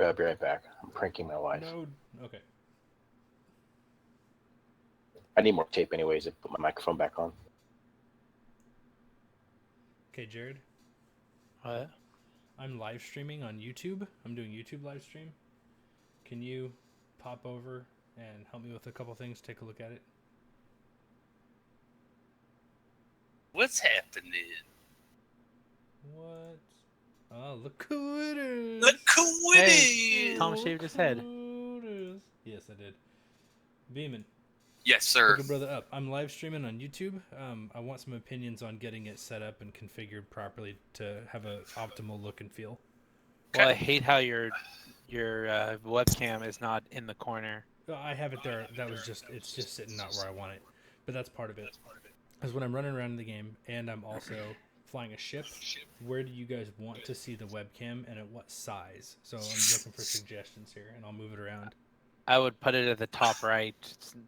I'll be right back. I'm pranking my wife. No. Okay. I need more tape anyways to put my microphone back on. Okay, Jared. What? I'm live streaming on YouTube. I'm doing YouTube live stream. Can you pop over and help me with a couple things? Take a look at it. What's happening? What? Oh, look who it is! Look who it is! Tom shaved his head. Who it is. Yes, I did. Beeman. Yes, sir. Good brother up. I'm live streaming on YouTube. I want some opinions on getting it set up and configured properly to have an optimal look and feel. Well, I hate how your webcam is not in the corner. I have it there. It's just sitting not where I want it. But that's part of it. Because when I'm running around in the game and I'm also flying a ship, where do you guys want to see the webcam and at what size? So I'm looking for suggestions here, and I'll move it around. I would put it at the top right,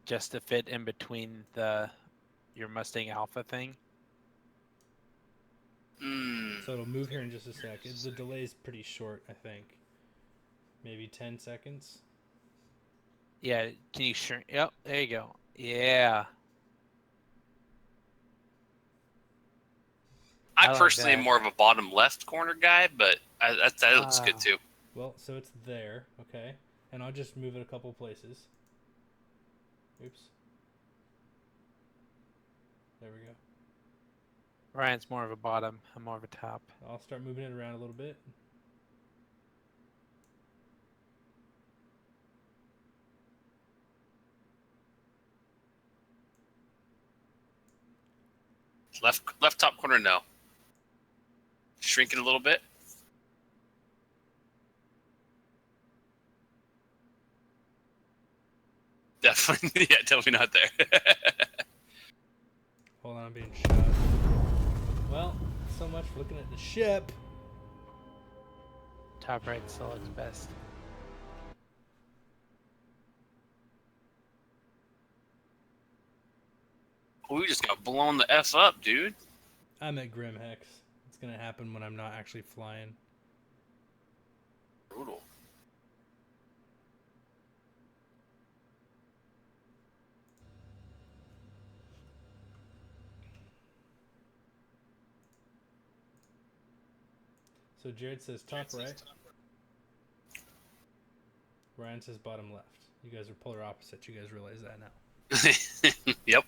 just to fit in between your Mustang Alpha thing. So it'll move here in just a sec. The delay is pretty short, I think. Maybe 10 seconds. Yeah, can you shrink? Yep, there you go. Yeah. I like personally am that. more of a bottom left corner guy, but that looks good too. Well, so it's there, okay? And I'll just move it a couple places. Oops. There we go. Ryan's more of a bottom. I'm more of a top. I'll start moving it around a little bit. Left top corner, no. Shrink it a little bit. Definitely, yeah, definitely not there. Hold on, I'm being shot. Well, so much for looking at the ship. Top right still looks best. We just got blown the F up, dude. I'm at Grim Hex. It's gonna happen when I'm not actually flying. Brutal. So Jared says top right. Ryan says bottom left. You guys are polar opposites. You guys realize that now. Yep.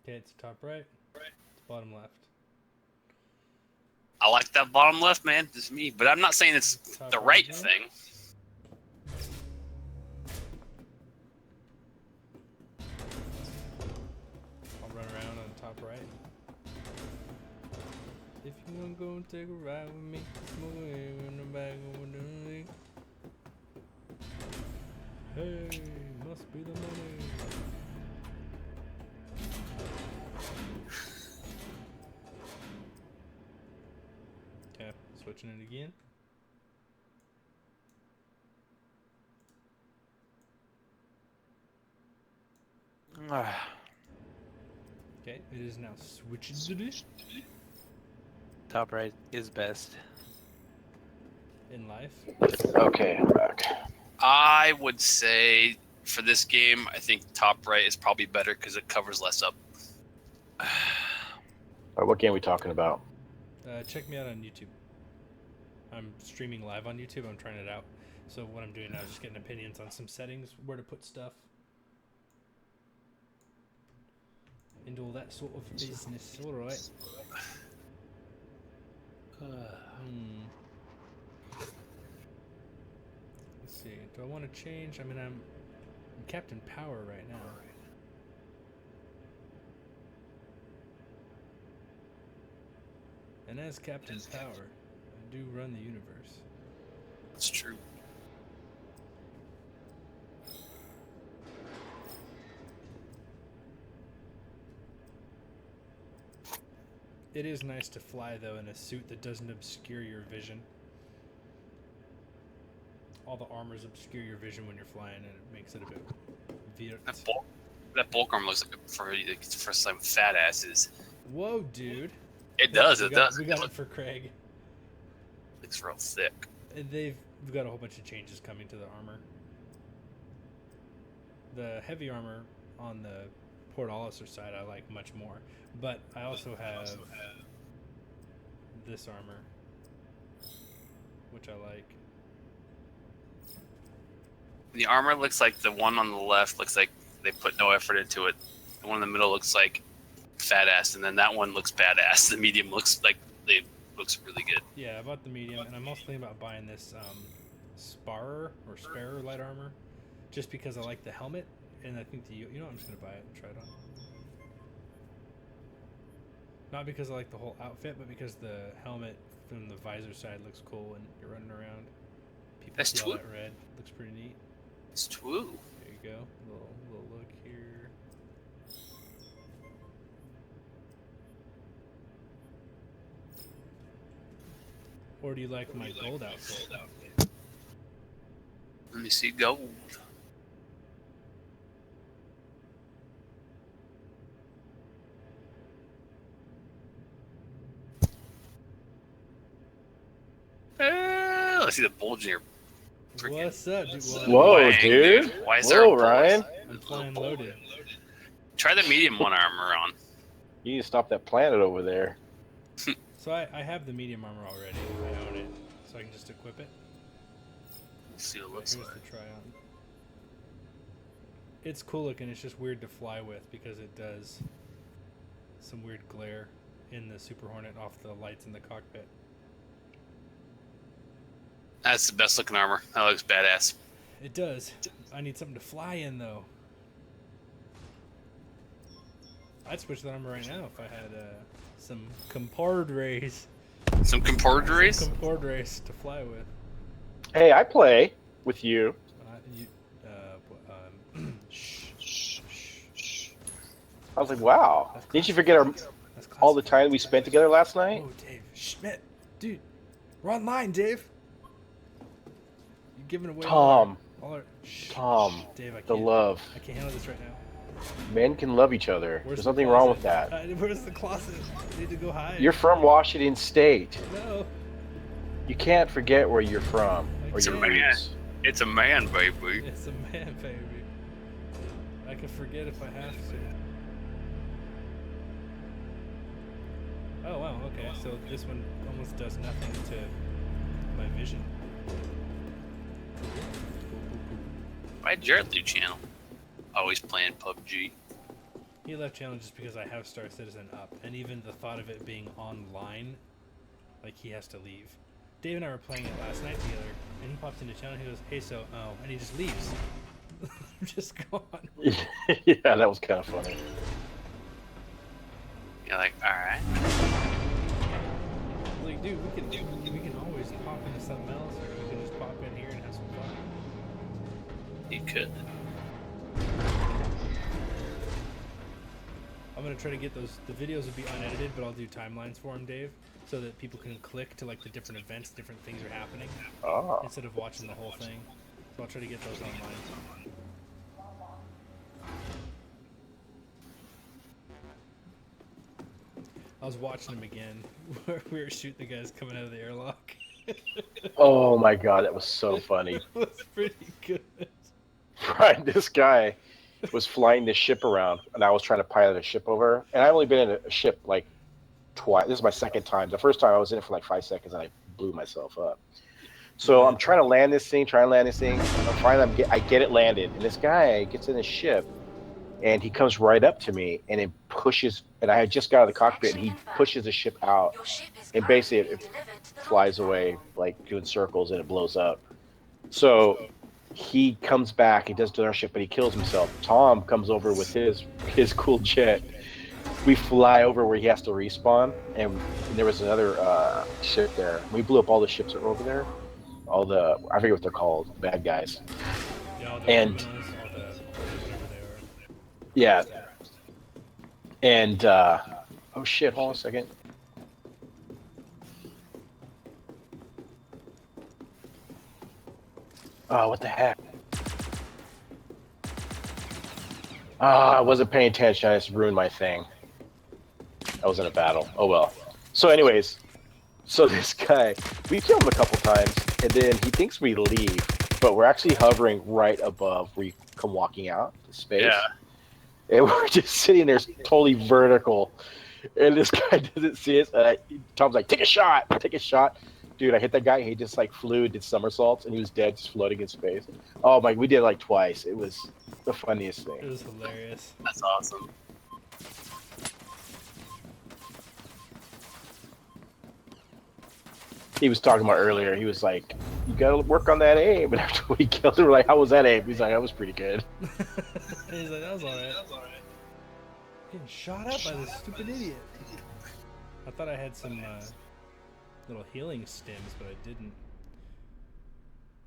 Okay, it's top right. It's bottom left. I like that bottom left, man. This is me, but I'm not saying it's Top the right right here. thing. I'll run around on top right. If you wanna go and take a ride with me, smoke away in the back of the day. Hey, must be the money. Okay, switching it again. Okay, it is now switching to this Top right is best. in life. Okay, I'm back. I would say for this game, I think top right is probably better because it covers less up. All right, what game are we talking about? Check me out on YouTube. I'm streaming live on YouTube. I'm trying it out. So what I'm doing now is just getting opinions on some settings, where to put stuff, and all that sort of business. All right. Let's see. Do I want to change? I mean, I'm Captain Power right now. And as Captain Power, I do run the universe. That's true. It is nice to fly, though, in a suit that doesn't obscure your vision. All the armors obscure your vision when you're flying, and it makes it a bit weird. That bulk armor looks like for some fat asses. Whoa, dude. It does. We It got, does. We got it for Craig. Looks real thick. And we've got a whole bunch of changes coming to the armor. The heavy armor on the Port Oliver side I like much more, but I also have this armor, which I like. The armor looks like the one on the left looks like they put no effort into it. The one in the middle looks like fat ass, and then that one looks badass. The medium looks looks really good. Yeah, I bought the medium, and I'm also thinking about buying this Sparer light armor, just because I like the helmet, and I think you know what, I'm just gonna buy it and try it on. Not because I like the whole outfit, but because the helmet from the visor side looks cool when you're running around. People That's see all true. that red. Looks pretty neat. It's true. There you go. Little look here. Or do you like my gold outfit? Let me see gold. Let's see the bulge in your freaking. What's up, dude? Whoa, Wang, dude. Why is there a Whoa, bulge? Ryan. I'm flying loaded. Try the medium one armor on. You need to stop that planet over there. So I have the medium armor already. I own it, so I can just equip it. Let's see what it Here's looks like. the try on. It's cool looking. It's just weird to fly with because it does some weird glare in the Super Hornet off the lights in the cockpit. That's the best looking armor. That looks badass. It does. I need something to fly in though. I'd switch that armor right now if I had some compadres. Some compadres. Some compadres to fly with. Hey, I play with you. I was like, wow. Didn't you forget all the time we spent together last night? Oh, Dave Schmidt, dude, we're online, Dave. You're giving away Tom, all our Tom, Dave, I can't. the love. I can't handle this right now. Men can love each other. Where's There's the nothing wrong with closet? that. Where's the closet? I need to go hide. You're from Washington State. No. You can't forget where you're from or It's your a man. roots. It's a man, baby. It's a man, baby. I can forget if I have to. Oh wow, okay, so this one almost does nothing to my vision. Why did Jared leave channel? Always playing PUBG. He left channel just because I have Star Citizen up, and even the thought of it being online, like he has to leave. Dave and I were playing it last night together, and he pops into channel and he goes, "Hey, so, oh," and he just leaves. I'm just gone. Yeah, that was kind of funny. You're like, alright. Like, dude, we can always pop into something else, or we can just pop in here and have some fun. You could. I'm gonna try to get those. The videos will be unedited, but I'll do timelines for them, Dave, so that people can click to like the different events, different things are happening, Oh. instead of watching the whole thing. So I'll try to get those online. I was watching them again, where we were shooting the guys coming out of the airlock. Oh my god, that was so funny. It was pretty good. Right, this guy was flying this ship around, and I was trying to pilot a ship over. And I've only been in a ship like twice. This is my second time. The first time I was in it for like 5 seconds, and I blew myself up. So I'm trying to land this thing, and finally I get it landed. And this guy gets in the ship, and he comes right up to me, and it pushes. And I had just got out of the cockpit, and he pushes the ship out, and basically it flies away like doing circles, and it blows up. So he comes back, he does another ship, but he kills himself. Tom comes over with his cool jet. We fly over where he has to respawn, and there was another ship there. We blew up all the ships that were over there. All the, I forget what they're called, bad guys. Yeah, all the And criminals, all the whatever they are. yeah, and oh shit, hold on a second. Oh, what the heck? I wasn't paying attention. I just ruined my thing. I was in a battle. Oh well. So, anyways, so this guy, we killed him a couple times, and then he thinks we leave, but we're actually hovering right above where you come walking out to space. Yeah. And we're just sitting there totally vertical. And this guy doesn't see us. Tom's like, take a shot. Take a shot. Dude, I hit that guy. He just like flew, did somersaults, and he was dead, just floating in space. Oh my, we did it like twice. It was the funniest It thing. was hilarious. That's awesome. He was talking about earlier. He was like, you got to work on that aim. And after we killed him, we're like, how was that aim? He's like, that was pretty good. He's like, that was alright. Getting shot up by this stupid idiot. I thought I had some little healing stims, but I didn't.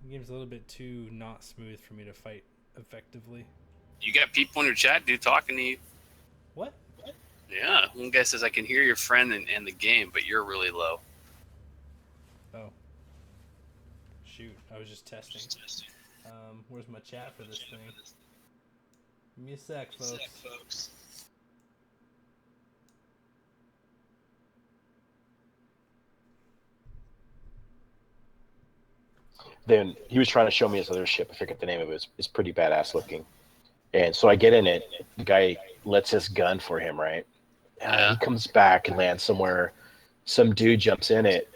The game's a little bit too not smooth for me to fight effectively. You got people in your chat, dude, talking to you. What? Yeah. One guy says, I can hear your friend and the game, but you're really low. Oh. Shoot, I was just testing. Where's my chat for this thing? Give me a sec, folks. Then he was trying to show me his other ship. I forget the name of it. It's pretty badass looking. And so I get in it. The guy lets his gun for him, right? He comes back and lands somewhere. Some dude jumps in it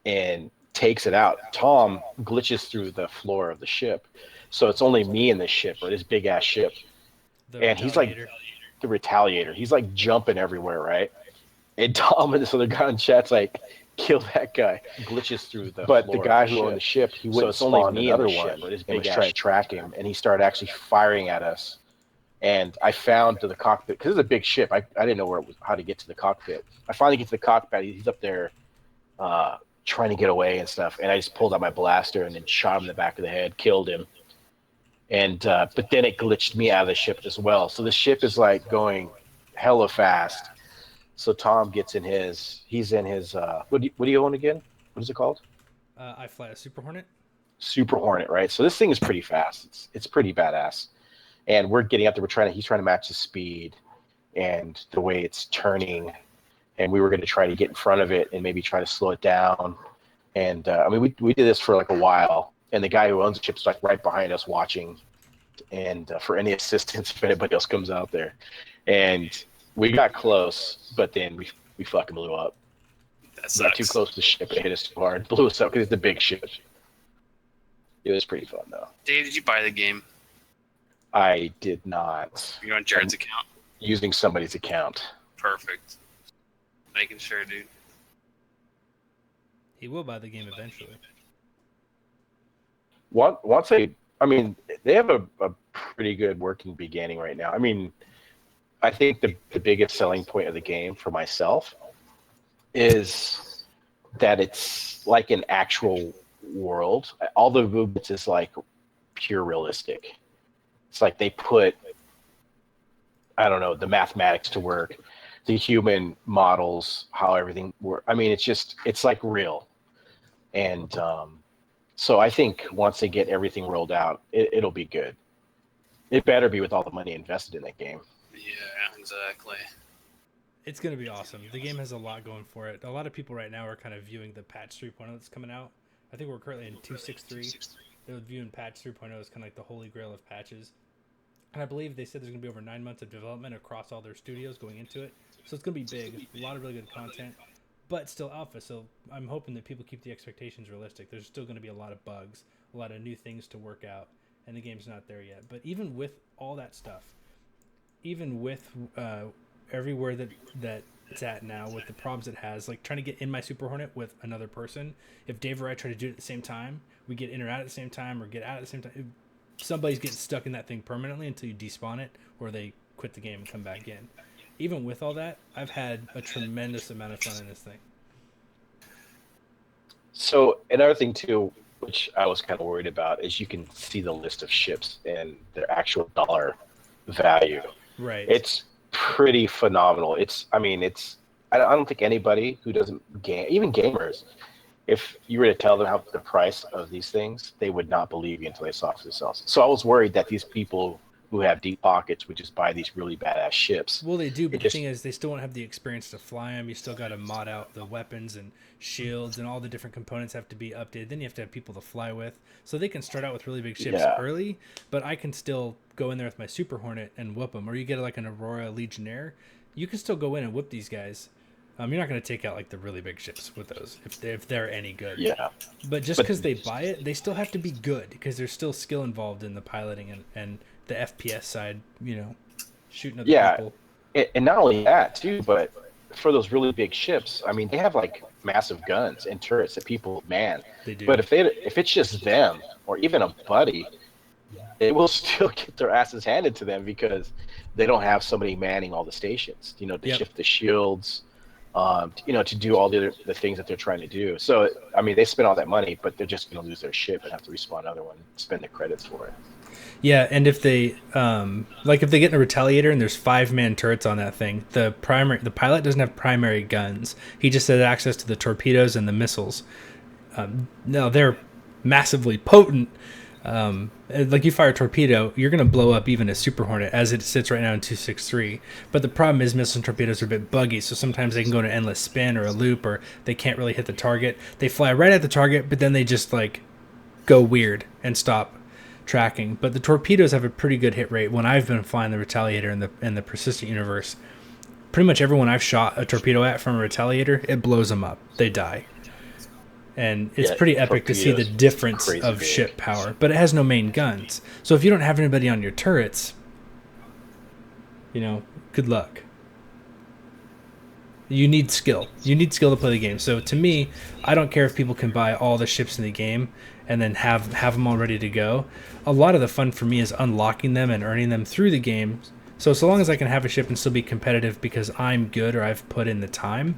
and takes it out. Tom glitches through the floor of the ship. So it's only me in this ship, or this big-ass ship. And he's like, the Retaliator. He's like jumping everywhere, right? And Tom and this other guy in chat's like, kill that guy. Glitches through the floor. But the guy who owned the ship, he wouldn't spawn another one. But his big ass trying to track him, and he started actually firing at us. And I found to the cockpit, because it's a big ship. I didn't know where it was, how to get to the cockpit. I finally get to the cockpit. He's up there trying to get away and stuff. And I just pulled out my blaster and then shot him in the back of the head, killed him. And but then it glitched me out of the ship as well. So the ship is like going hella fast. So Tom gets in his, he's in his, what do you own again? What is it called? I fly a Super Hornet. Super Hornet, right? So this thing is pretty fast. It's pretty badass. And we're getting up there. He's trying to match the speed and the way it's turning. And we were going to try to get in front of it and maybe try to slow it down. And I mean, we did this for like a while. And the guy who owns the ship's like right behind us watching. And for any assistance, if anybody else comes out there. And we got close, but then we fucking blew up. That Got too close to the ship. It hit us too hard. Blew us up because it's a big ship. It was pretty fun, though. Dave, did you buy the game? I did not. You're on Jared's account? Using somebody's account. Perfect. Making sure, dude. He will buy the game eventually. Once I mean, they have a pretty good working beginning right now. I mean, I think the biggest selling point of the game for myself is that it's like an actual world. All the movements is like pure realistic. It's like they put, I don't know, the mathematics to work, the human models, how everything works. I mean, it's like real. And so I think once they get everything rolled out, it'll be good. It better be with all the money invested in that game. Yeah, exactly. It's going to be awesome. The game has a lot going for it. A lot of people right now are kind of viewing the patch 3.0 that's coming out. I think we're currently in 2.6.3. They're viewing patch 3.0 as kind of like the holy grail of patches. And I believe they said there's going to be over 9 months of development across all their studios going into it. So it's going to be big. A lot of really good content. But still alpha, so I'm hoping that people keep the expectations realistic. There's still going to be a lot of bugs, a lot of new things to work out, and the game's not there yet. But even with all that stuff, even with everywhere that it's at now, with the problems it has, like trying to get in my Super Hornet with another person, if Dave or I try to do it at the same time, we get in or out at the same time, or get out at the same time, somebody's getting stuck in that thing permanently until you despawn it, or they quit the game and come back in. Even with all that, I've had a tremendous amount of fun in this thing. So another thing too, which I was kind of worried about, is you can see the list of ships and their actual dollar value. Right. It's pretty phenomenal. I don't think anybody who doesn't game, even gamers, if you were to tell them how the price of these things, they would not believe you until they saw it for themselves. So I was worried that these people who have deep pockets would just buy these really badass ships. Well, they do, but It the just thing is, they still won't have the experience to fly them. You still got to mod out the weapons and shields, and all the different components have to be updated. Then you have to have people to fly with. So they can start out with really big ships Yeah. early, but I can still go in there with my Super Hornet and whoop them. Or you get like an Aurora Legionnaire, you can still go in and whoop these guys. You're not going to take out like the really big ships with those if they're any good. yeah. But just because they buy it, they still have to be good because there's still skill involved in the piloting and the FPS side, shooting other people. And not only that too, but for those really big ships, I mean, they have like massive guns and turrets that people man. They do. But if it's just them or even a buddy, they will still get their asses handed to them because they don't have somebody manning all the stations. To Yep. shift the shields, to do all the things that they're trying to do. So I mean, they spend all that money, but they're just going to lose their ship and have to respawn another one, spend the credits for it. Yeah, and if they if they get in a Retaliator and there's 5-man turrets on that thing, the pilot doesn't have primary guns. He just has access to the torpedoes and the missiles. Now they're massively potent. Like you fire a torpedo, you're going to blow up even a Super Hornet as it sits right now in 263. But the problem is missiles and torpedoes are a bit buggy, so sometimes they can go in an endless spin or a loop, or they can't really hit the target. They fly right at the target, but then they just go weird and stop tracking. But the torpedoes have a pretty good hit rate. When I've been flying the Retaliator in the persistent universe, pretty much everyone I've shot a torpedo at from a Retaliator, it blows them up. They die. And it's pretty epic to see the difference of ship power. But it has no main guns. So if you don't have anybody on your turrets, good luck. You need skill. You need skill to play the game. So to me, I don't care if people can buy all the ships in the game and then have them all ready to go. A lot of the fun for me is unlocking them and earning them through the game. So long as I can have a ship and still be competitive because I'm good or I've put in the time,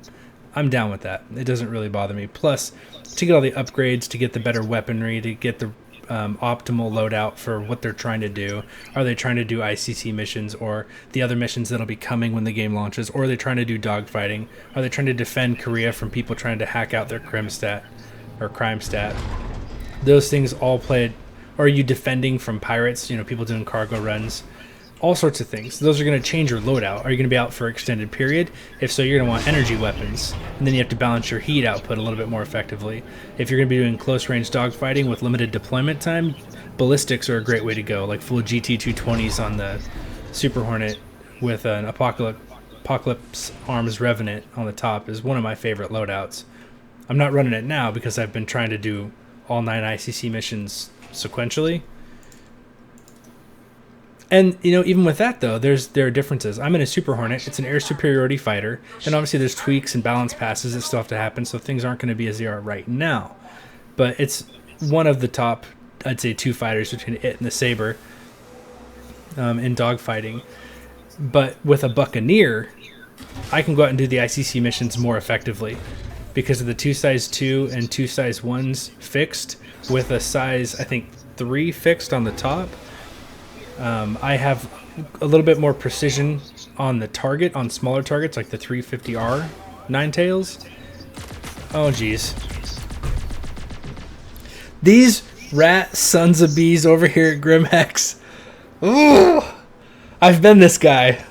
I'm down with that. It doesn't really bother me. Plus, to get all the upgrades, to get the better weaponry, to get the optimal loadout for what they're trying to do. Are they trying to do ICC missions or the other missions that'll be coming when the game launches? Or are they trying to do dogfighting? Are they trying to defend Korea from people trying to hack out their crime stat? Those things all play. Or are you defending from pirates? People doing cargo runs. All sorts of things. Those are going to change your loadout. Are you going to be out for an extended period? If so, you're going to want energy weapons. And then you have to balance your heat output a little bit more effectively. If you're going to be doing close-range dogfighting with limited deployment time, ballistics are a great way to go, like full GT-220s on the Super Hornet with an Apocalypse Arms Revenant on the top is one of my favorite loadouts. I'm not running it now because I've been trying to do all 9 ICC missions sequentially. And, even with that, though, there are differences. I'm in a Super Hornet. It's an air superiority fighter. And obviously there's tweaks and balance passes that still have to happen, so things aren't going to be as they are right now. But it's one of the top, I'd say, 2 fighters between it and the Saber in dogfighting. But with a Buccaneer, I can go out and do the ICC missions more effectively because of the 2 size 2 and 2 size 1s fixed with a size, I think, 3 fixed on the top. I have a little bit more precision on the target, on smaller targets like the 350R Nine Tails. Oh, geez. These rat sons of bees over here at Grimhex. Ooh! I've been this guy,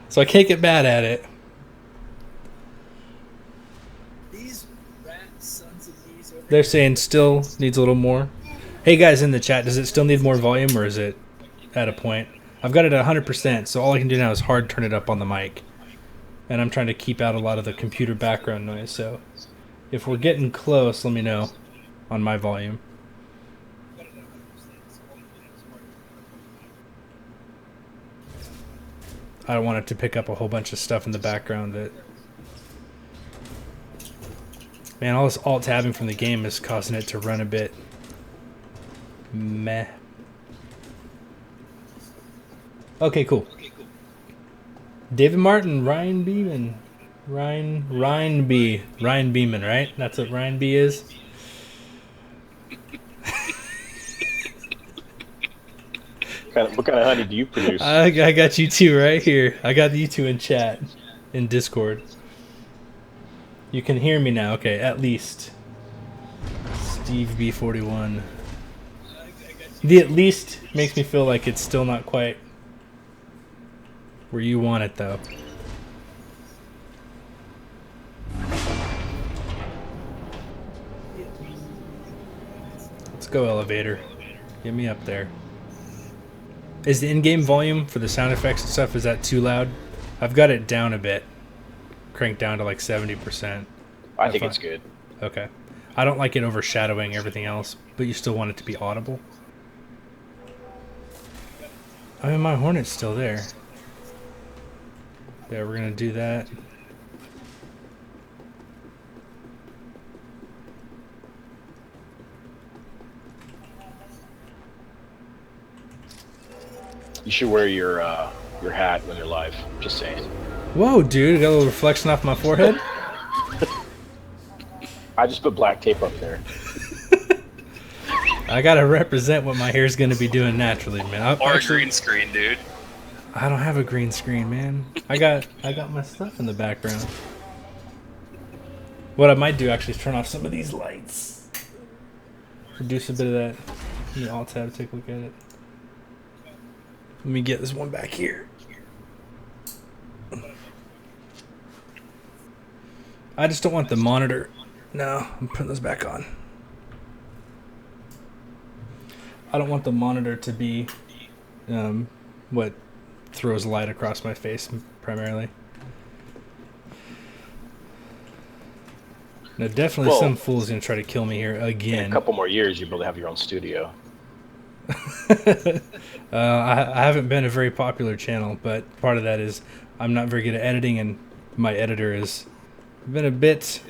so I can't get bad at it. These rat sons of bees over They're saying still needs a little more. Hey guys in the chat, does it still need more volume or is it at a point? I've got it at 100%, so all I can do now is hard turn it up on the mic. And I'm trying to keep out a lot of the computer background noise, so if we're getting close, let me know on my volume. I don't want it to pick up a whole bunch of stuff in the background that... Man, all this alt-tabbing from the game is causing it to run a bit meh. Okay, cool. David Martin, Ryan Beeman. Ryan Beeman, right? That's what Ryan B is? What kind of honey do you produce? I got you two right here. I got you two in chat, in Discord. You can hear me now. Okay, at least. Steve B41. The at least makes me feel like it's still not quite Where you want it, though. Let's go, elevator. Get me up there. Is the in-game volume for the sound effects and stuff, is that too loud? I've got it down a bit. Cranked down to like 70%. I think it's good. Okay. I don't like it overshadowing everything else, but you still want it to be audible. I mean, my Hornet's still there. Yeah, we're gonna do that. You should wear your hat when you're live. Just saying. Whoa, dude! Got a little reflection off my forehead. I just put black tape up there. I gotta represent what my hair's gonna be doing naturally, man. Or a green screen, dude. I don't have a green screen, man. I got my stuff in the background. What I might do actually is turn off some of these lights. Reduce a bit of that. Let me alt tab, take a look at it. Let me get this one back here. I just don't want the monitor. No, I'm putting this back on. I don't want the monitor to be what throws light across my face primarily. Now, definitely some fool's gonna try to kill me here again. In a couple more years, you'll be able to have your own studio. I haven't been a very popular channel, but part of that is I'm not very good at editing, and my editor has been a bit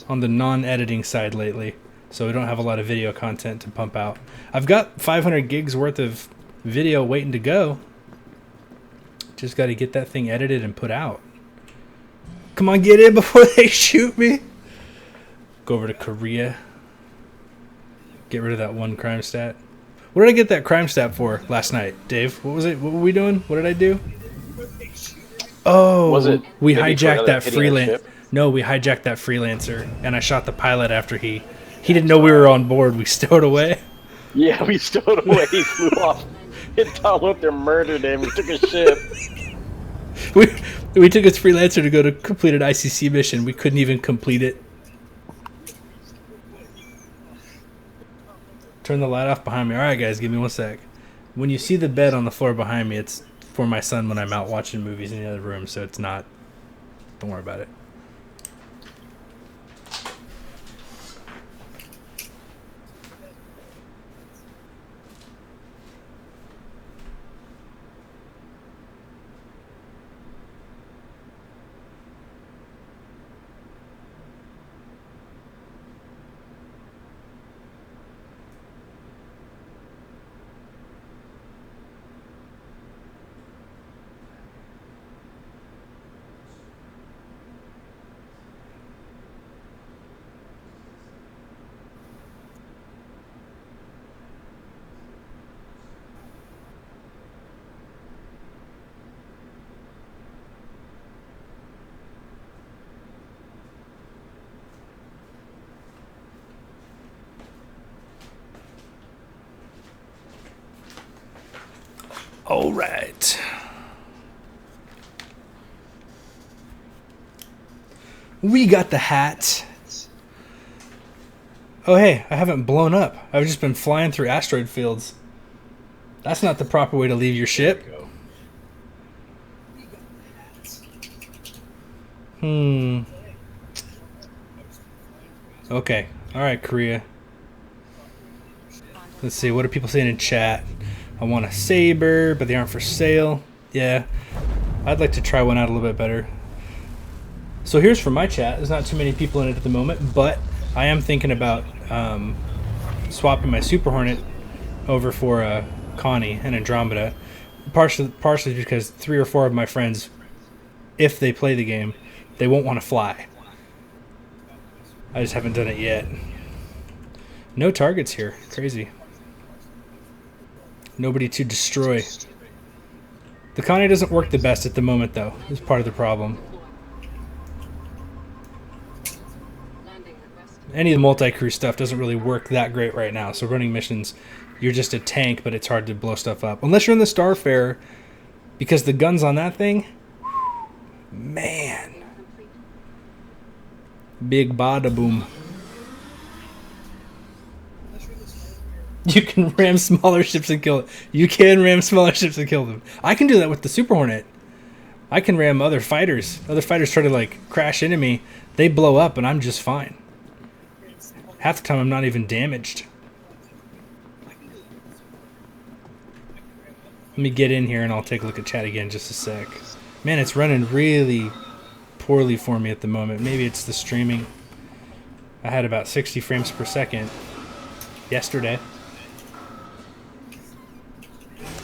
on the non-editing side lately, so we don't have a lot of video content to pump out. I've got 500 gigs worth of video waiting to go. Just got to get that thing edited and put out. Come on, get in before they shoot me. Go over to Korea. Get rid of that one crime stat. What did I get that crime stat for last night, Dave? What was it? What were we doing? What did I do? Oh, Was it we maybe for hijacked another that hitting a freelance. ship? No, we hijacked that freelancer, and I shot the pilot after he didn't know we were on board. We stowed away. Yeah, we stowed away. He flew off. Hit Tom up there, murdered him. We took a ship. We took his freelancer to go to complete an ICC mission. We couldn't even complete it. Turn the light off behind me. All right, guys, give me 1 sec. When you see the bed on the floor behind me, it's for my son when I'm out watching movies in the other room, so it's not. Don't worry about it. All right. We got the hat. Oh, hey, I haven't blown up. I've just been flying through asteroid fields. That's not the proper way to leave your ship. Okay. All right, Korea. Let's see. What are people saying in chat? I want a saber, but they aren't for sale. Yeah. I'd like to try one out a little bit better. So here's from my chat. There's not too many people in it at the moment, but I am thinking about swapping my Super Hornet over for Connie and Andromeda. Partially because 3 or 4 of my friends, if they play the game, they won't want to fly. I just haven't done it yet. No targets here. Crazy. Nobody to destroy. The Connie doesn't work the best at the moment, though. It's part of the problem. Any of the multi-crew stuff doesn't really work that great right now. So running missions, you're just a tank, but it's hard to blow stuff up. Unless you're in the Starfarer, because the guns on that thing, Man. Big bada boom. You can ram smaller ships and kill it. You can ram smaller ships and kill them. I can do that with the Super Hornet. I can ram other fighters. Other fighters try to like crash into me. They blow up and I'm just fine. Half the time I'm not even damaged. Let me get in here and I'll take a look at chat again just a sec. Man, it's running really poorly for me at the moment. Maybe it's the streaming. I had about 60 frames per second yesterday.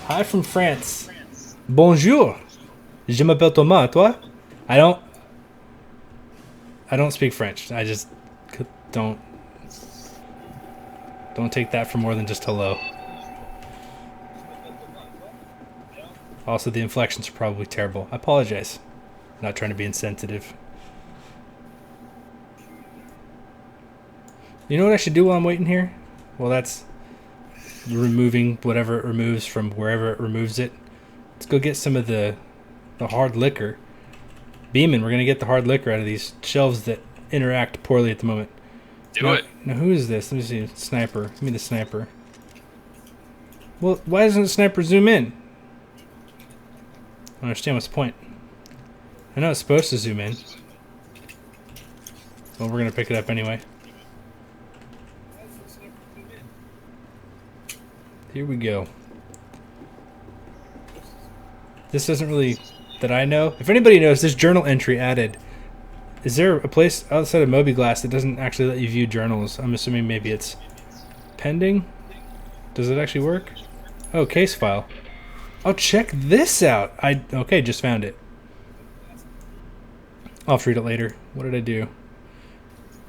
Hi from France. Bonjour. Je m'appelle Thomas. Toi? I don't speak French. I just don't take that for more than just hello. Also, the inflections are probably terrible. I apologize. Not trying to be insensitive. You know what I should do while I'm waiting here? Well, that's removing whatever it removes from wherever it removes it. Let's go get some of the hard liquor. Beeman, we're going to get the hard liquor out of these shelves that interact poorly at the moment. Do it. Now, who is this? Let me see. Sniper. Give me the sniper. Well, why doesn't the sniper zoom in? I don't understand what's the point. I know it's supposed to zoom in. Well, we're going to pick it up anyway. Here we go. This doesn't really... that I know. If anybody knows, this journal entry added. Is there a place outside of Mobiglass that doesn't actually let you view journals? I'm assuming maybe it's pending. Does it actually work? Oh, case file. Oh, check this out. Okay, just found it. I'll have to read it later. What did I do?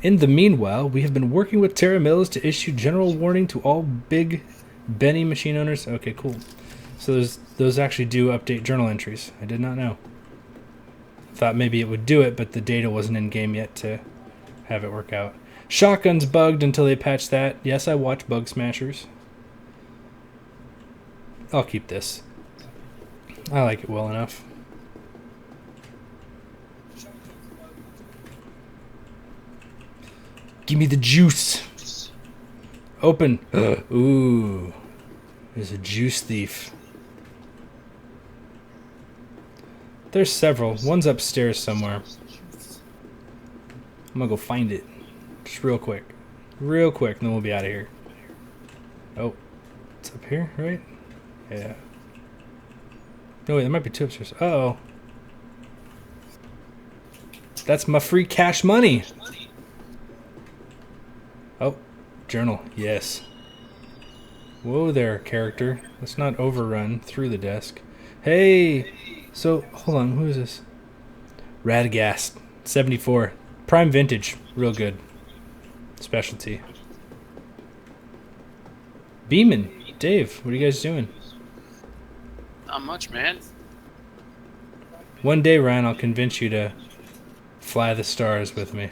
In the meanwhile, we have been working with Terra Mills to issue general warning to all Big Benny machine owners. Okay, cool. So those actually do update journal entries. I did not know. Thought maybe it would do it, but the data wasn't in game yet to have it work out. Shotgun's bugged until they patch that. Yes, I watch Bug Smashers. I'll keep this. I like it well enough. Give me the juice. Open. Ooh. There's a juice thief. There's several. One's upstairs somewhere. I'm gonna go find it. Just real quick. Real quick, and then we'll be out of here. Oh. It's up here, right? Yeah. No, wait, there might be two upstairs. Uh-oh. That's my free cash money. Oh. Journal. Yes. Whoa there, character. Let's not overrun through the desk. Hey! So, hold on, who is this? Radagast, 74. Prime vintage, real good. Specialty. Beeman, Dave, what are you guys doing? Not much, man. One day, Ryan, I'll convince you to fly the stars with me.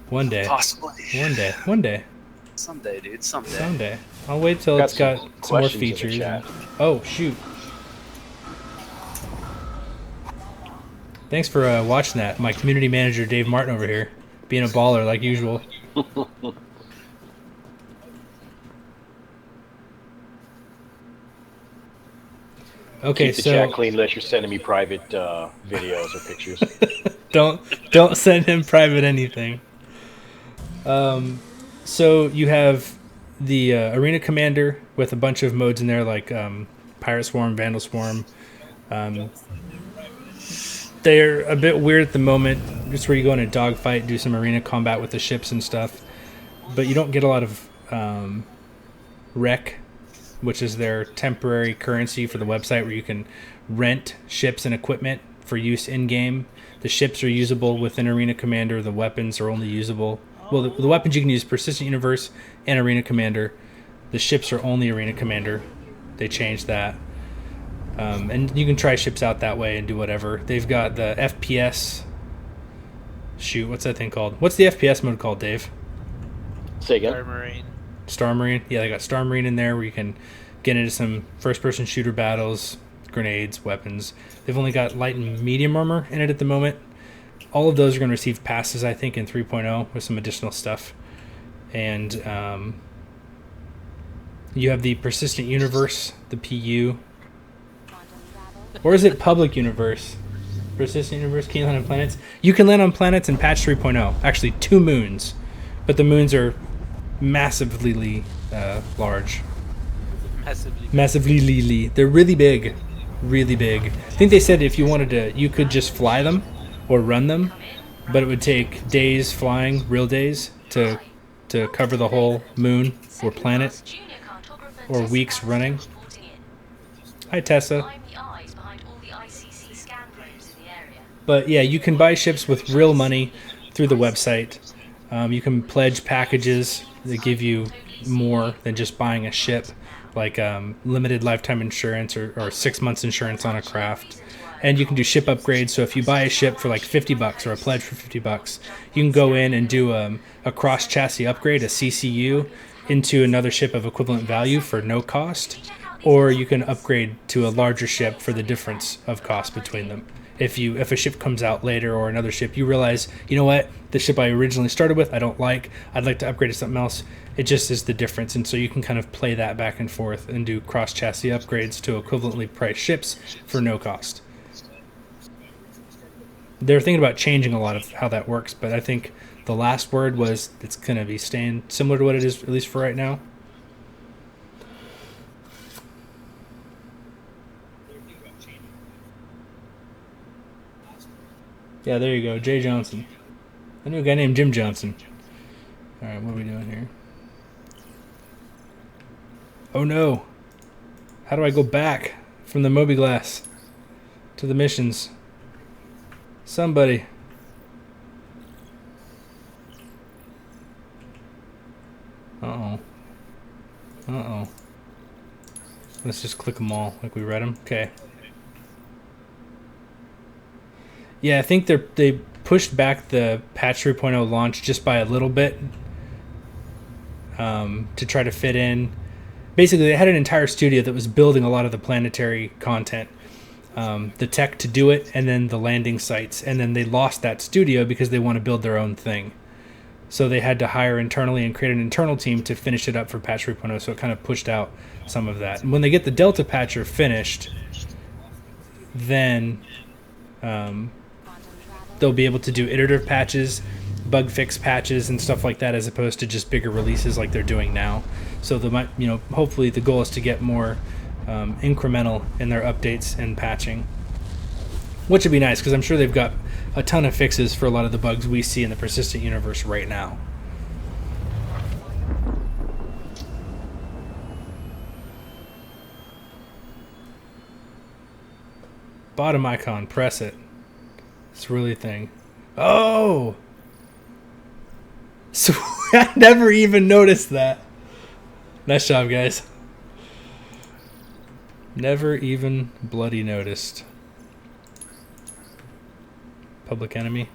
One day. Possibly. One day. One day. Someday, dude. Someday. Someday. I'll wait till it's got some more features. Oh, shoot. Thanks for watching that. My community manager, Dave Martin, over here. Being a baller, like usual. Okay, keep the so... chat clean unless you're sending me private videos or pictures. Don't send him private anything. So you have the Arena Commander with a bunch of modes in there, like Pirate Swarm, Vandal Swarm. They're a bit weird at the moment. Just where you go in a dogfight, do some arena combat with the ships and stuff. But you don't get a lot of rec, which is their temporary currency for the website where you can rent ships and equipment for use in-game. The ships are usable within Arena Commander. The weapons are only usable... Well, the weapons you can use Persistent Universe and Arena Commander. The ships are only Arena Commander. They changed that. And you can try ships out that way and do whatever. They've got the FPS... Shoot, what's that thing called? What's the FPS mode called, Dave? Say again? Star Marine. Star Marine. Yeah, they got Star Marine in there where you can get into some first-person shooter battles, grenades, weapons. They've only got light and medium armor in it at the moment. All of those are going to receive passes, I think, in 3.0 with some additional stuff. And you have the Persistent Universe, the PU. Or is it Public Universe? Persistent Universe, can you land on planets? You can land on planets in patch 3.0. Actually, 2 moons. But the moons are massively large. Massively. They're really big. Really big. I think they said if you wanted to, you could just fly them or run them. But it would take days flying, real days, to cover the whole moon or planet. Or weeks running. Hi, Tessa. But yeah, you can buy ships with real money through the website. You can pledge packages that give you more than just buying a ship, like limited lifetime insurance or 6 months insurance on a craft. And you can do ship upgrades. So if you buy a ship for like $50 or a pledge for $50, you can go in and do a cross chassis upgrade, a CCU, into another ship of equivalent value for no cost. Or you can upgrade to a larger ship for the difference of cost between them. If a ship comes out later or another ship, you realize, you know what, the ship I originally started with, I don't like. I'd like to upgrade to something else. It just is the difference. And so you can kind of play that back and forth and do cross-chassis upgrades to equivalently priced ships for no cost. They're thinking about changing a lot of how that works, but I think the last word was it's going to be staying similar to what it is, at least for right now. Yeah, there you go, Jay Johnson. I knew a guy named Jim Johnson. Alright, what are we doing here? Oh no! How do I go back from the Moby Glass to the missions? Somebody. Uh-oh. Uh-oh. Let's just click them all like we read them. Okay. Yeah, I think they pushed back the patch 3.0 launch just by a little bit to try to fit in. Basically, they had an entire studio that was building a lot of the planetary content, the tech to do it, and then the landing sites. And then they lost that studio because they want to build their own thing. So they had to hire internally and create an internal team to finish it up for patch 3.0, so it kind of pushed out some of that. And when they get the Delta patcher finished, then they'll be able to do iterative patches, bug fix patches, and stuff like that, as opposed to just bigger releases like they're doing now. So they might, hopefully the goal is to get more incremental in their updates and patching, which would be nice because I'm sure they've got a ton of fixes for a lot of the bugs we see in the persistent universe right now. Bottom icon, press it. It's really a thing. Oh! So I never even noticed that. Nice job, guys. Never even bloody noticed. Public Enemy?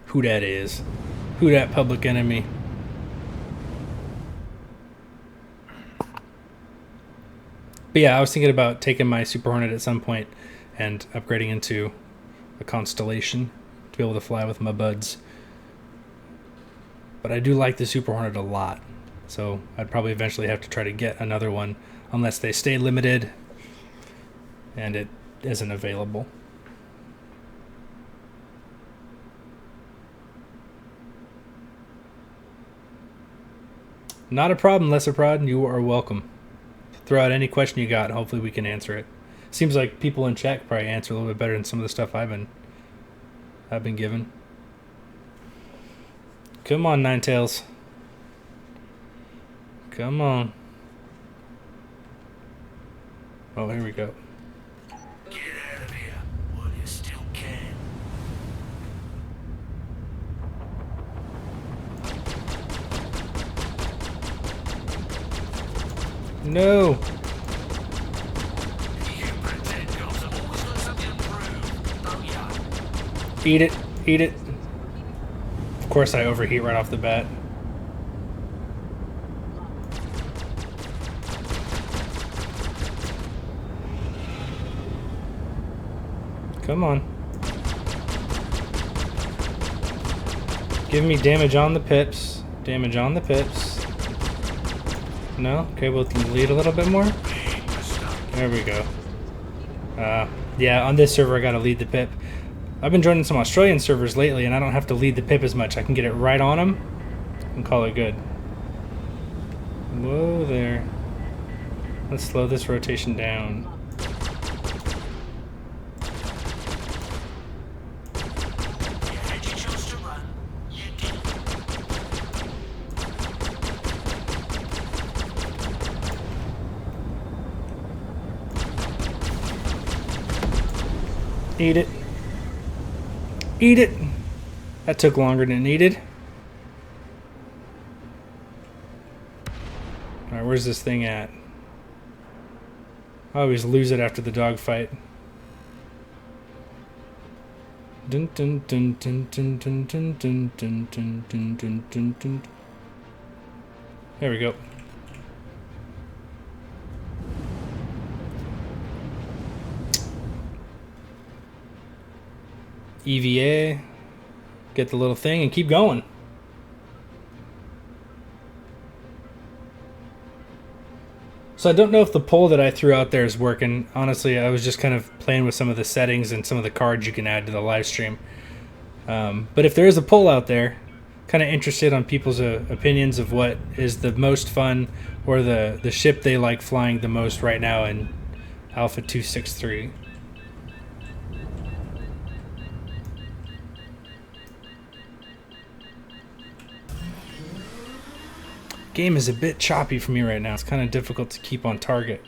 Who that is? Who that Public Enemy? But yeah, I was thinking about taking my Super Hornet at some point and upgrading into a Constellation to be able to fly with my buds. But I do like the Super Hornet a lot, so I'd probably eventually have to try to get another one unless they stay limited and it isn't available. Not a problem, Lesser Prod. You are welcome. Throw out any question you got. Hopefully we can answer it. Seems like people in chat probably answer a little bit better than some of the stuff I've been given. Come on, Ninetails. Come on. Oh, here we go. Get out of here while you still can. No. You pretend yours always looks to improve, don't ya? Eat it. Eat it. Of course I overheat right off the bat. Come on. Give me damage on the pips. Damage on the pips. No? Okay, we'll lead a little bit more. There we go. Yeah, on this server I gotta lead the pip. I've been joining some Australian servers lately and I don't have to lead the pip as much. I can get it right on them and call it good. Whoa there. Let's slow this rotation down. Eat it. Eat it. That took longer than it needed. Alright, where's this thing at? I always lose it after the dogfight. Dun dun dun dun dun dun dun dun dun dun dun dun dun dun. There we go. EVA, get the little thing and keep going. So I don't know if the poll that I threw out there is working. Honestly, I was just kind of playing with some of the settings and some of the cards you can add to the live stream. But if there is a poll out there, kind of interested on people's opinions of what is the most fun or the ship they like flying the most right now in Alpha 263. Game is a bit choppy for me right now. It's kind of difficult to keep on target.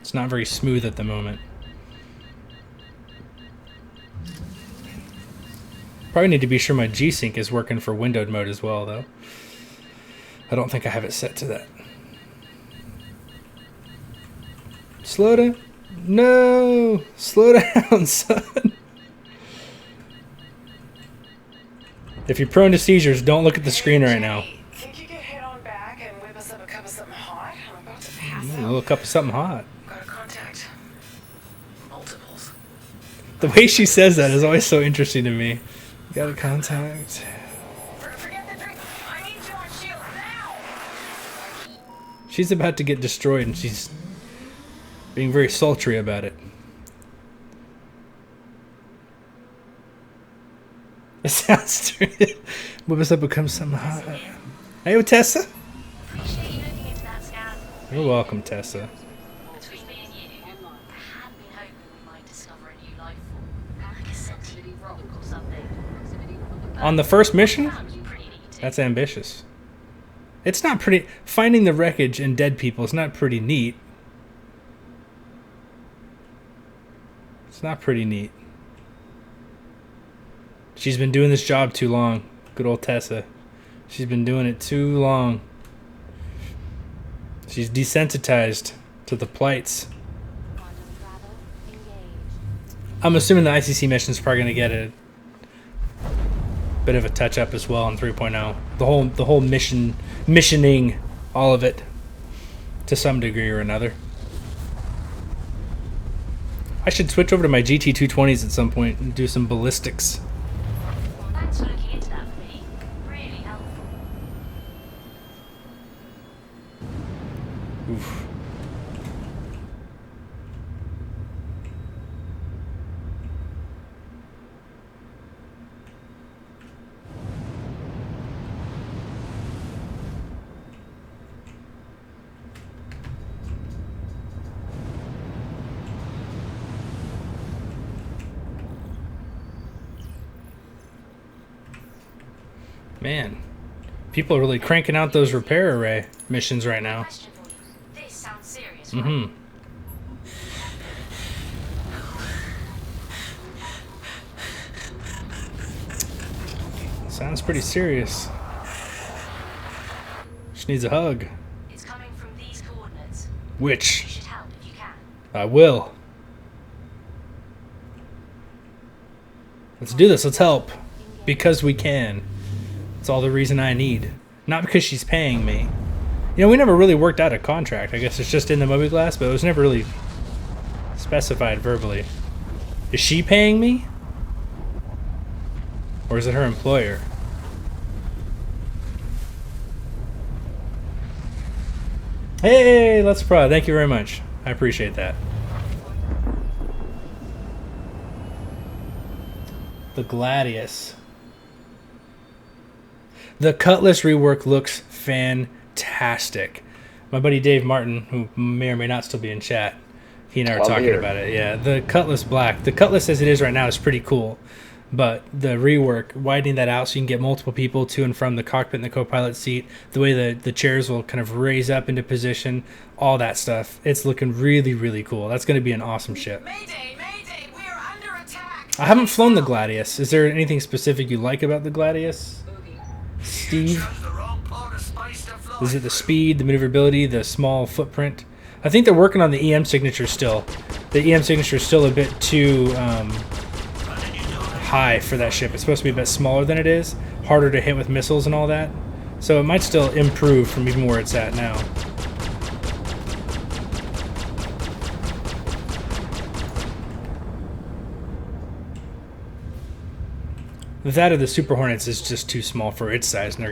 It's not very smooth at the moment. Probably need to be sure my G-Sync is working for windowed mode as well, though. I don't think I have it set to that. Slow down. No! Slow down, son. If you're prone to seizures, don't look at the screen right now. A little cup of something hot. Got a contact. Multiples. The way she says that is always so interesting to me. Got a contact. Forget the drink. I need you on shield now. She's about to get destroyed and she's being very sultry about it. It sounds stupid. Whip us up becomes something hot. Hey, Tessa. Appreciate you looking into that scan. You're welcome, Tessa. Between me and you, I had been hoping we might discover a new life form, like a sentient rock or something. On the first mission? Sounds pretty neat. That's ambitious. It's not pretty. Finding the wreckage and dead people is not pretty neat. It's not pretty neat. She's been doing this job too long. Good old Tessa. She's been doing it too long. She's desensitized to the plights. I'm assuming the ICC mission is probably going to get a bit of a touch up as well in 3.0. The whole missioning, all of it, to some degree or another. I should switch over to my GT220s at some point and do some ballistics. Thanks for looking into that for me. Really helpful. Oof. Man, people are really cranking out those repair array missions right now. Question for you. This sounds serious, right? Mm-hmm. Sounds pretty serious. She needs a hug. It's coming from these coordinates. You Which should help if you can. I will. Let's do this. Let's help. Because we can. That's all the reason I need. Not because she's paying me. You know, we never really worked out a contract. I guess it's just in the mobiGlass, but it was never really specified verbally. Is she paying me? Or is it her employer? Hey, let's pro. Thank you very much. I appreciate that. The Gladius. The Cutlass rework looks fantastic. My buddy Dave Martin, who may or may not still be in chat, he and I were talking about it. Yeah, the Cutlass Black. The Cutlass as it is right now is pretty cool. But the rework, widening that out so you can get multiple people to and from the cockpit and the co-pilot seat, the way the chairs will kind of raise up into position, all that stuff. It's looking really, really cool. That's going to be an awesome ship. Mayday, mayday, we are under attack. I haven't flown the Gladius. Is there anything specific you like about the Gladius, Steve? Is it the speed, the maneuverability, the small footprint? I think they're working on the EM signature still. The EM signature is still a bit too high for that ship. It's supposed to be a bit smaller than it is, harder to hit with missiles and all that. So it might still improve from even where it's at now. That of the Super Hornets is just too small for its size, and they're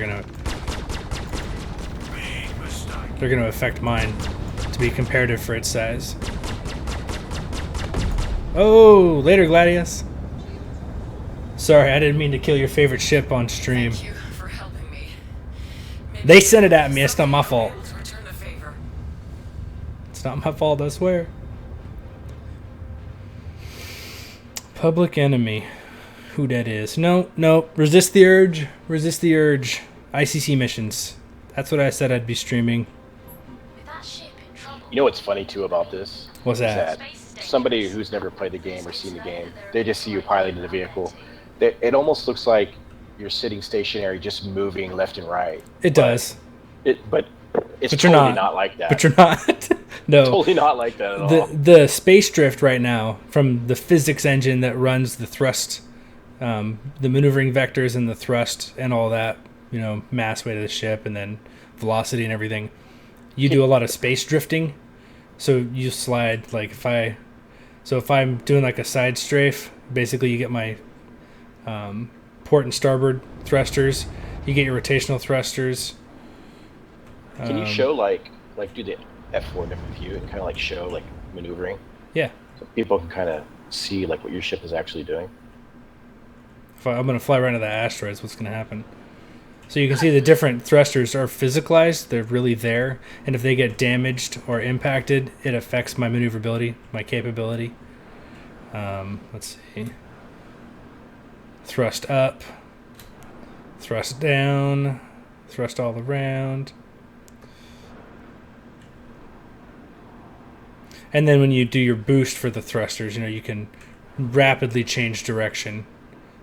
gonna affect mine to be comparative for its size. Oh, later, Gladius. Sorry, I didn't mean to kill your favorite ship on stream. Thank you for helping me. They sent it at me. It's not my fault. Able to return the favor. It's not my fault, I swear. Public enemy. Who that is? No. Resist the urge. Resist the urge. ICC missions. That's what I said I'd be streaming. With that ship in trouble. You know what's funny too about this? What's that? Somebody who's never played the game or seen the game, they just see you piloting the vehicle. It almost looks like you're sitting stationary, just moving left and right. It does. But it's But you're totally not. not like that. But you're not. No. Totally not like that at all. The space drift right now from the physics engine that runs the thrust, the maneuvering vectors and the thrust and all that, mass weight of the ship and then velocity and everything. You do a lot of space drifting. So you slide if I'm doing like a side strafe, basically you get my port and starboard thrusters, you get your rotational thrusters. Can you show do the F4 different view and kind of show maneuvering? Yeah. So people can kind of see what your ship is actually doing. If I'm going to fly right into the asteroids, what's going to happen? So you can see the different thrusters are physicalized. They're really there. And if they get damaged or impacted, it affects my maneuverability, my capability. Let's see. Thrust up. Thrust down. Thrust all around. And then when you do your boost for the thrusters, you can rapidly change direction.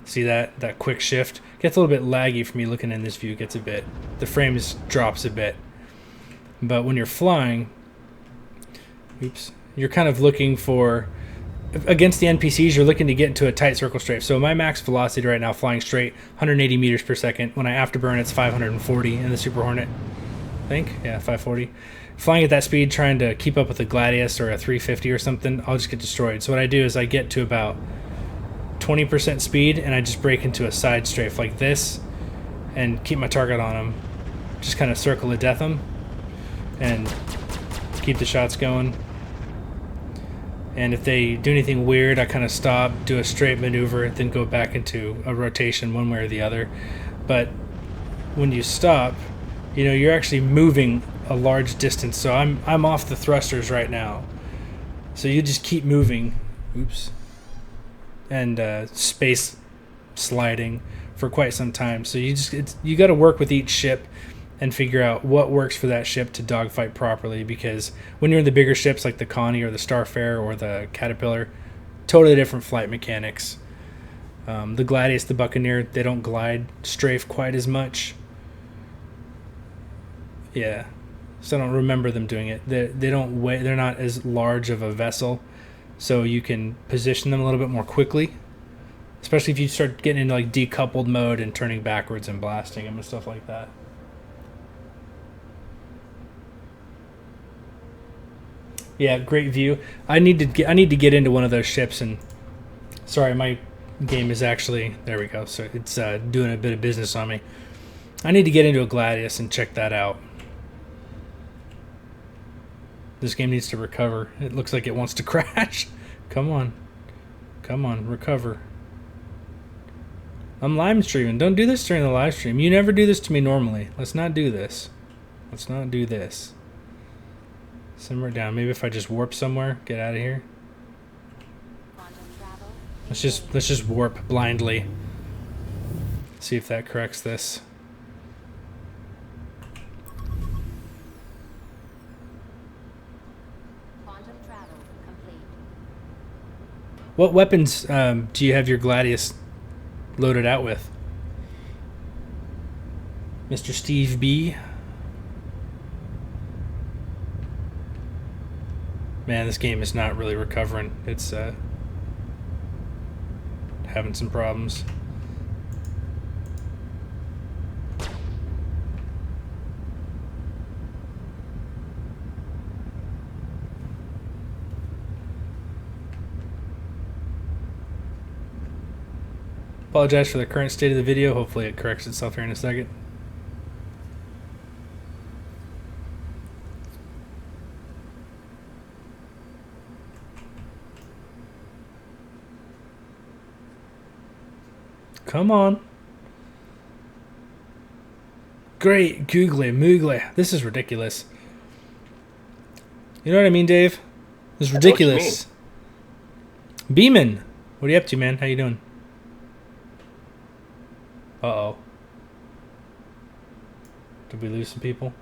See that quick shift? Gets a little bit laggy for me looking in this view. The frame drops a bit. But when you're flying, you're kind of looking for, against the NPCs, you're looking to get into a tight circle strafe. So my max velocity right now, flying straight, 180 meters per second. When I afterburn, it's 540 in the Super Hornet. I think, yeah, 540. Flying at that speed, trying to keep up with a Gladius or a 350 or something, I'll just get destroyed. So what I do is I get to about 20% speed and I just break into a side strafe like this and keep my target on them. Just kind of circle of death them and keep the shots going. And if they do anything weird, I kind of stop, do a straight maneuver, then go back into a rotation one way or the other. But when you stop, you're actually moving a large distance. So I'm off the thrusters right now. So you just keep moving. And space sliding for quite some time. So you got to work with each ship and figure out what works for that ship to dogfight properly, because when you're in the bigger ships like the Connie or the Starfarer or the Caterpillar, totally different flight mechanics. The Gladius, the Buccaneer, they don't glide strafe quite as much. Yeah, so I don't remember them doing it. They don't weigh. They're not as large of a vessel, so you can position them a little bit more quickly. Especially if you start getting into decoupled mode and turning backwards and blasting them and stuff like that. Yeah, great view. I need to get into one of those ships and Sorry, my game is actually... There we go. So it's doing a bit of business on me. I need to get into a Gladius and check that out. This game needs to recover. It looks like it wants to crash. Come on. Come on, recover. I'm live streaming. Don't do this during the live stream. You never do this to me normally. Let's not do this. Let's not do this. Simmer it down. Maybe if I just warp somewhere, get out of here. Let's just warp blindly. See if that corrects this. What weapons do you have your Gladius loaded out with? Mr. Steve B. Man, this game is not really recovering. It's having some problems. Apologize for the current state of the video. Hopefully it corrects itself here in a second. Come on. Great. Googly moogly. This is ridiculous. You know what I mean, Dave? This is ridiculous. Beeman, what are you up to, man? How you doing? Uh-oh. Did we lose some people?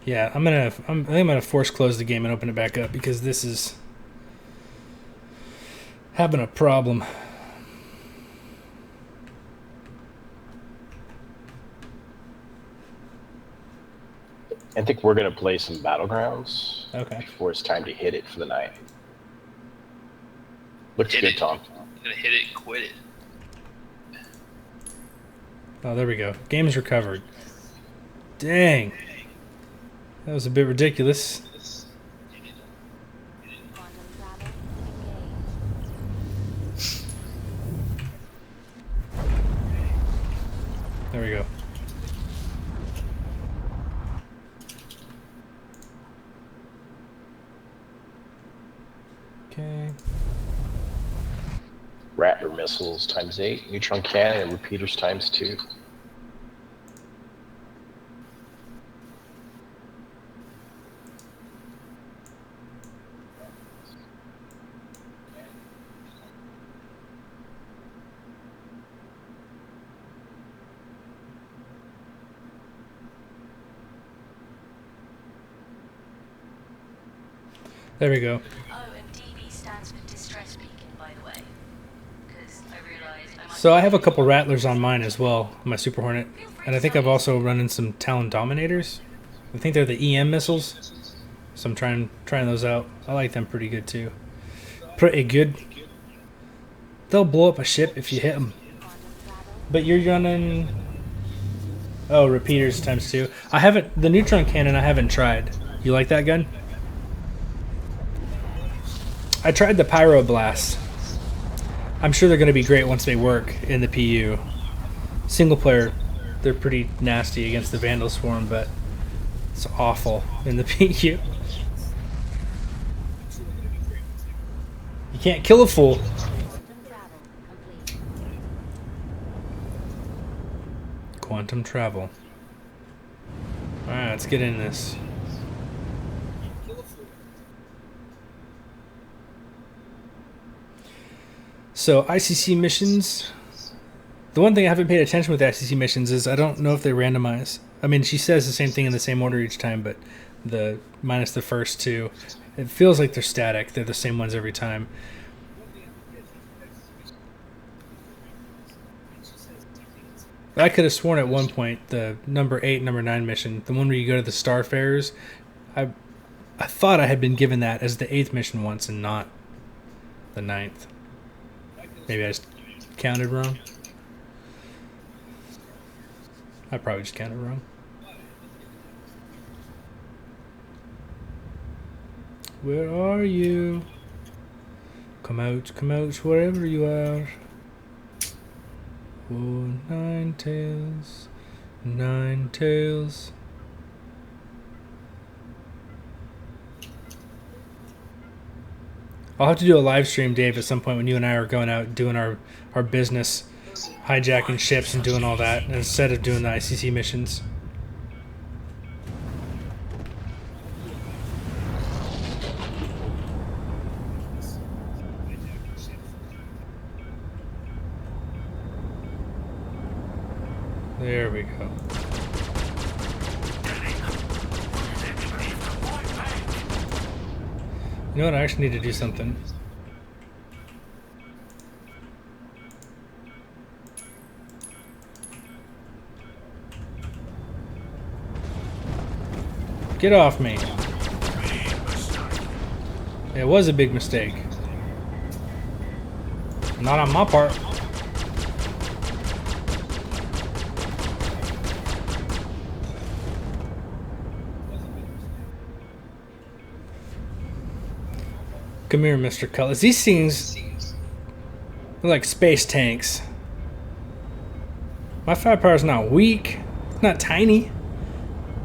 Yeah, I think I'm gonna force close the game and open it back up because this is having a problem. I think we're gonna play some Battlegrounds. Okay. Before it's time to hit it for the night. Looks Hit good, it. Tom. You're gonna hit it and quit it. Oh, there we go. Game's recovered. Dang. That was a bit ridiculous. There we go. Okay. Rattler missiles ×8, neutron cannon, and repeaters ×2. There we go. Oh, and DB stands for distress beacon, by the way. Because I realised I might... So I have a couple Rattlers on mine as well, on my Super Hornet. And I think I've also run in some Talon Dominators. I think they're the EM missiles. So I'm trying those out. I like them pretty good too. Pretty good. They'll blow up a ship if you hit them. But you're running... Oh, repeaters ×2. I haven't... The neutron cannon I haven't tried. You like that gun? I tried the Pyroblast. I'm sure they're going to be great once they work in the PU. Single player, they're pretty nasty against the Vandal Swarm, but it's awful in the PU. You can't kill a fool. Quantum travel. Alright, let's get in this. So ICC missions, the one thing I haven't paid attention with ICC missions is I don't know if they randomize. I mean, she says the same thing in the same order each time, but minus the first two, it feels like they're static. They're the same ones every time. I could have sworn at one point the number 8, number 9 mission, the one where you go to the Starfarers, I thought I had been given that as the 8th mission once and not the 9th. Maybe I just counted wrong. I probably just counted wrong. Where are you? Come out, wherever you are. Oh, nine tails, nine tails. I'll have to do a live stream, Dave, at some point when you and I are going out doing our business, hijacking ships and doing all that, instead of doing the ICC missions. There we go. You know what? I actually need to do something. Get off me. It was a big mistake. Not on my part. Come here, Mr. Cutlass. These things are like space tanks. My firepower is not weak. It's not tiny.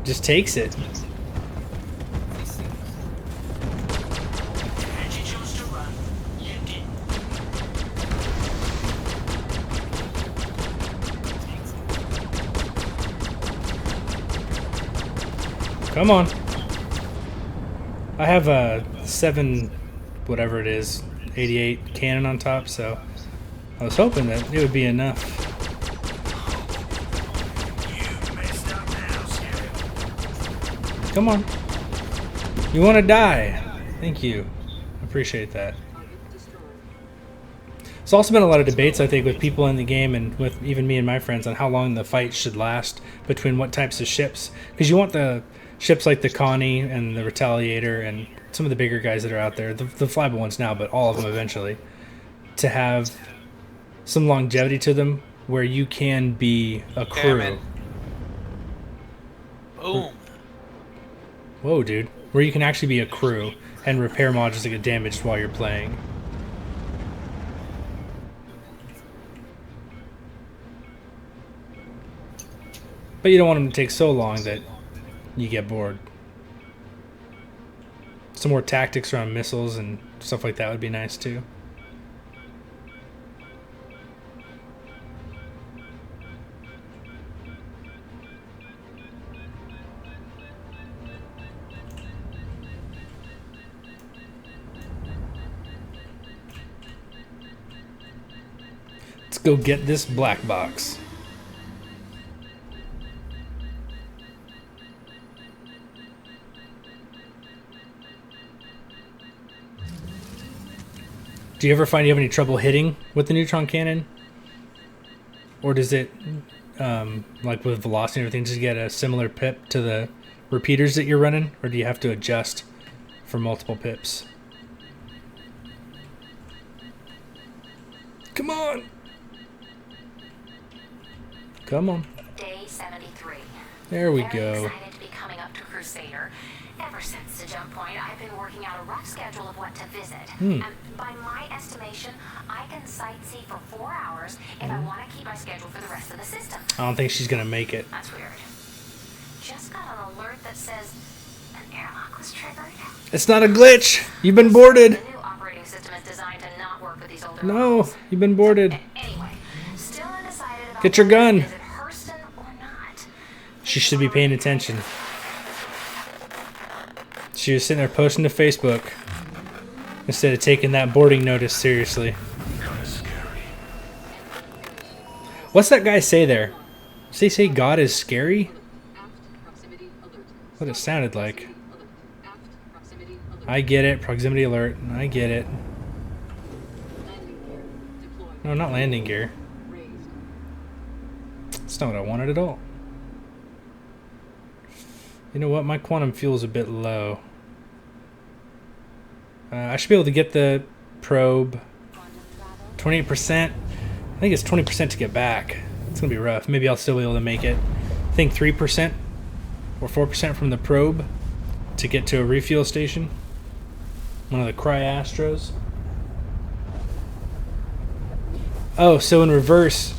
Just takes it. Come on. I have a 7, whatever it is, 88 cannon on top, so I was hoping that it would be enough. Come on. You want to die. Thank you. I appreciate that. There's also been a lot of debates, I think, with people in the game and with even me and my friends on how long the fight should last between what types of ships. Because you want the ships like the Connie and the Retaliator and some of the bigger guys that are out there, the flyable ones now, but all of them eventually, to have some longevity to them where you can be a crew. Boom. Whoa, dude. Where you can actually be a crew and repair modules that get damaged while you're playing. But you don't want them to take so long that you get bored. Some more tactics around missiles and stuff like that would be nice too. Let's go get this black box. Do you ever find you have any trouble hitting with the neutron cannon? Or does it, like with velocity and everything, just get a similar pip to the repeaters that you're running? Or do you have to adjust for multiple pips? Come on! Come on. Day 73. There we Very go. excited to be coming up to Crusader. Ever since the jump point, I've been working out a rough schedule of what to visit. And by my estimation, I can sightsee for 4 hours if I want to keep my schedule for the rest of the system. I don't think she's gonna make it. That's weird. Just got an alert that says an airlock was triggered. It's not a glitch! You've been boarded! The new operating system is designed to not work with these older No, models. you've been boarded. Anyway, still undecided about Get your whether to gun. visit Hurston or not. She should be paying attention. She was sitting there posting to Facebook instead of taking that boarding notice seriously. What's that guy say there? Does he say God is scary? What it sounded like. I get it. Proximity alert. I get it. No, not landing gear. That's not what I wanted at all. You know what? My quantum fuel is a bit low. I should be able to get the probe. 28%. I think it's 20% to get back. It's going to be rough. Maybe I'll still be able to make it. think 3% or 4% from the probe to get to a refuel station. One of the Cryastros. Oh, so in reverse,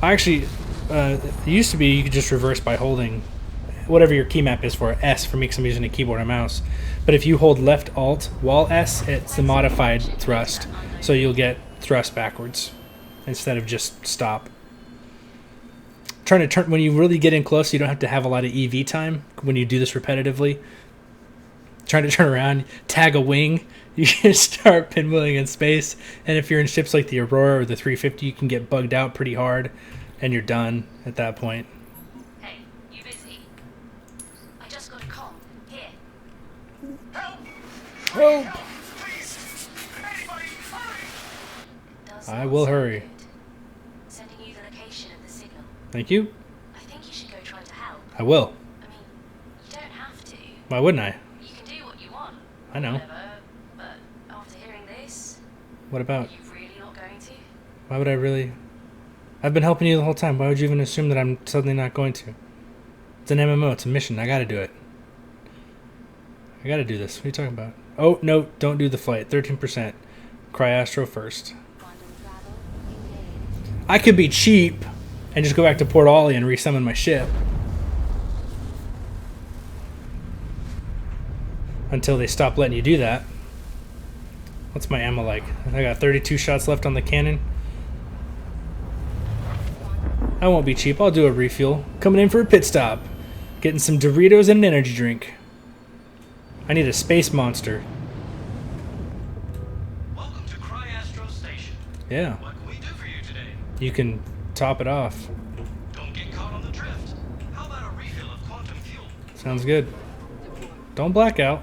I actually, it used to be you could just reverse by holding whatever your key map is for S for me, because I'm using a keyboard and mouse. But if you hold left Alt while S, it's the modified thrust. So you'll get thrust backwards instead of just stop. Trying to turn, when you really get in close, you don't have to have a lot of EV time when you do this repetitively. Trying to turn around, tag a wing, you can start pinwheeling in space. And if you're in ships like the Aurora or the 350, you can get bugged out pretty hard, and you're done at that point. Hey, you busy? I just got a call. Here. Oh, Please! Anybody, hurry! Does I not will sound hurry. good. Sending you the location of the signal. thank you. I think you should go try to help. I will. I mean, you don't have to. Why wouldn't I? You can do what you want. I know. Whatever. But after hearing this, What about? are you really not going to? Why would I really? I've been helping you the whole time. Why would you even assume that I'm suddenly not going to? It's an MMO. It's a mission. I gotta do it. I gotta do this. What are you talking about? Oh, no. Don't do the flight. 13%. Cryastro first. Quantum travel engaged. I could be cheap and just go back to Port Ollie and resummon my ship. Until they stop letting you do that. What's my ammo like? I got 32 shots left on the cannon. I won't be cheap. I'll do a refuel. Coming in for a pit stop. Getting some Doritos and an energy drink. I need a space monster. Welcome to Cryastro Station. Yeah, What can we do for you today? you can top it off. Don't get caught on the drift. How about a refill of quantum fuel? Sounds good. Don't black out.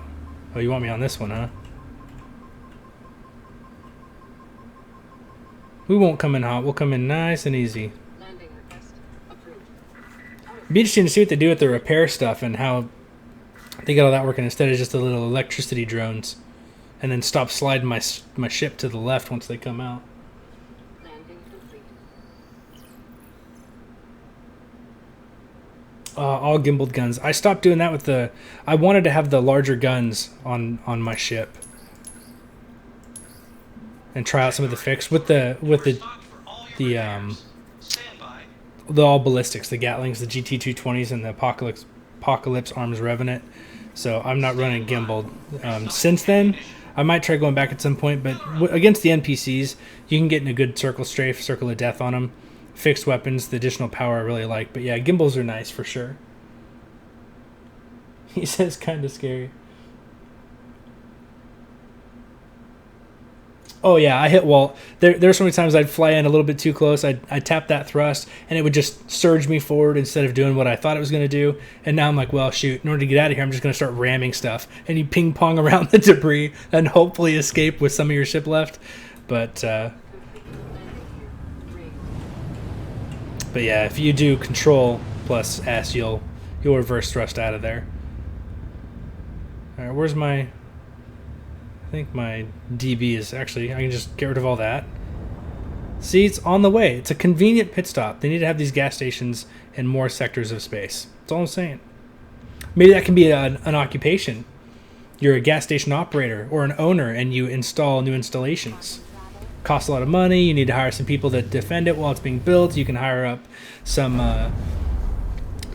Oh, you want me on this one, huh? We won't come in hot. We'll come in nice and easy. It'd be interesting to see what they do with the repair stuff and how they get all that working instead of just the little electricity drones. And then stop sliding my ship to the left once they come out. All gimbaled guns. I stopped doing that with the... I wanted to have the larger guns on my ship. And try out some of the fix with the Stock for all your repairs. Stand by. all ballistics, the Gatlings, the GT220s, and the Apocalypse Arms Revenant. So I'm not running gimbaled. Since then, I might try going back at some point, but against the NPCs, you can get in a good circle strafe, circle of death on them. Fixed weapons, the additional power I really like. But yeah, gimbals are nice for sure. He says kind of scary. Oh yeah, I hit wall. There's so many times I'd fly in a little bit too close. I'd tap that thrust, and it would just surge me forward instead of doing what I thought it was going to do. And now I'm like, well, shoot, in order to get out of here, I'm just going to start ramming stuff. And you ping pong around the debris and hopefully escape with some of your ship left. But yeah, if you do Control plus S, you'll reverse thrust out of there. All right, where's my... I think my DB is actually... I can just get rid of all that. See, it's on the way. It's a convenient pit stop. They need to have these gas stations in more sectors of space. That's all I'm saying. Maybe that can be an occupation. You're a gas station operator or an owner and you install new installations. Costs a lot of money. You need to hire some people that defend it while it's being built. You can hire up some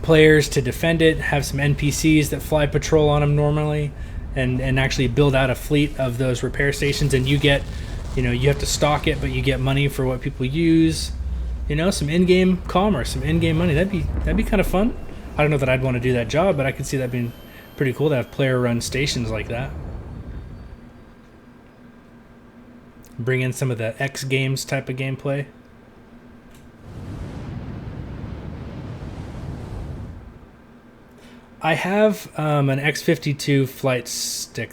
players to defend it, have some NPCs that fly patrol on them normally, and actually build out a fleet of those repair stations. And you get, you have to stock it, but you get money for what people use. Some in-game commerce, some in-game money. That'd be kind of fun. I don't know that I'd want to do that job, but I could see that being pretty cool to have player-run stations like that. Bring in some of the X Games type of gameplay. I have an X52 flight stick.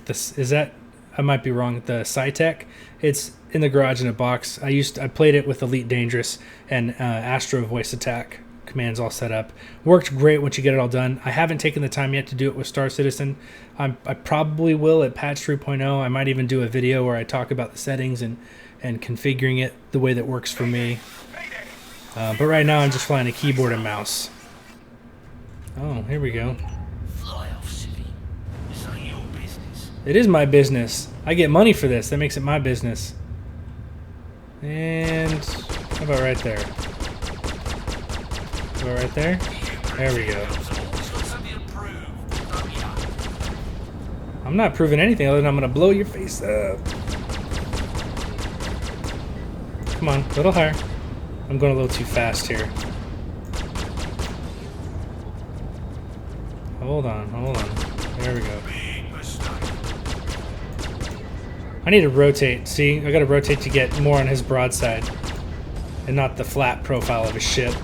I might be wrong. The Cytec. It's in the garage in a box. I played it with Elite Dangerous and Astro Voice Attack commands all set up. Worked great once you get it all done. I haven't taken the time yet to do it with Star Citizen. I probably will at patch 3.0. I might even do a video where I talk about the settings and configuring it the way that works for me. But right now I'm just flying a keyboard and mouse. Oh, here we go. Fly off, Civvy. This ain't your business. It is my business. I get money for this. That makes it my business. And how about right there? How about right there? There we go. I'm not proving anything other than I'm gonna blow your face up. Come on, a little higher. I'm going a little too fast here. Hold on, hold on. There we go. I need to rotate. See, I gotta rotate to get more on his broadside and not the flat profile of his ship.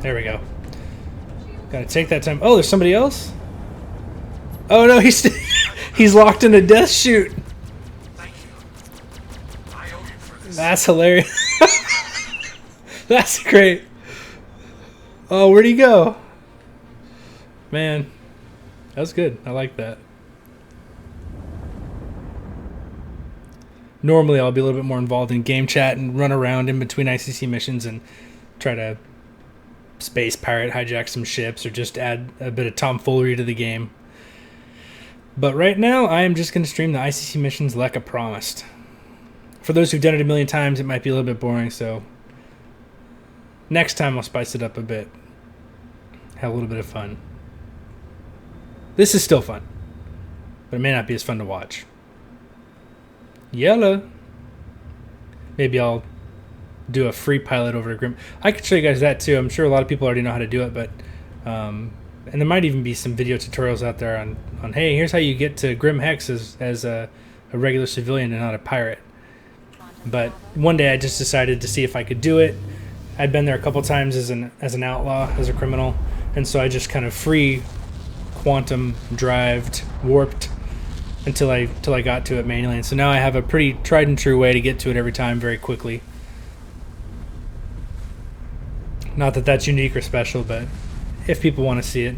There we go. Gotta take that time. Oh, there's somebody else? Oh no, he's locked in a death chute. That's hilarious. That's great. Oh, where'd he go? Man, that was good. I like that. Normally, I'll be a little bit more involved in game chat and run around in between ICC missions and try to space pirate, hijack some ships, or just add a bit of tomfoolery to the game. But right now, I am just going to stream the ICC missions like I promised. For those who've done it a million times, it might be a little bit boring, so next time I'll spice it up a bit. Have a little bit of fun. This is still fun, but it may not be as fun to watch. Yellow. Maybe I'll do a free pilot over to Grim. I could show you guys that too. I'm sure a lot of people already know how to do it, but and there might even be some video tutorials out there on hey, here's how you get to Grim Hex as a regular civilian and not a pirate. But one day I just decided to see if I could do it. I'd been there a couple times as an outlaw, as a criminal, and so I just kind of free quantum drived, warped until I got to it manually. And so now I have a pretty tried and true way to get to it every time very quickly. Not that that's unique or special, but if people want to see it,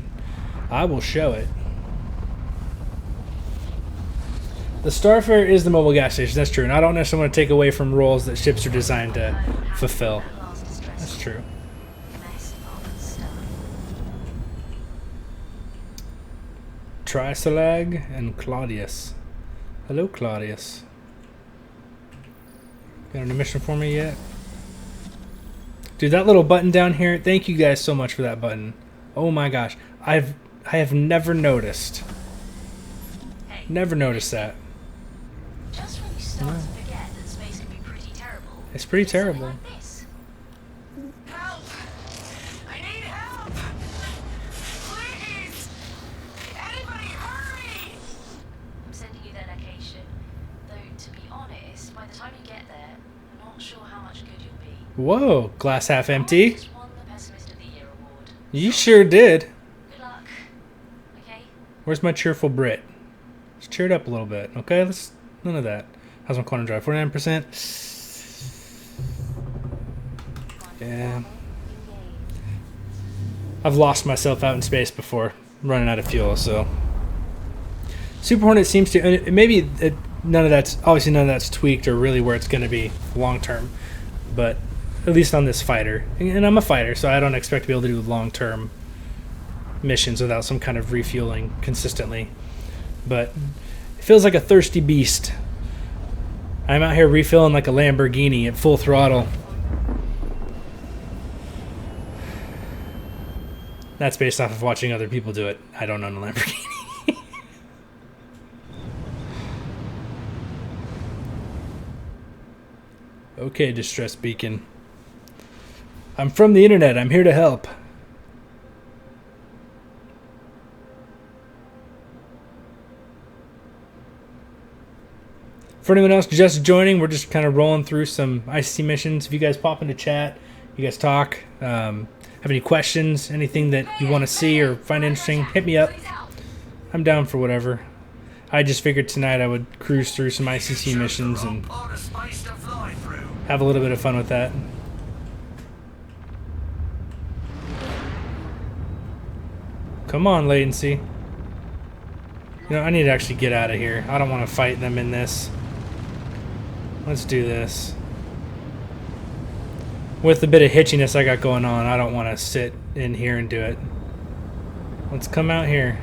I will show it. The Starfare is the mobile gas station, that's true. And I don't necessarily want to take away from roles that ships are designed to fulfill. That's true. Trisalag and Claudius. Hello, Claudius. Got an mission for me yet? Dude, that little button down here, thank you guys so much for that button. Oh my gosh. I have never noticed. Never noticed that. Just when you start to forget that space can be pretty terrible. It's pretty terrible. Like this. Help! I need help! Please! Anybody hurry! I'm sending you that location. Though, to be honest, by the time you get there, I'm not sure how much good you'll be. Whoa, glass half empty. I just won the Pessimist of the Year award. You sure did. Good luck. Okay? Where's my cheerful Brit? Let's cheer it up a little bit, okay? None of that. How's my quantum drive? 49%? Yeah. I've lost myself out in space before, running out of fuel, so. Super Hornet seems to, none of that's tweaked or really where it's going to be long term, but at least on this fighter. And I'm a fighter, so I don't expect to be able to do long term missions without some kind of refueling consistently. But it feels like a thirsty beast. I'm out here refilling like a Lamborghini at full throttle. That's based off of watching other people do it. I don't own a Lamborghini. Okay, Distress Beacon. I'm from the internet. I'm here to help. For anyone else just joining, we're just kind of rolling through some ICC missions. If you guys pop into chat, you guys talk, have any questions, anything that you want to see or find interesting, hit me up. I'm down for whatever. I just figured tonight I would cruise through some ICC missions and have a little bit of fun with that. Come on, latency. You know, I need to actually get out of here. I don't want to fight them in this. Let's do this. With the bit of hitchiness I got going on, I don't want to sit in here and do it. Let's come out here.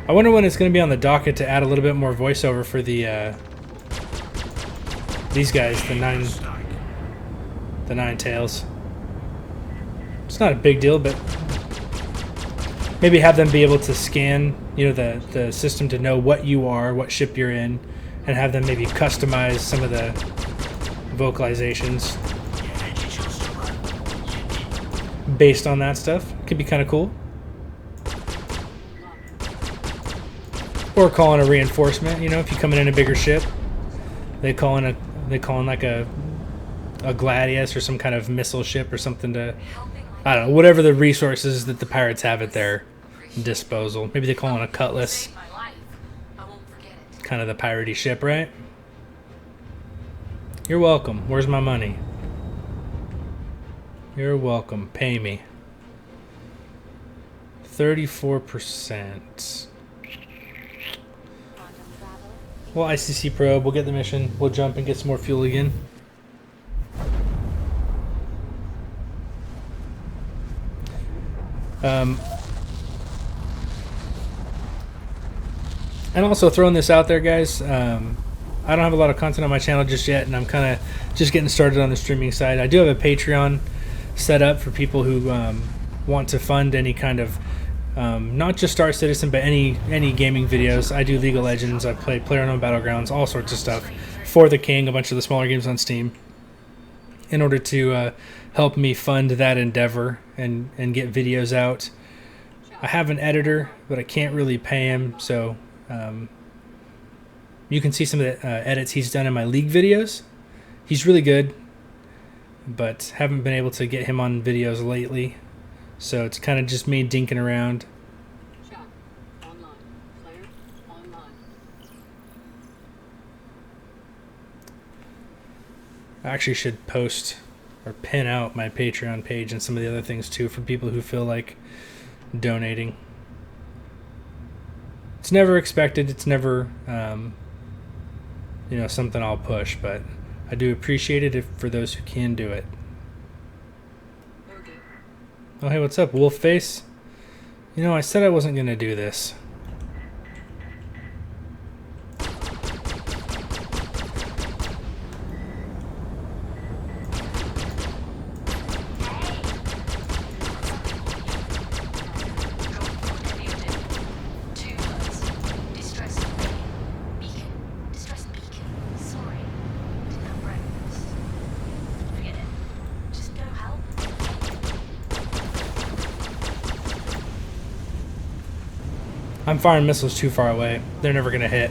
I wonder when it's going to be on the docket to add a little bit more voiceover for the these guys, the nine tails. It's not a big deal, but maybe have them be able to scan, you know, the system to know what you are, what ship you're in, and have them maybe customize some of the vocalizations based on that stuff. Could be kind of cool. Or call in a reinforcement, you know, if you come in a bigger ship, they call in like a Gladius or some kind of missile ship or something to, I don't know, whatever the resources that the pirates have at their disposal. Maybe they call in a Cutlass, kind of the piratey ship, right? You're welcome. Where's my money? You're welcome. Pay me. 34%. Well, ICC probe. We'll get the mission. We'll jump and get some more fuel again. And also throwing this out there, guys. I don't have a lot of content on my channel just yet, and I'm kind of just getting started on the streaming side. I do have a Patreon set up for people who want to fund any kind of not just Star Citizen, but any gaming videos. I do League of Legends. I play PlayerUnknown's Battlegrounds, all sorts of stuff for the King, a bunch of the smaller games on Steam, in order to help me fund that endeavor and get videos out. I have an editor, but I can't really pay him, so you can see some of the edits he's done in my League videos. He's really good, but haven't been able to get him on videos lately. So it's kind of just me dinking around. I actually should post or pin out my Patreon page and some of the other things too for people who feel like donating. It's never expected. It's never, you know, something I'll push, but I do appreciate it for those who can do it. Oh, hey, what's up, Wolfface? You know, I said I wasn't going to do this. I'm firing missiles too far away. They're never going to hit.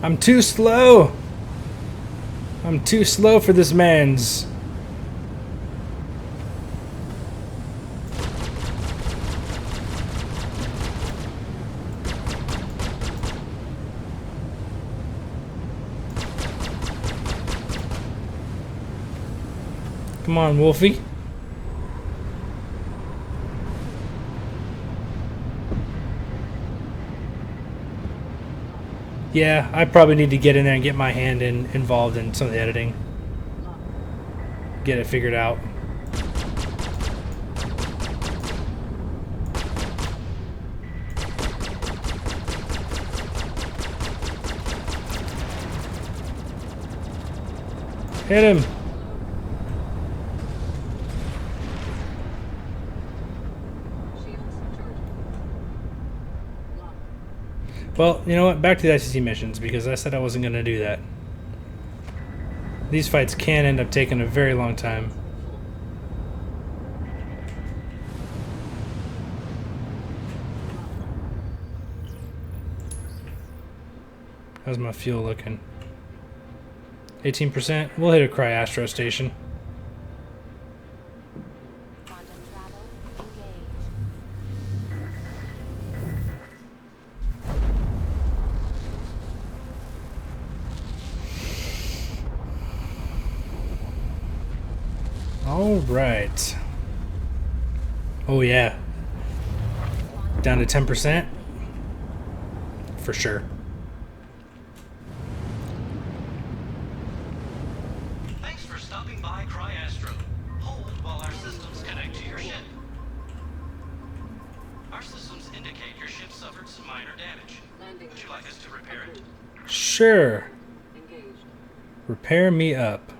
I'm too slow. I'm too slow for this man's. Come on, Wolfie. Yeah, I probably need to get in there and get my hand involved in some of the editing. Get it figured out. Hit him. Well, you know what? Back to the ICC missions, because I said I wasn't going to do that. These fights can end up taking a very long time. How's my fuel looking? 18%. We'll hit a Cryastro station. Quantum travel engaged. All right. Oh yeah. Down to 10%. For sure. Thanks for stopping by Cryastro. Hold while our systems connect to your ship. Our systems indicate your ship suffered some minor damage. Would you like us to repair it? Sure. Repair me up.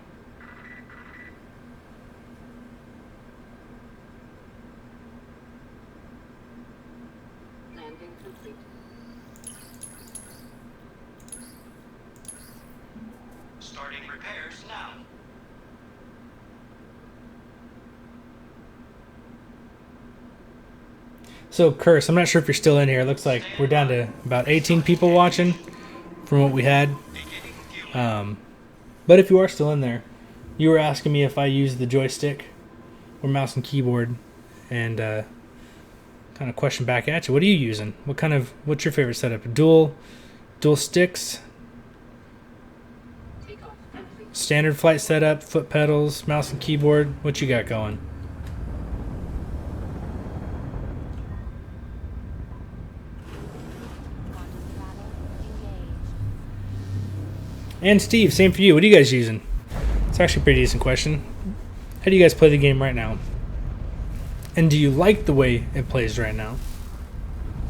Landing complete. Starting repairs now. So, Curse, I'm not sure if you're still in here. It looks like we're down to about 18 people watching from what we had. But if you are still in there, you were asking me if I use the joystick or mouse and keyboard, and kind of question back at you. What are you using? What's your favorite setup? Dual sticks, standard flight setup, foot pedals, mouse and keyboard. What you got going? Quantum travel engaged. And Steve, same for you. What are you guys using? It's actually a pretty decent question. How do you guys play the game right now? And do you like the way it plays right now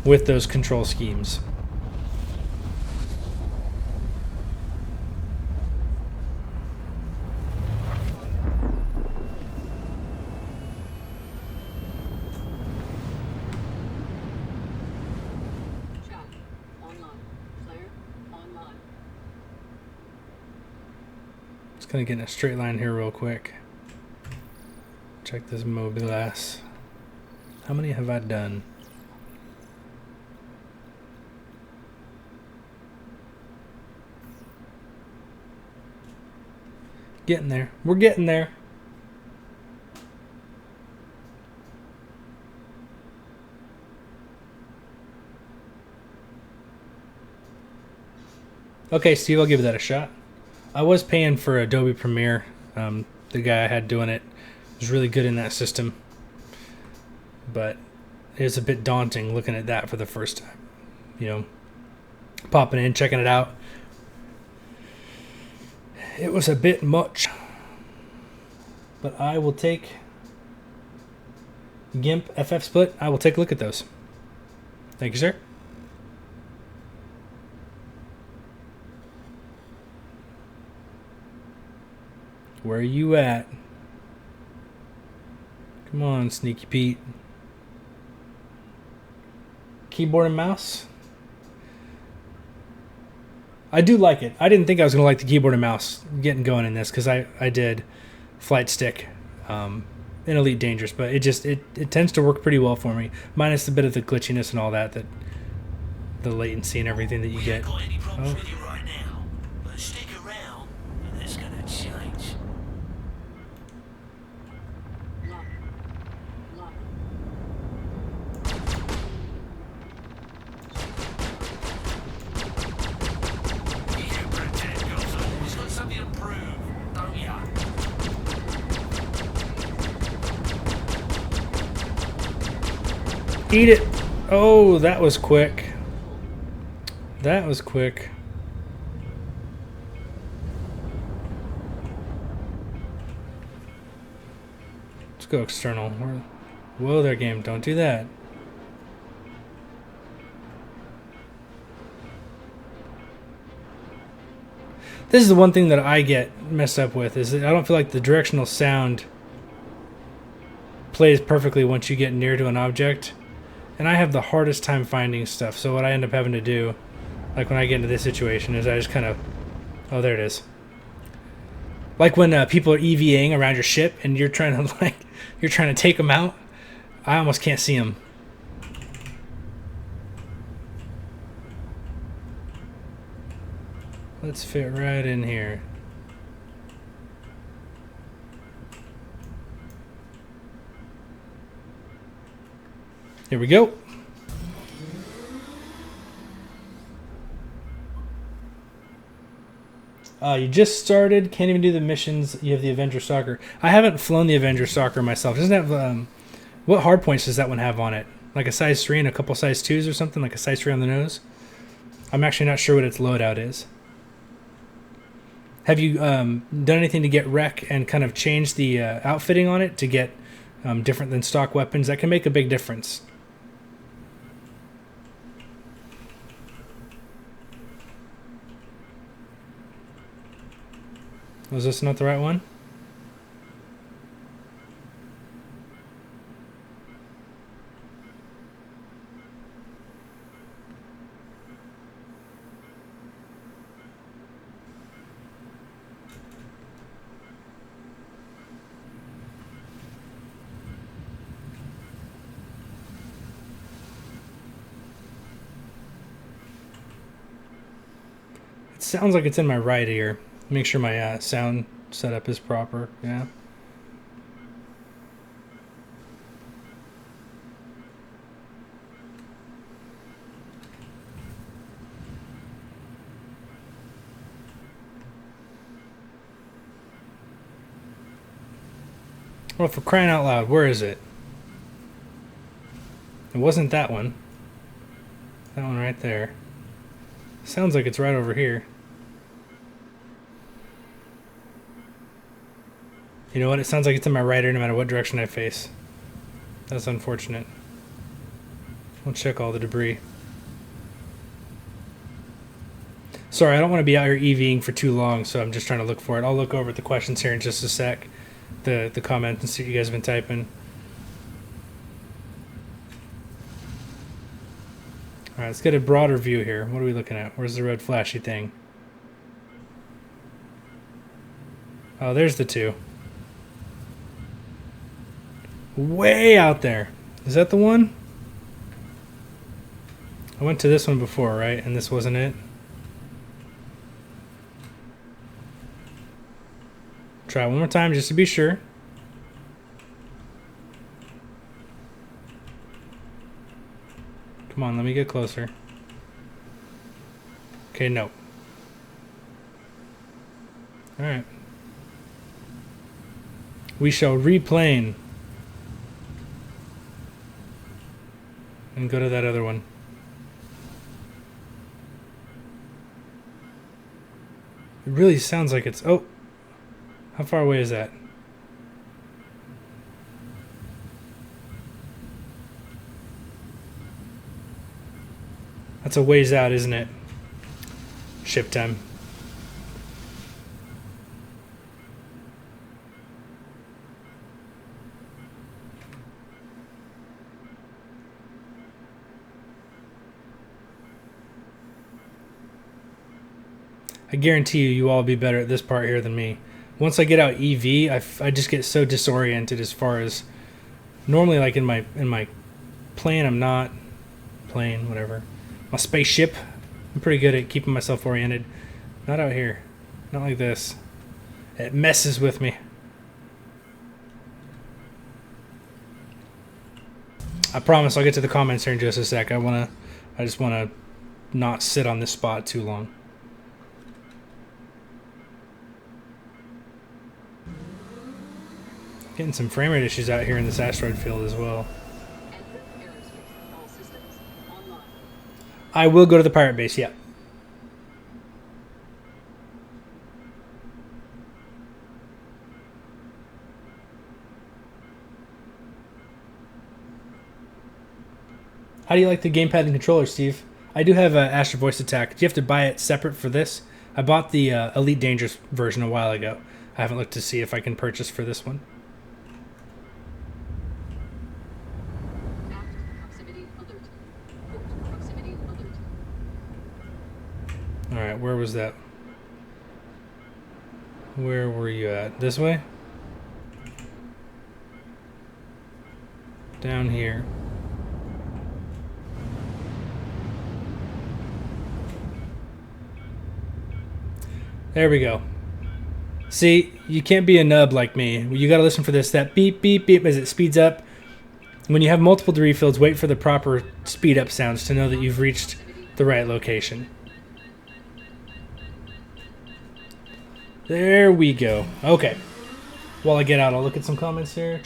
with those control schemes? Chat online. Player online. Just gonna get in a straight line here real quick. Check this mobilass. How many have I done? Getting there. We're getting there. Okay, Steve, I'll give that a shot. I was paying for Adobe Premiere. The guy I had doing it was really good in that system. But it was a bit daunting looking at that for the first time. You know, popping in, checking it out. It was a bit much. But I will take GIMP, FF Split. I will take a look at those. Thank you, sir. Where are you at? Come on, Sneaky Pete. Keyboard and mouse? I do like it. I didn't think I was going to like the keyboard and mouse getting going in this because I did Flight Stick in Elite Dangerous, but it tends to work pretty well for me, minus a bit of the glitchiness and all that, the latency and everything that you We get. haven't got any problems Oh. with you right now, but stick around and that's gonna change. Lock. Lock. You pretend you've always got something to prove, don't ya? Eat it! Oh, that was quick. That was quick. Let's go external. Whoa there, game. Don't do that. This is the one thing that I get messed up with, is that I don't feel like the directional sound plays perfectly once you get near to an object. And I have the hardest time finding stuff. So what I end up having to do, like when I get into this situation, is I just kind of... Oh, there it is. Like when people are EVAing around your ship and you're trying to you're trying to take them out. I almost can't see them. Let's fit right in here. Here we go. You just started. Can't even do the missions. You have the Avenger Stalker. I haven't flown the Avenger Stalker myself. It doesn't have what hard points does that one have on it? Like a size 3 and a couple size 2s or something? Like a size 3 on the nose? I'm actually not sure what its loadout is. Have you done anything to get wreck and kind of change the outfitting on it to get different than stock weapons? That can make a big difference. Was this not the right one? It sounds like it's in my right ear. Make sure my sound setup is proper. Yeah. Well, for crying out loud, where is it? It wasn't that one. That one right there. Sounds like it's right over here. You know what? It sounds like it's in my right ear no matter what direction I face. That's unfortunate. We'll check all the debris. Sorry, I don't want to be out here EVing for too long, so I'm just trying to look for it. I'll look over at the questions here in just a sec. The comments and see what you guys have been typing. Alright, let's get a broader view here. What are we looking at? Where's the red flashy thing? Oh, there's the two. Way out there. Is that the one? I went to this one before, right? And this wasn't it? Try one more time just to be sure. Come on, let me get closer. Okay, no. Alright. We shall replane. And go to that other one. It really sounds like it's... Oh! How far away is that? That's a ways out, isn't it? Ship time. I guarantee you all will be better at this part here than me. Once I get out EV, I just get so disoriented as far as... Normally, like in my plane, I'm not... Plane, whatever. My spaceship, I'm pretty good at keeping myself oriented. Not out here. Not like this. It messes with me. I promise I'll get to the comments here in just a sec. I just wanna not sit on this spot too long. Getting some frame rate issues out here in this asteroid field as well. I will go to the pirate base, yeah. How do you like the gamepad and controller, Steve? I do have Astro Voice Attack. Do you have to buy it separate for this? I bought the Elite Dangerous version a while ago. I haven't looked to see if I can purchase for this one. Alright, where was that? Where were you at? This way? Down here. There we go. See, you can't be a nub like me. You gotta listen for this, that beep, beep, beep as it speeds up. When you have multiple debris fields, wait for the proper speed up sounds to know that you've reached the right location. There we go. Okay. While I get out, I'll look at some comments here.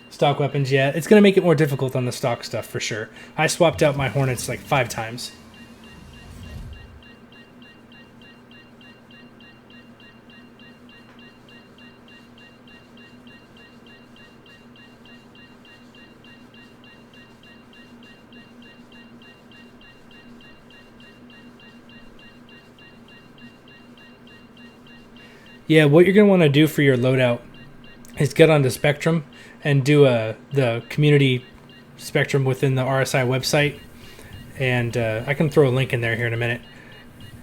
Stock weapons, yeah. It's going to make it more difficult on the stock stuff for sure. I swapped out my Hornets like 5 times. Yeah, what you're going to want to do for your loadout is get onto Spectrum and do the community Spectrum within the RSI website. And I can throw a link in there here in a minute.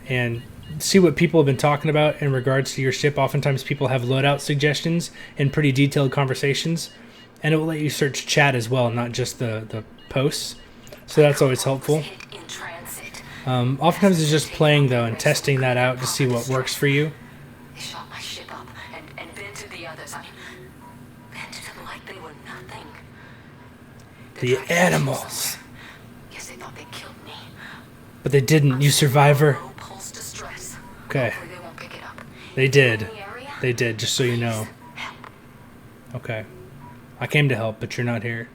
And see what people have been talking about in regards to your ship. Oftentimes people have loadout suggestions and pretty detailed conversations. And it will let you search chat as well, not just the posts. So that's always helpful. Oftentimes it's just playing, though, and testing that out to see what works for you. They shot my ship up and vented the others. I mean, vented them like they were nothing. The animals. Guess they thought they killed me. But they didn't, you survivor. Low pulse distress. Okay. Hopefully they won't pick it up. They did. In the area? They did, just so you know. Help. Okay. I came to help, but you're not here.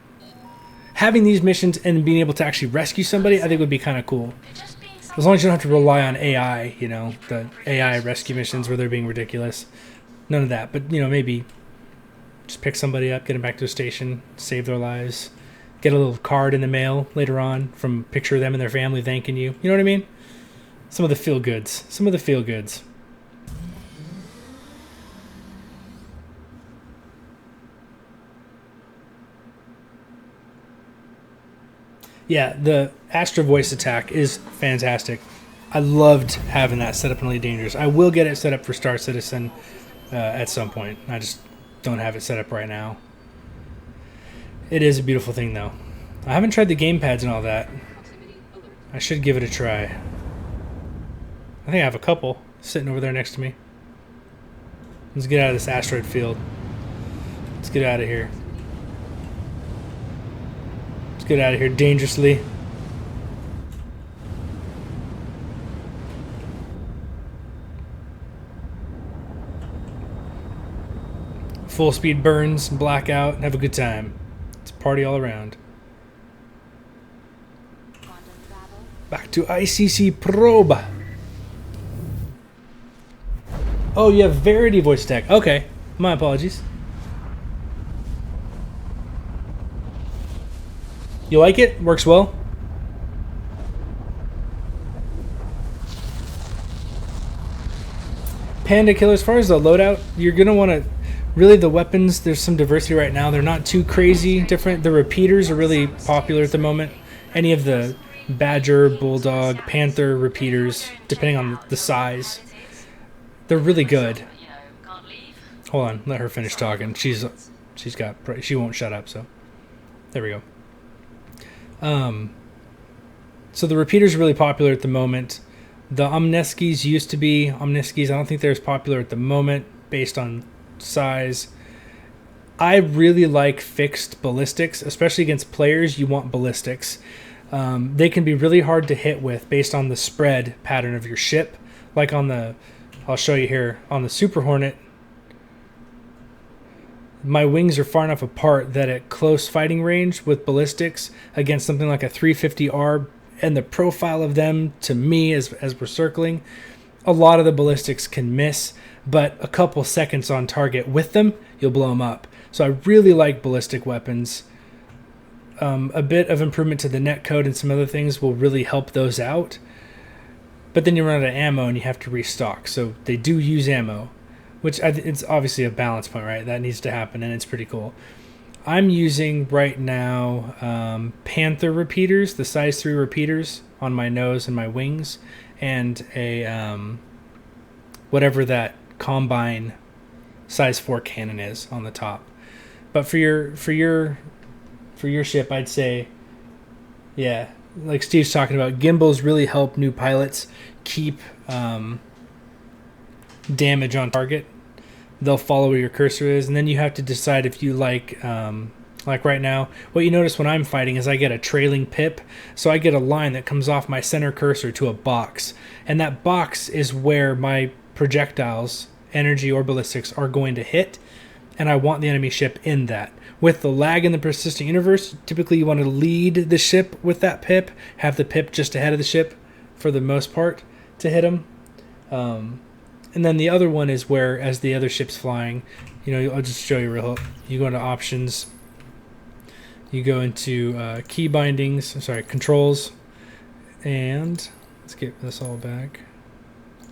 Having these missions and being able to actually rescue somebody, I think would be kind of cool. As long as you don't have to rely on AI, you know, the AI rescue missions where they're being ridiculous. None of that. But, you know, maybe just pick somebody up, get them back to a station, save their lives. Get a little card in the mail later on from a picture of them and their family thanking you. You know what I mean? Some of the feel-goods. Some of the feel-goods. Yeah, the Astra voice attack is fantastic. I loved having that set up in Elite Dangerous. I will get it set up for Star Citizen at some point. I just don't have it set up right now. It is a beautiful thing, though. I haven't tried the gamepads and all that. I should give it a try. I think I have a couple sitting over there next to me. Let's get out of this asteroid field. Let's get out of here. Let's get out of here dangerously. Full speed burns, blackout, have a good time. It's a party all around. Back to ICC probe. Oh, you have Verity voice attack. Okay, my apologies. You like it? Works well? Panda Killer, as far as the loadout, you're going to want to... Really, the weapons, there's some diversity right now. They're not too crazy different. The repeaters are really popular at the moment. Any of the Badger, Bulldog, Panther repeaters, depending on the size, they're really good. Hold on, let her finish talking. She won't shut up, so there we go. So the repeaters are really popular at the moment. The Omneskis used to be Omneskis. I don't think they're as popular at the moment based on size. I really like fixed ballistics, especially against players. You want ballistics. They can be really hard to hit with based on the spread pattern of your ship. Like on the, I'll show you here, on the Super Hornet, my wings are far enough apart that at close fighting range with ballistics against something like a 350R and the profile of them to me as we're circling, a lot of the ballistics can miss, but a couple seconds on target with them, you'll blow them up. So I really like ballistic weapons. A bit of improvement to the netcode and some other things will really help those out. But then you run out of ammo and you have to restock. So they do use ammo, which it's obviously a balance point, right? That needs to happen, and it's pretty cool. I'm using right now Panther repeaters, the size 3 repeaters on my nose and my wings, and a whatever that Combine size 4 cannon is on the top. But for your ship, I'd say, yeah, like Steve's talking about, gimbals really help new pilots keep damage on target. they'll follow where your cursor is, and then you have to decide if you like right now, what you notice when I'm fighting is I get a trailing pip, so I get a line that comes off my center cursor to a box, and that box is where my projectiles, energy or ballistics, are going to hit, and I want the enemy ship in that. With the lag in the persistent universe, typically you want to lead the ship with that pip, have the pip just ahead of the ship for the most part to hit them. And then the other one is where, as the other ship's flying, I'll just show you real. You go into options, you go into key bindings, controls, and let's get this all back.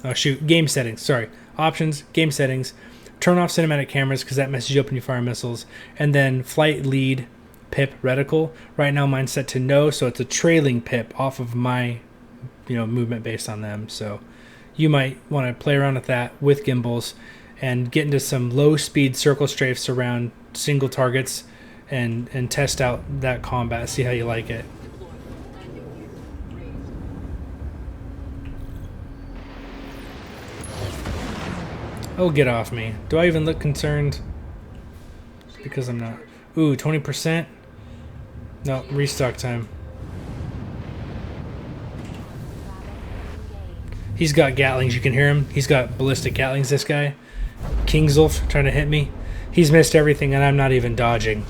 Oh shoot, game settings, sorry. Options, game settings, turn off cinematic cameras because that messes you up when you fire missiles, and then flight lead, pip, reticle. Right now mine's set to no, so it's a trailing pip off of my movement based on them. So you might want to play around with that with gimbals and get into some low speed circle strafes around single targets and test out that combat, see how you like it. Oh, get off me. Do I even look concerned? Because I'm not. Ooh, 20%? No, restock time. He's got Gatlings, you can hear him. He's got ballistic Gatlings, this guy. Kingsulf trying to hit me. He's missed everything and I'm not even dodging.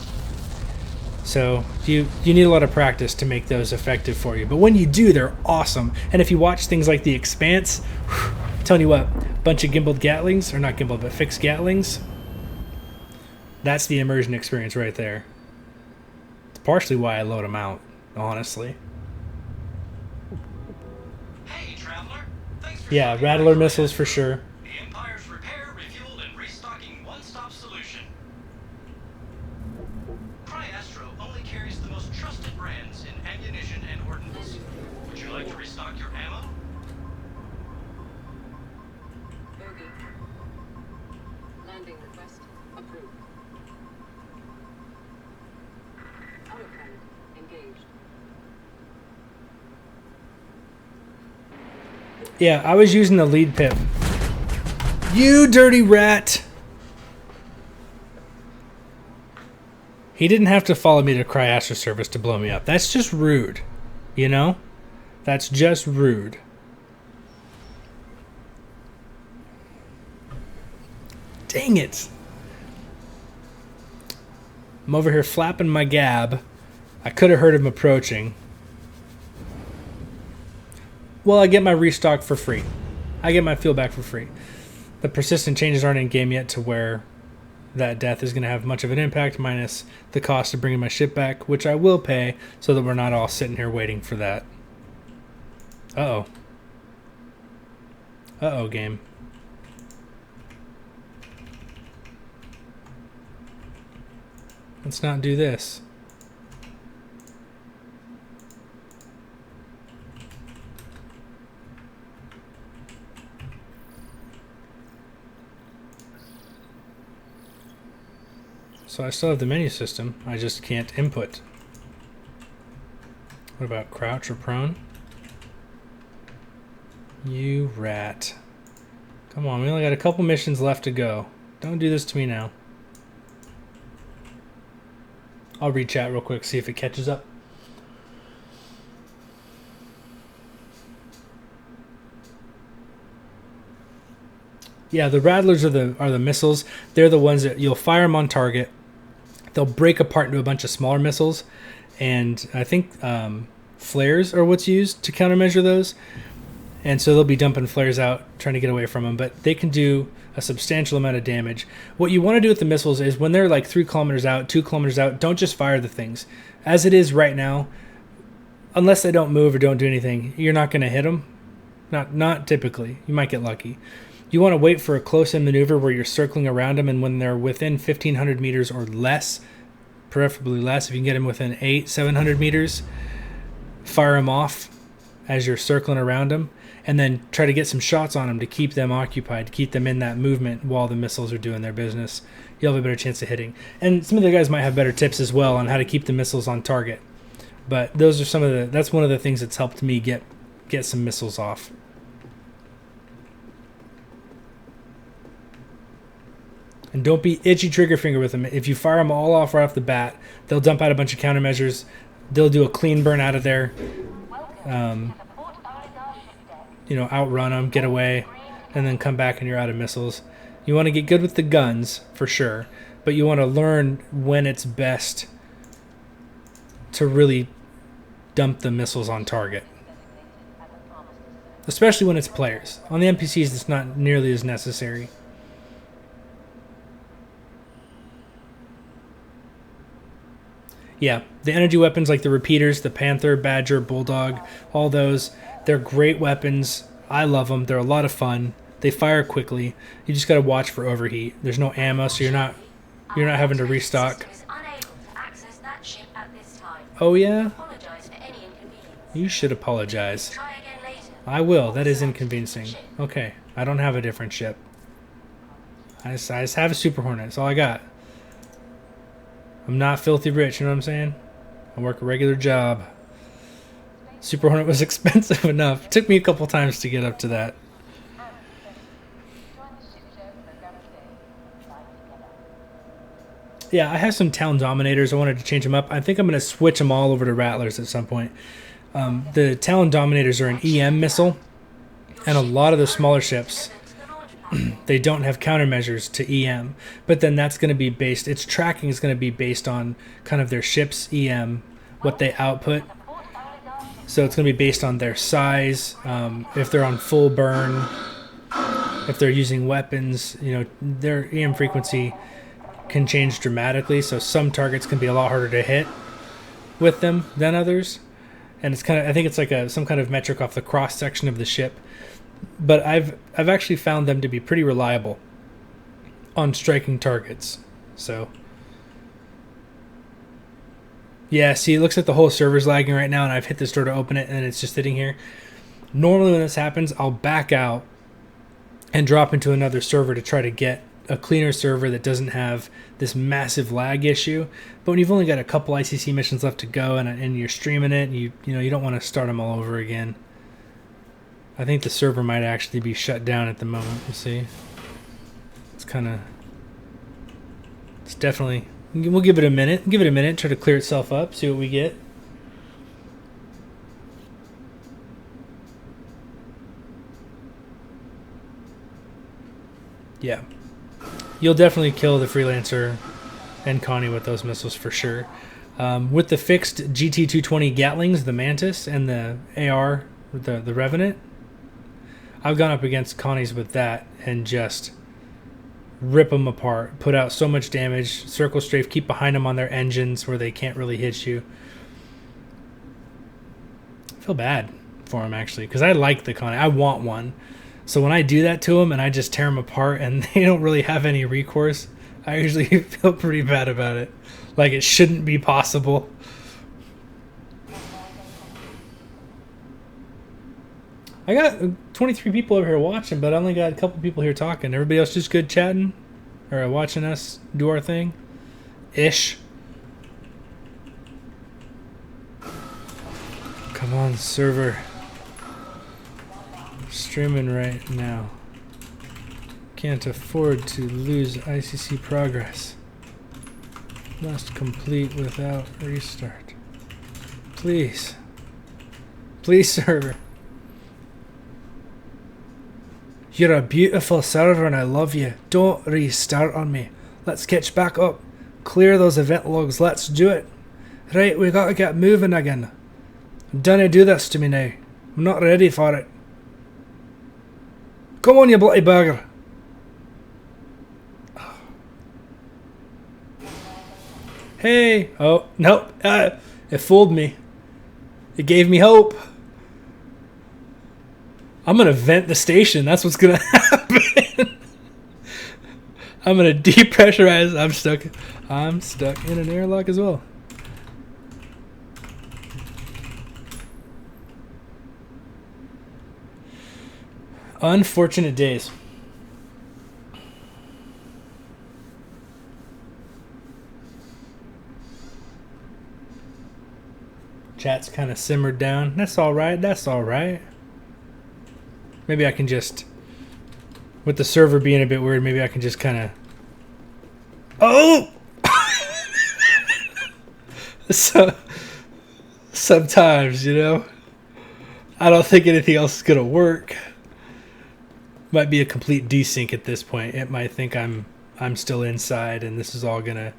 So you need a lot of practice to make those effective for you. But when you do, they're awesome. And if you watch things like The Expanse, I'm telling you what, bunch of gimbaled Gatlings, or not gimbaled, but fixed Gatlings, that's the immersion experience right there. It's partially why I load them out, honestly. Hey, traveler. Thanks for Yeah, stopping Rattler by missiles Cryo for Astro. sure. The Empire's repair, refueled, and restocking one-stop solution. Cryastro only carries the most trusted brands in ammunition and ordnance. Would you like to restock your ammo? Landing request approved. Autopilot engaged. Yeah, I was using the lead pip. You dirty rat! He didn't have to follow me to Cryastro service to blow me up. That's just rude. You know? That's just rude. Dang it. I'm over here flapping my gab. I could have heard him approaching. Well, I get my restock for free. I get my fuel back for free. The persistent changes aren't in game yet to where that death is going to have much of an impact, minus the cost of bringing my ship back, which I will pay so that we're not all sitting here waiting for that. Uh-oh. Uh-oh, game. Let's not do this. So I still have the menu system, I just can't input. What about crouch or prone? You rat. Come on, we only got a couple missions left to go. Don't do this to me now. I'll read chat real quick, see if it catches up. Yeah, the Rattlers are the missiles. They're the ones that you'll fire them on target. They'll break apart into a bunch of smaller missiles, and I think flares are what's used to countermeasure those. And so they'll be dumping flares out, trying to get away from them, but they can do a substantial amount of damage. What you want to do with the missiles is when they're like 3 kilometers out, 2 kilometers out, don't just fire the things. As it is right now, unless they don't move or don't do anything, you're not going to hit them. Not typically. You might get lucky. You want to wait for a close-in maneuver where you're circling around them, and when they're within 1,500 meters or less, preferably less, if you can get them within 700 meters, fire them off as you're circling around them, and then try to get some shots on them to keep them occupied, keep them in that movement while the missiles are doing their business. You'll have a better chance of hitting. And some of the guys might have better tips as well on how to keep the missiles on target. But those are that's one of the things that's helped me get some missiles off. And don't be itchy trigger finger with them. If you fire them all off right off the bat, they'll dump out a bunch of countermeasures. They'll do a clean burn out of there. You know, outrun them, get away, and then come back and you're out of missiles. You want to get good with the guns, for sure. But you want to learn when it's best to really dump the missiles on target. Especially when it's players. On the NPCs, it's not nearly as necessary. Yeah, the energy weapons like the repeaters, the Panther, Badger, Bulldog, all those, they're great weapons. I love them. They're a lot of fun. They fire quickly. You just got to watch for overheat. There's no ammo, so you're not having to restock. Oh yeah? You should apologize. I will. That is inconveniencing. Okay, I don't have a different ship. I just have a Super Hornet. That's all I got. I'm not filthy rich, you know what I'm saying? I work a regular job. Super Hornet was expensive enough. It took me a couple times to get up to that. Yeah, I have some Town Dominators. I wanted to change them up. I think I'm going to switch them all over to Rattlers at some point. The Talon Dominators are an EM missile, and a lot of the smaller ships, they don't have countermeasures to EM. But then that's going to be based, its tracking is going to be based on kind of their ship's EM, what they output. So it's going to be based on their size, if they're on full burn, if they're using weapons, you know, their EM frequency can change dramatically. So some targets can be a lot harder to hit with them than others. And it's kind of, I think it's like some kind of metric off the cross section of the ship. But I've actually found them to be pretty reliable on striking targets. So yeah, see, it looks like the whole server's lagging right now, and I've hit this door to open it, and it's just sitting here. Normally when this happens, I'll back out and drop into another server to try to get a cleaner server that doesn't have this massive lag issue. But when you've only got a couple ICC missions left to go and you're streaming it, you know you don't want to start them all over again. I think the server might actually be shut down at the moment. You see, it's definitely. We'll give it a minute. Give it a minute. Try to clear itself up. See what we get. Yeah. You'll definitely kill the Freelancer and Connie with those missiles for sure. With the fixed GT-220 Gatlings, the Mantis, and the AR, the Revenant, I've gone up against Connies with that and just rip them apart, put out so much damage, circle strafe, keep behind them on their engines where they can't really hit you. I feel bad for them, actually, because I like the Connie. I want one. So when I do that to them and I just tear them apart and they don't really have any recourse, I usually feel pretty bad about it. Like it shouldn't be possible. I got 23 people over here watching, but I only got a couple people here talking. Everybody else just good chatting or watching us do our thing ish. Come on, server. Streaming right now. Can't afford to lose ICC progress. Must complete without restart. Please. Please, server. You're a beautiful server and I love you. Don't restart on me. Let's catch back up. Clear those event logs. Let's do it. Right, we gotta get moving again. Don't do this to me now. I'm not ready for it. Come on, you bloody bugger. Hey. Oh, nope. It fooled me. It gave me hope. I'm going to vent the station. That's what's going to happen. I'm going to depressurize. I'm stuck in an airlock as well. Unfortunate days. Chat's kind of simmered down. That's all right. That's all right. Maybe I can just, with the server being a bit weird, maybe I can just kind of Oh! So, sometimes, I don't think anything else is going to work. Might be a complete desync at this point. It might think I'm still inside and this is all going to...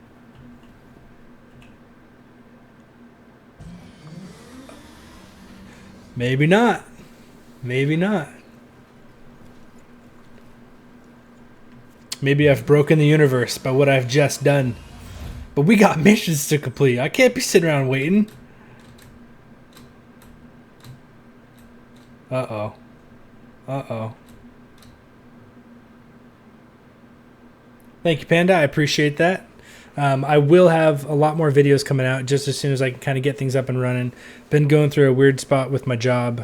Maybe not. Maybe not. Maybe I've broken the universe by what I've just done. But we got missions to complete. I can't be sitting around waiting. Uh-oh. Uh-oh. Thank you, Panda. I appreciate that. I will have a lot more videos coming out just as soon as I can kind of get things up and running. Been going through a weird spot with my job,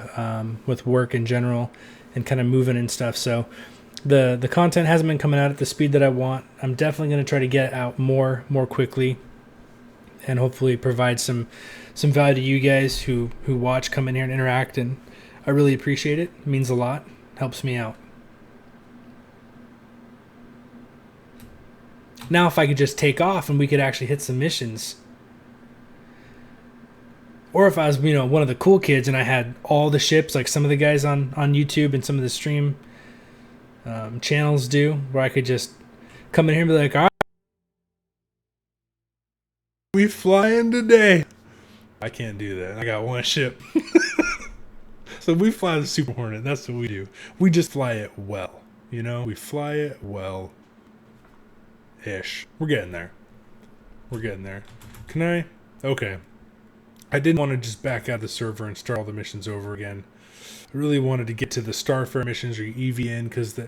with work in general, and kind of moving and stuff. So the content hasn't been coming out at the speed that I want. I'm definitely going to try to get out more quickly, and hopefully provide some value to you guys who watch, come in here and interact. And I really appreciate it. It means a lot. Helps me out. Now if I could just take off and we could actually hit some missions. Or if I was, one of the cool kids and I had all the ships like some of the guys on YouTube and some of the stream channels do, where I could just come in here and be like, all right, we flying today. I can't do that. I got one ship. So we fly the Super Hornet. That's what we do. We just fly it well. We fly it well. Ish. We're getting there. We're getting there. Can I? Okay. I didn't want to just back out of the server and start all the missions over again. I really wanted to get to the Starfare missions or EVN because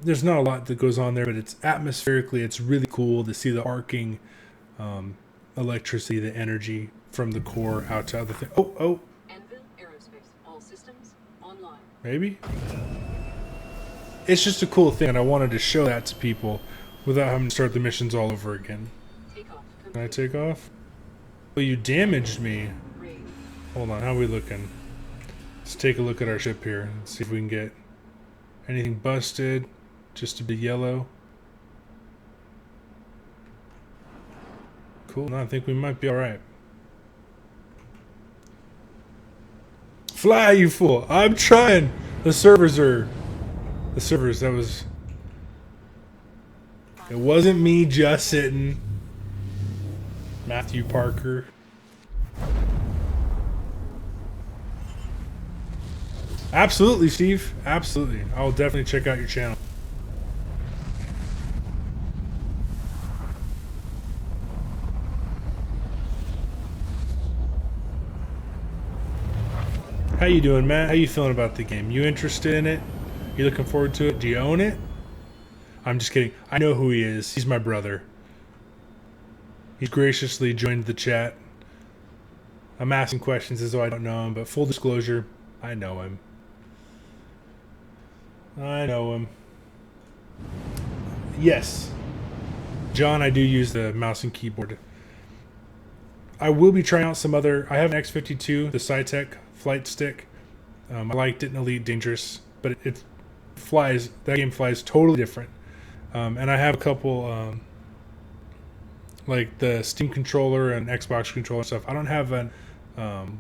there's not a lot that goes on there, but it's atmospherically, it's really cool to see the arcing electricity, the energy from the core out to other things. Oh. Anvil Aerospace. All systems online. Maybe? It's just a cool thing, and I wanted to show that to people without having to start the missions all over again. Takeoff. Can I take off? Well, you damaged me. Hold on, how are we looking? Let's take a look at our ship here and see if we can get anything busted. Just a bit yellow. Cool, no, I think we might be alright. Fly, you fool! I'm trying! The servers, that was... It wasn't me just sitting. Matthew Parker. Absolutely, Steve. Absolutely. I'll definitely check out your channel. How you doing, Matt? How you feeling about the game? You interested in it? You looking forward to it? Do you own it? I'm just kidding. I know who he is. He's my brother. He's graciously joined the chat. I'm asking questions as though I don't know him, but full disclosure, I know him. I know him. Yes. John, I do use the mouse and keyboard. I will be trying out some other... I have an X52, the Cytec flight stick. I liked it in Elite Dangerous, but it flies... That game flies totally different. And I have a couple... like the Steam controller and Xbox controller and stuff. I don't have an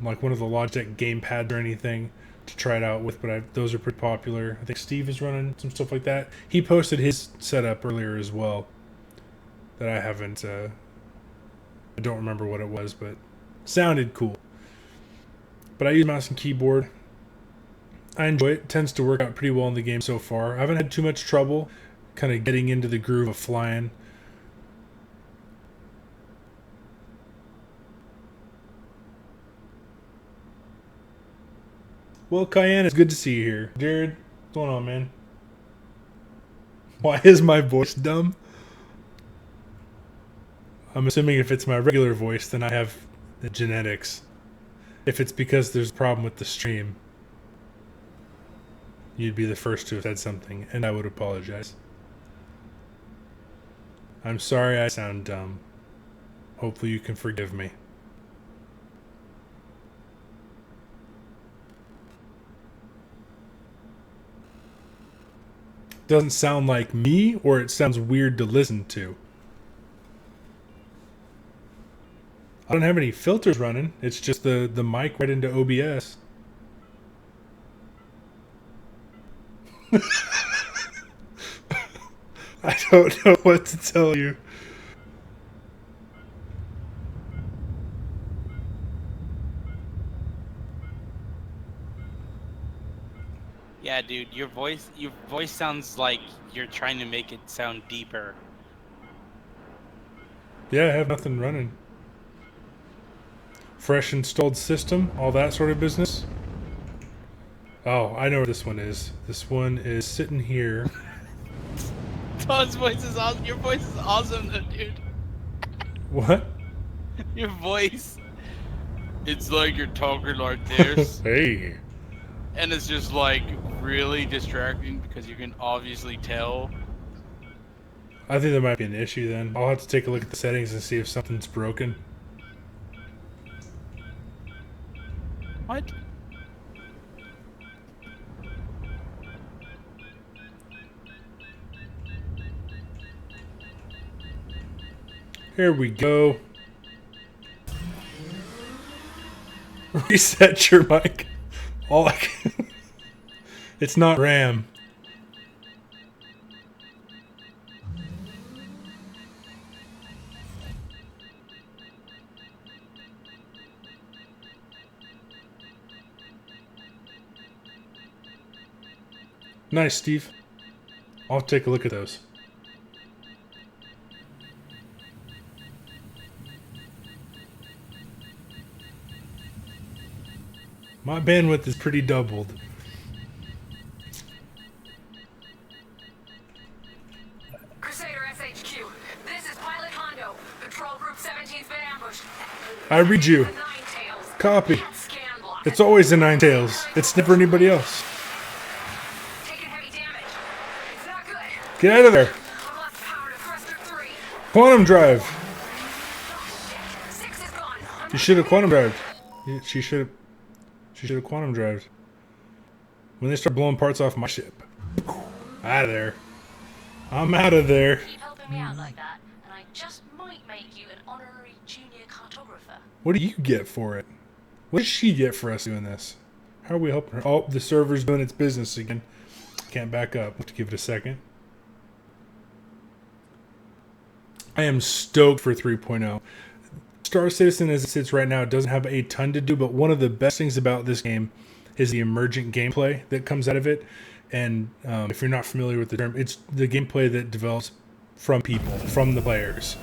like one of the Logitech gamepads or anything to try it out with, but those are pretty popular. I think Steve is running some stuff like that. He posted his setup earlier as well that I haven't I don't remember what it was, but sounded cool. But I use mouse and keyboard. I enjoy it. It tends to work out pretty well in the game so far. I haven't had too much trouble kind of getting into the groove of flying. Well, Cayenne, it's good to see you here. Jared, what's going on, man? Why is my voice dumb? I'm assuming if it's my regular voice, then I have the genetics. If it's because there's a problem with the stream, you'd be the first to have said something, and I would apologize. I'm sorry I sound dumb. Hopefully you can forgive me. Doesn't sound like me, or it sounds weird to listen to. I don't have any filters running. It's just the mic right into OBS. I don't know what to tell you. Yeah, dude, your voice sounds like you're trying to make it sound deeper. Yeah, I have nothing running. Fresh installed system, all that sort of business. Oh, I know where this one is. This one is sitting here. Tom's voice is awesome. Your voice is awesome, though, dude. What? Your voice. It's like you're talking like this. Hey. And it's just like really distracting because you can obviously tell. I think there might be an issue then. I'll have to take a look at the settings and see if something's broken. What? Here we go. Reset your mic. All I can... It's not RAM. Nice, Steve. I'll take a look at those. My bandwidth is pretty doubled. Crusader SHQ, this is Pilot Hondo. Patrol Group 17's been ambushed. I read you. The Nine Tails. Copy. Scan block. It's always the Nine Tails. It's never anybody else. Taking heavy damage. It's not good. Get out of there. I've lost power to thruster 3. Quantum drive. Oh, shit. 6 is gone. You should have quantum drived. She should have quantum drived. When they start blowing parts off my ship. Out of there. I'm out of there. Keep helping me out like that, and I just might make you an honorary junior cartographer. What do you get for it? What does she get for us doing this? How are we helping her? Oh, the server's doing its business again. Can't back up. Have to give it a second. I am stoked for 3.0. Star Citizen as it sits right now doesn't have a ton to do, but one of the best things about this game is the emergent gameplay that comes out of it. And if you're not familiar with the term, it's the gameplay that develops from people, from the players.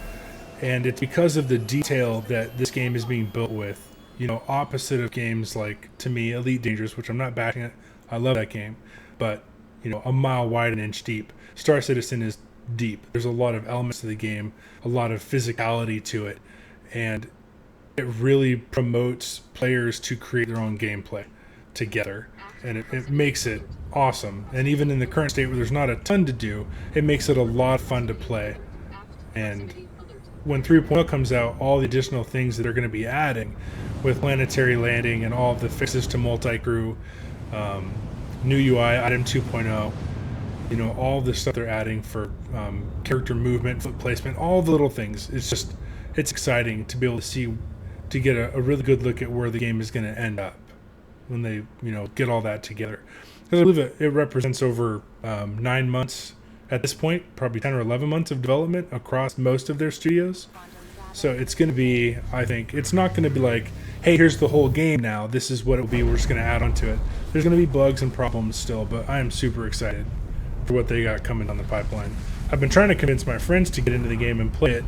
And it's because of the detail that this game is being built with. You know, opposite of games like, to me, Elite Dangerous, which I'm not bashing it. I love that game. But, you know, a mile wide and an inch deep. Star Citizen is deep. There's a lot of elements to the game, a lot of physicality to it. And it really promotes players to create their own gameplay together. And it makes it awesome. And even in the current state where there's not a ton to do, it makes it a lot of fun to play. And when 3.0 comes out, all the additional things that they're going to be adding with planetary landing and all of the fixes to multi-crew, new UI, item 2.0, you know, all the stuff they're adding for character movement, foot placement, all the little things. It's just, it's exciting to be able to see, to get a really good look at where the game is going to end up when they, you know, get all that together. Because I believe it represents over 9 months at this point, probably 10 or 11 months of development across most of their studios. So it's going to be, I think, it's not going to be like, hey, here's the whole game now. This is what it will be. We're just going to add onto it. There's going to be bugs and problems still, but I am super excited for what they got coming down the pipeline. I've been trying to convince my friends to get into the game and play it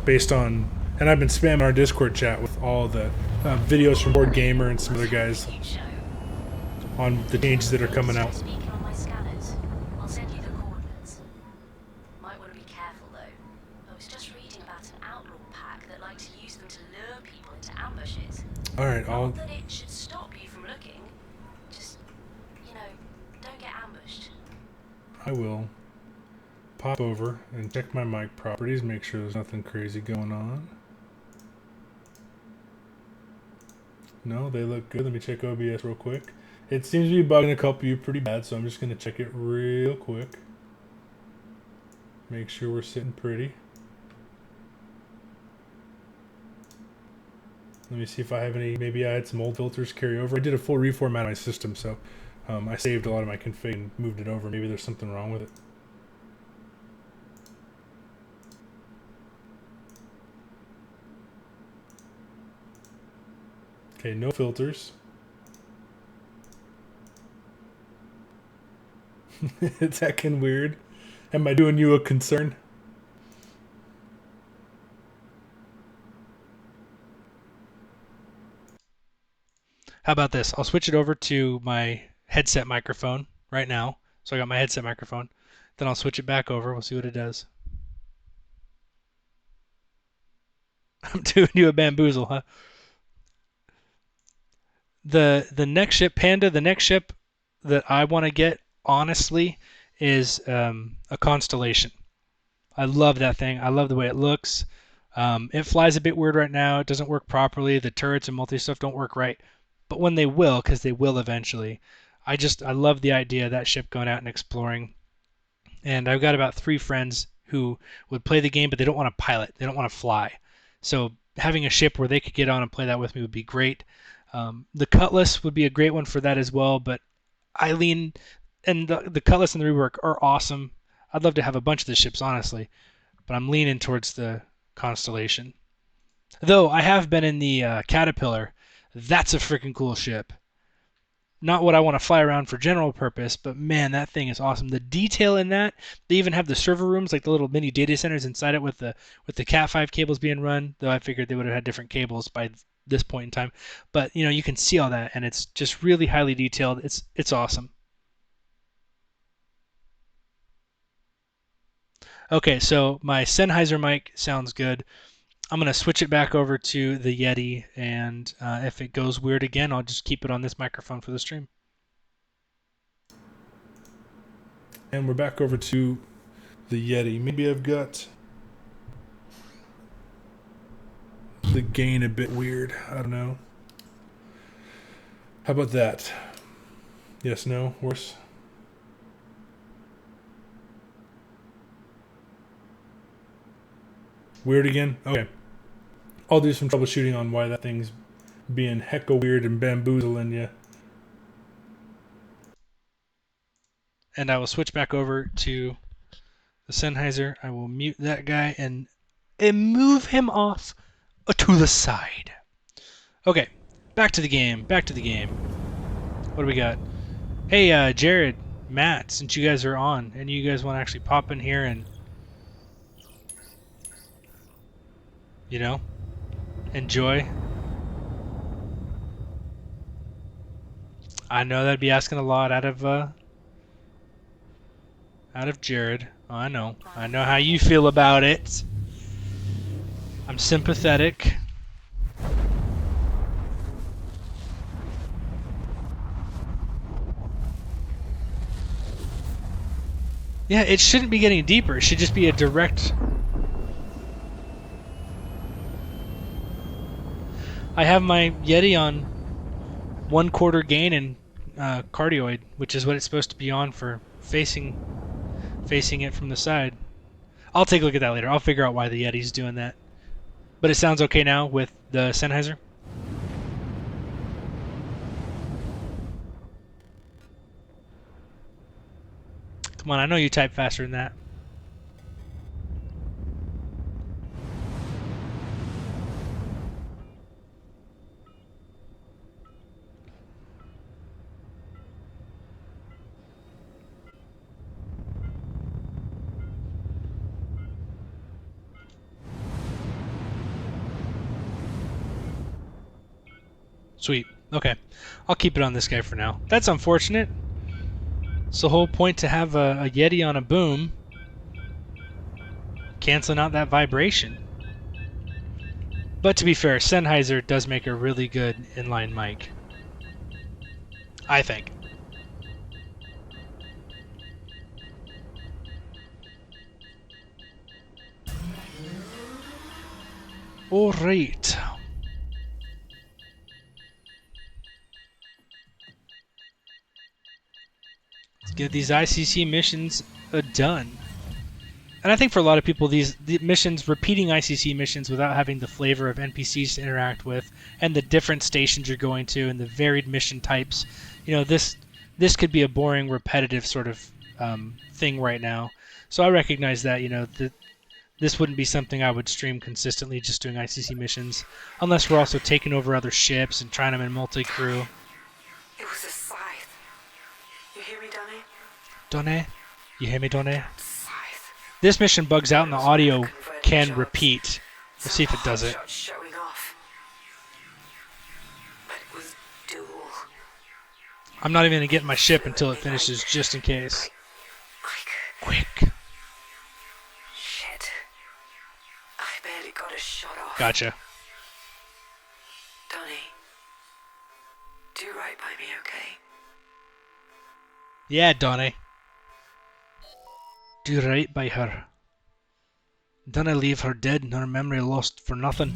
based on, and I've been spamming our Discord chat with all the videos from Board Gamer and some other guys on the changes that are coming out. Speaking on my scanners, I'll send you the coordinates. Might want to be careful though. I was just reading about an outlaw pack that like to use them to lure people into ambushes. All right, Not that it should stop you from looking. Just, you know, don't get ambushed. I will pop over and check my mic properties, make sure there's nothing crazy going on. No, they look good. Let me check OBS real quick. It seems to be bugging a couple of you pretty bad, so I'm just going to check it real quick. Make sure we're sitting pretty. Let me see if I have any. Maybe I had some old filters carry over. I did a full reformat of my system, so I saved a lot of my config and moved it over. Maybe there's something wrong with it. Okay, no filters. It's heckin' weird. Am I doing you a concern? How about this? I'll switch it over to my headset microphone right now. So I got my headset microphone. Then I'll switch it back over. We'll see what it does. I'm doing you a bamboozle, huh? The next ship, Panda, the next ship that I want to get, honestly, is a Constellation. I love that thing. I love the way it looks. It flies a bit weird right now. It doesn't work properly. The turrets and multi-stuff don't work right. But when they will, because they will eventually, I love the idea of that ship going out and exploring. And I've got about 3 friends who would play the game, but they don't want to pilot. They don't want to fly. So having a ship where they could get on and play that with me would be great. The Cutlass would be a great one for that as well, but and the Cutlass and the rework are awesome. I'd love to have a bunch of the ships, honestly, but I'm leaning towards the Constellation. Though I have been in the Caterpillar. That's a freaking cool ship. Not what I want to fly around for general purpose, but man, that thing is awesome. The detail in that, they even have the server rooms, like the little mini data centers inside it with the Cat5 cables being run, though I figured they would have had different cables by this point in time. But, you can see all that, and it's just really highly detailed. It's awesome. Okay, so my Sennheiser mic sounds good. I'm going to switch it back over to the Yeti, and if it goes weird again, I'll just keep it on this microphone for the stream. And we're back over to the Yeti. Maybe I've got the gain a bit weird. I don't know. How about that? Yes, no, worse? Weird again? Okay. I'll do some troubleshooting on why that thing's being hecka weird and bamboozling you. And I will switch back over to the Sennheiser. I will mute that guy and move him off to the side. Okay, back to the game. Back to the game. What do we got? Hey, Jared, Matt, since you guys are on and you guys want to actually pop in here and enjoy. I know that'd be asking a lot out of Jared. Oh, I know how you feel about it. I'm sympathetic. Yeah, it shouldn't be getting deeper. It should just be a direct. I have my Yeti on 1/4 gain and cardioid, which is what it's supposed to be on for facing it from the side. I'll take a look at that later. I'll figure out why the Yeti's doing that. But it sounds okay now with the Sennheiser. Come on, I know you type faster than that. Sweet. Okay. I'll keep it on this guy for now. That's unfortunate. It's the whole point to have a Yeti on a boom. Canceling out that vibration. But to be fair, Sennheiser does make a really good inline mic. I think. Alright. Let's get these ICC missions done. And I think for a lot of people, the missions, repeating ICC missions without having the flavor of NPCs to interact with, and the different stations you're going to, and the varied mission types, this could be a boring, repetitive sort of thing right now. So I recognize that, this wouldn't be something I would stream consistently, just doing ICC missions, unless we're also taking over other ships and trying them in multi-crew. It was a scythe. You hear me, Donnie? Donnie? You hear me, Donnie? This mission bugs out and the audio can repeat. Let's see if it does it. Showing off. But it was dual. I'm not even going to get in my ship until it finishes, just in case. Quick. Shit. I barely got a shot off. Gotcha. Donnie, do right by me, okay? Yeah, Donnie. Do right by her. Dinna leave her dead and her memory lost for nothing.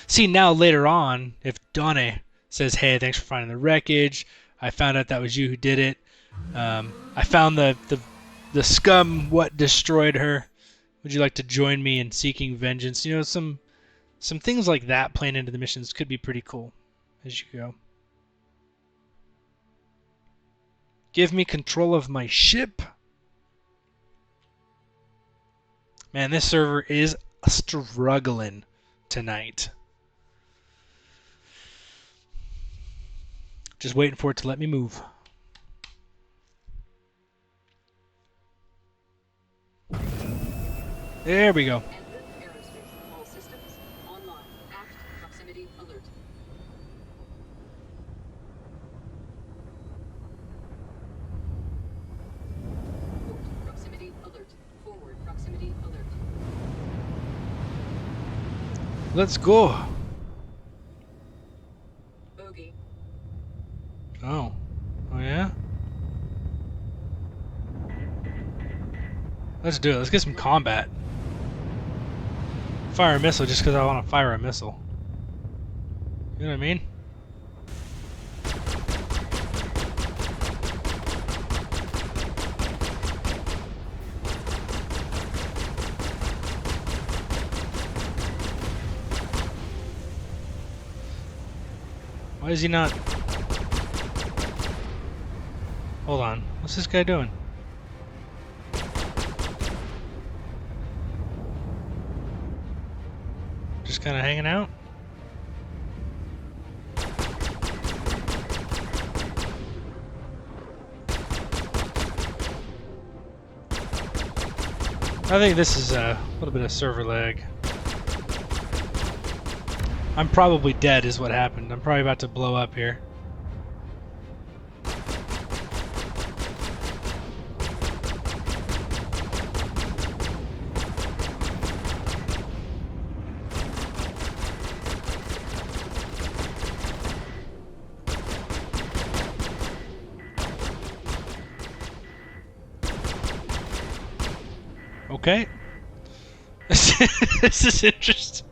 See, now later on, if Donnie says, hey, thanks for finding the wreckage, I found out that was you who did it, I found the scum what destroyed her, would you like to join me in seeking vengeance? Some things like that playing into the missions could be pretty cool as you go. Give me control of my ship. Man, this server is struggling tonight. Just waiting for it to let me move. There we go. Aerospace. All systems online. Act proximity alert. Port proximity alert. Forward proximity alert. Let's go. Bogey. Oh. Oh yeah? Let's do it. Let's get some combat. Fire a missile just because I want to fire a missile. You know what I mean? Why is he not? Hold on. What's this guy doing? Just kind of hanging out? I think this is a little bit of server lag. I'm probably dead is what happened. I'm probably about to blow up here. Okay. This is interesting.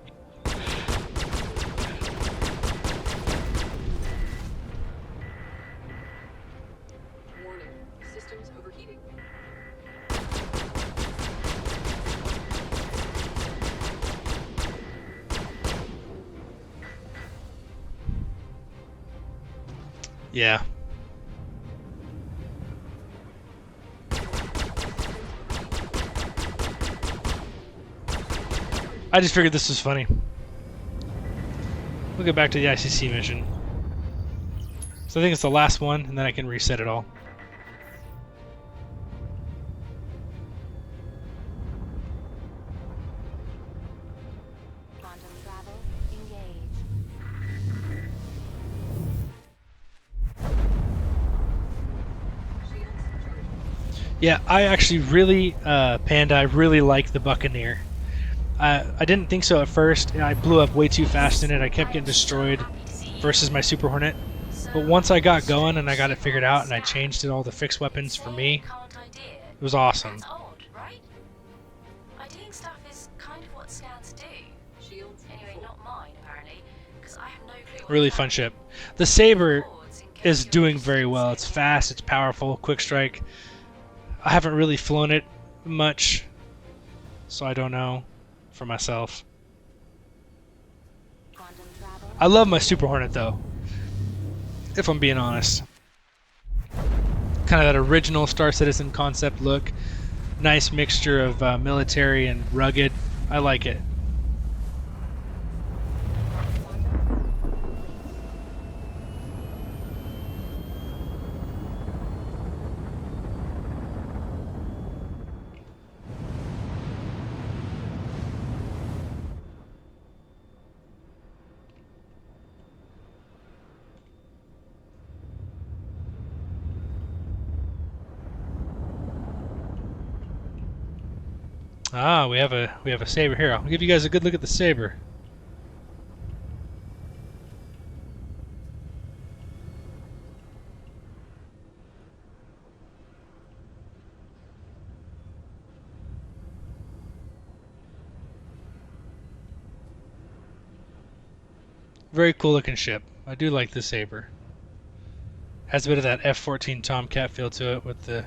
Warning. Systems overheating. Yeah. I just figured this was funny. We'll get back to the ICC mission. So I think it's the last one, and then I can reset it all. Quantum travel engaged. Yeah, I actually really, Panda, I really like the Buccaneer. I didn't think so at first. I blew up way too fast in it. I kept getting destroyed versus my Super Hornet. But once I got going and I got it figured out and I changed it all to fixed weapons for me, it was awesome. That's odd, right? IDing stuff is kind of what scans do. Shields. Anyway, not mine, apparently, because I have no clue what Really the fun hell ship. The Saber chords in case is you're doing interested very in well. seeing It's fast, it's powerful, quick strike. I haven't really flown it much, so I don't know for myself. I love my Super Hornet though, if I'm being honest. Kind of that original Star Citizen concept look. Nice mixture of military and rugged. I like it. Ah, we have a saber here. I'll give you guys a good look at the saber. Very cool looking ship. I do like the saber. Has a bit of that F-14 Tomcat feel to it with the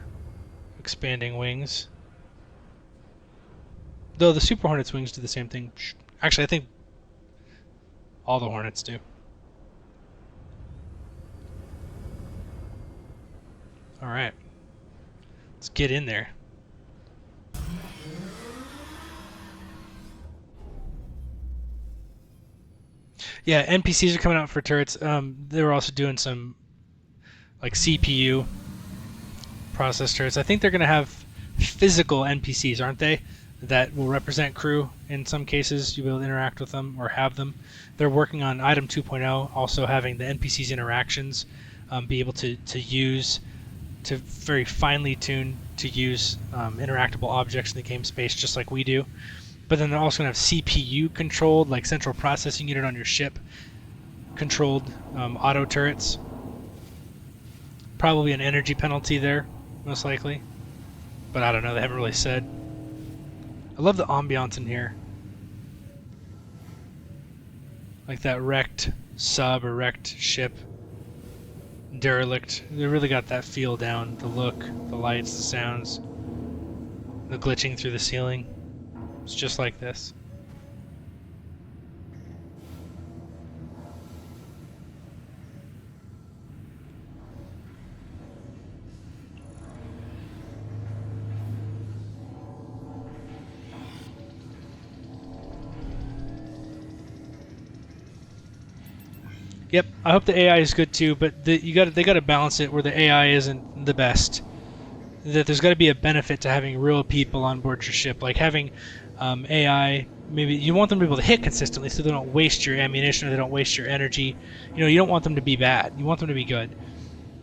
expanding wings. Though the Super Hornet's wings do the same thing. Actually, I think all the Hornets do. Alright. Let's get in there. Yeah, NPCs are coming out for turrets. They were also doing some like CPU process turrets. I think they're going to have physical NPCs, aren't they? That will represent crew in some cases. You'll be able to interact with them or have them. They're working on item 2.0, also having the NPCs interactions be able to use, to very finely tune to use interactable objects in the game space just like we do. But then they're also going to have CPU controlled, like central processing unit on your ship, controlled auto turrets. Probably an energy penalty there, most likely. But I don't know, they haven't really said. I love the ambiance in here. Like that wrecked sub or wrecked ship. Derelict. They really got that feel down. The look, the lights, the sounds. The glitching through the ceiling. It's just like this. Yep, I hope the AI is good too, but they got to balance it where the AI isn't the best. That there's got to be a benefit to having real people on board your ship, like having AI. Maybe you want them to be able to hit consistently, so they don't waste your ammunition or they don't waste your energy. You know, you don't want them to be bad. You want them to be good,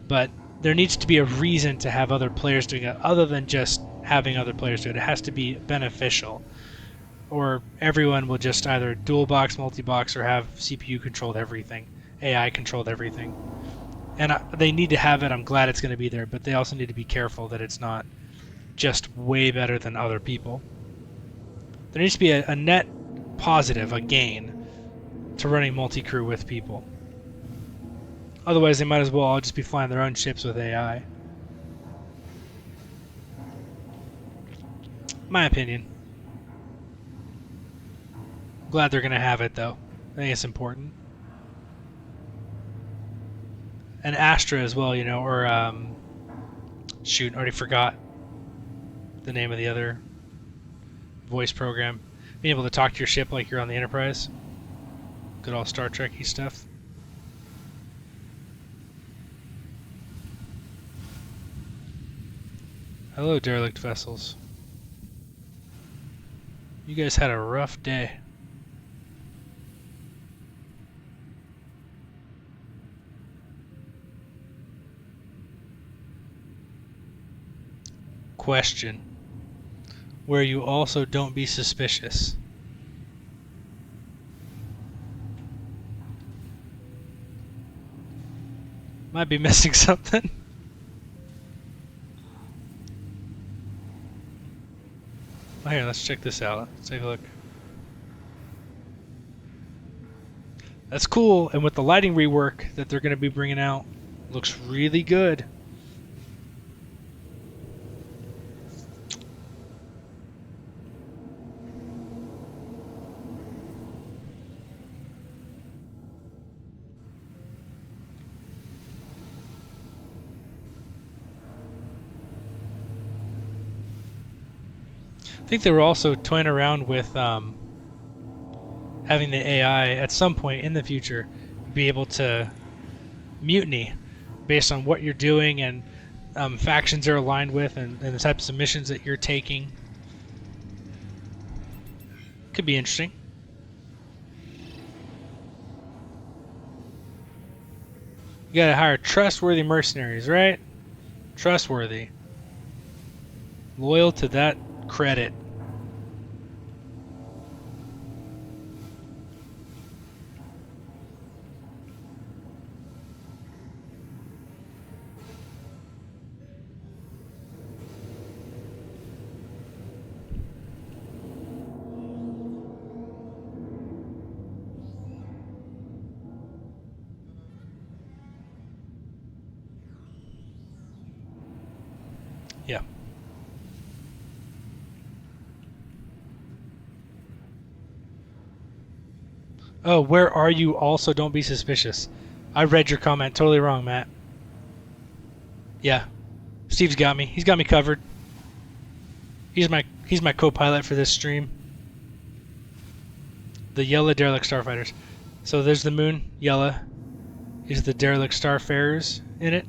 but there needs to be a reason to have other players doing it, other than just having other players do it. It has to be beneficial, or everyone will just either dual box, multi-box, or have CPU controlled everything. AI controlled everything. And they need to have it. I'm glad it's going to be there, but they also need to be careful that it's not just way better than other people. There needs to be a net positive, a gain, to running multi-crew with people. Otherwise, they might as well all just be flying their own ships with AI. My opinion. Glad they're going to have it, though. I think it's important. And Astra as well, you know, or shoot, already forgot the name of the other voice program. Being able to talk to your ship like you're on the Enterprise. Good old Star Trek-y stuff. Hello, derelict vessels. You guys had a rough day. Question. Where you also don't be suspicious. Might be missing something. Oh, here, let's check this out. Let's take a look. That's cool, and with the lighting rework that they're going to be bringing out, looks really good. think they were also toying around with having the AI at some point in the future be able to mutiny based on what you're doing and factions are aligned with and the types of missions that you're taking. Could be interesting. You gotta hire trustworthy mercenaries, right? Trustworthy. Loyal to that credit. Yeah. Oh, where are you? Also, don't be suspicious. I read your comment. Totally wrong, Matt. Yeah. Steve's got me. He's got me covered. He's my co-pilot for this stream. The yellow derelict starfighters. So there's the moon, yellow. Is the derelict starfarers in it.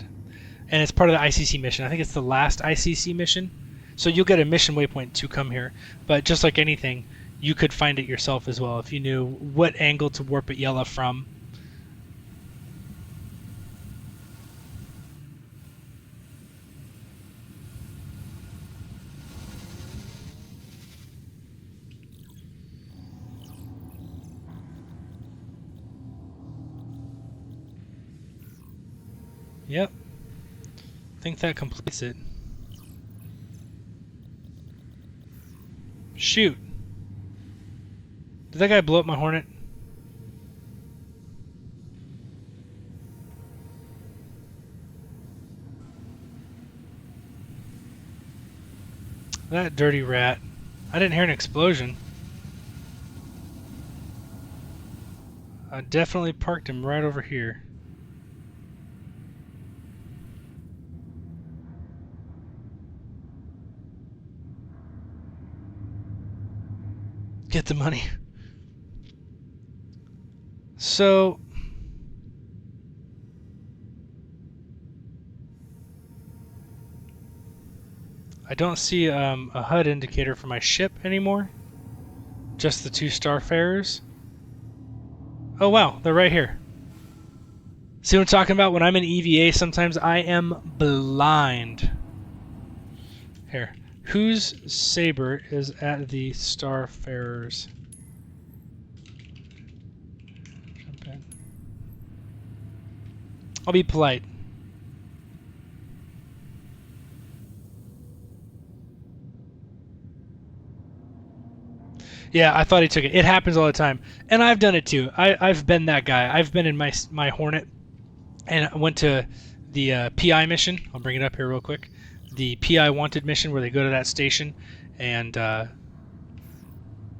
And it's part of the ICC mission. I think it's the last ICC mission. So you'll get a mission waypoint to come here. But just like anything, you could find it yourself as well if you knew what angle to warp at Yella from. Yep. I think that completes it. Shoot. Did that guy blow up my Hornet? That dirty rat. I didn't hear an explosion. I definitely parked him right over here. Get the money. So I don't see a HUD indicator for my ship anymore. Just the two starfarers. Oh wow, they're right here. See what I'm talking about? When I'm in EVA, sometimes I am blind. Here. Whose saber is at the starfarers? Jump in. I'll be polite. Yeah, I thought he took it. It happens all the time. And I've done it too. I've been that guy. I've been in my Hornet and I went to the PI mission. I'll bring it up here real quick. The PI wanted mission where they go to that station and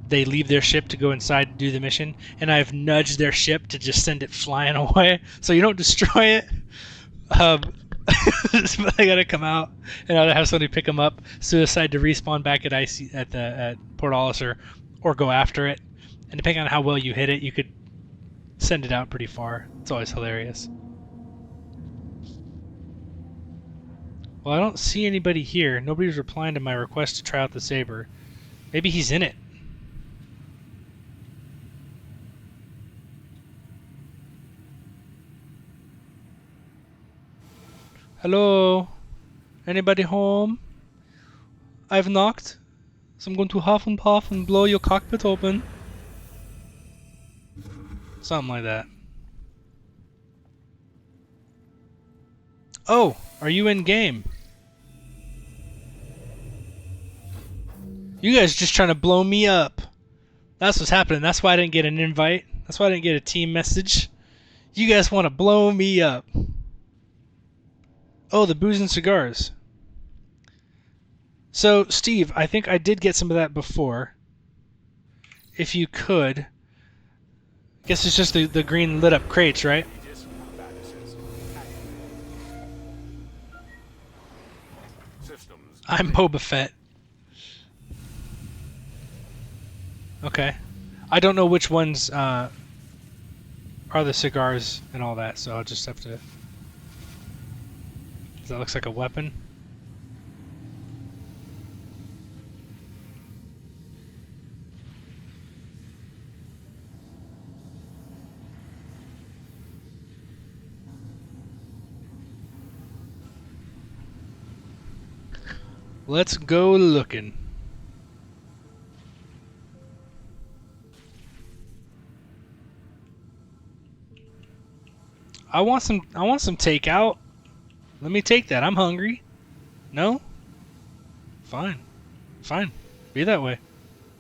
they leave their ship to go inside to do the mission. And I've nudged their ship to just send it flying away so you don't destroy it. But I gotta come out and either have somebody pick them up, suicide to respawn back at at Port Olisar, or go after it. And depending on how well you hit it, you could send it out pretty far. It's always hilarious. Well, I don't see anybody here. Nobody's replying to my request to try out the saber. Maybe he's in it. Hello? Anybody home? I've knocked, so I'm going to huff and puff and blow your cockpit open. Something like that. Oh, are you in game? You guys are just trying to blow me up. That's what's happening. That's why I didn't get an invite. That's why I didn't get a team message. You guys want to blow me up. Oh, the booze and cigars. So, Steve, I think I did get some of that before. If you could. I guess it's just the green lit up crates, right? I'm Boba Fett. Okay. I don't know which ones are the cigars and all that, so I'll just have to... That looks like a weapon. Let's go looking. I want some takeout. Let me take that. I'm hungry. No? Fine. Fine. Be that way.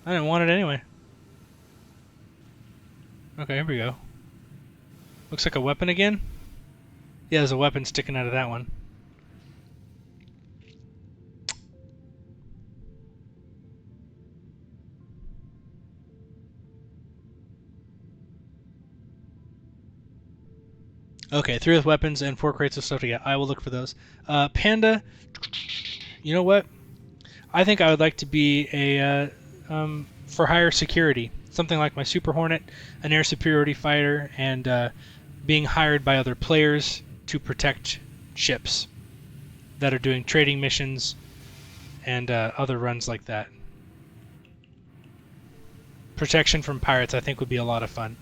I didn't want it anyway. Okay, here we go. Looks like a weapon again. Yeah, there's a weapon sticking out of that one. Okay, 3 with weapons and 4 crates of stuff to get. I will look for those. Panda, you know what? I think I would like to be a for hire security. Something like my Super Hornet, an air superiority fighter, and being hired by other players to protect ships that are doing trading missions and other runs like that. Protection from pirates, I think, would be a lot of fun.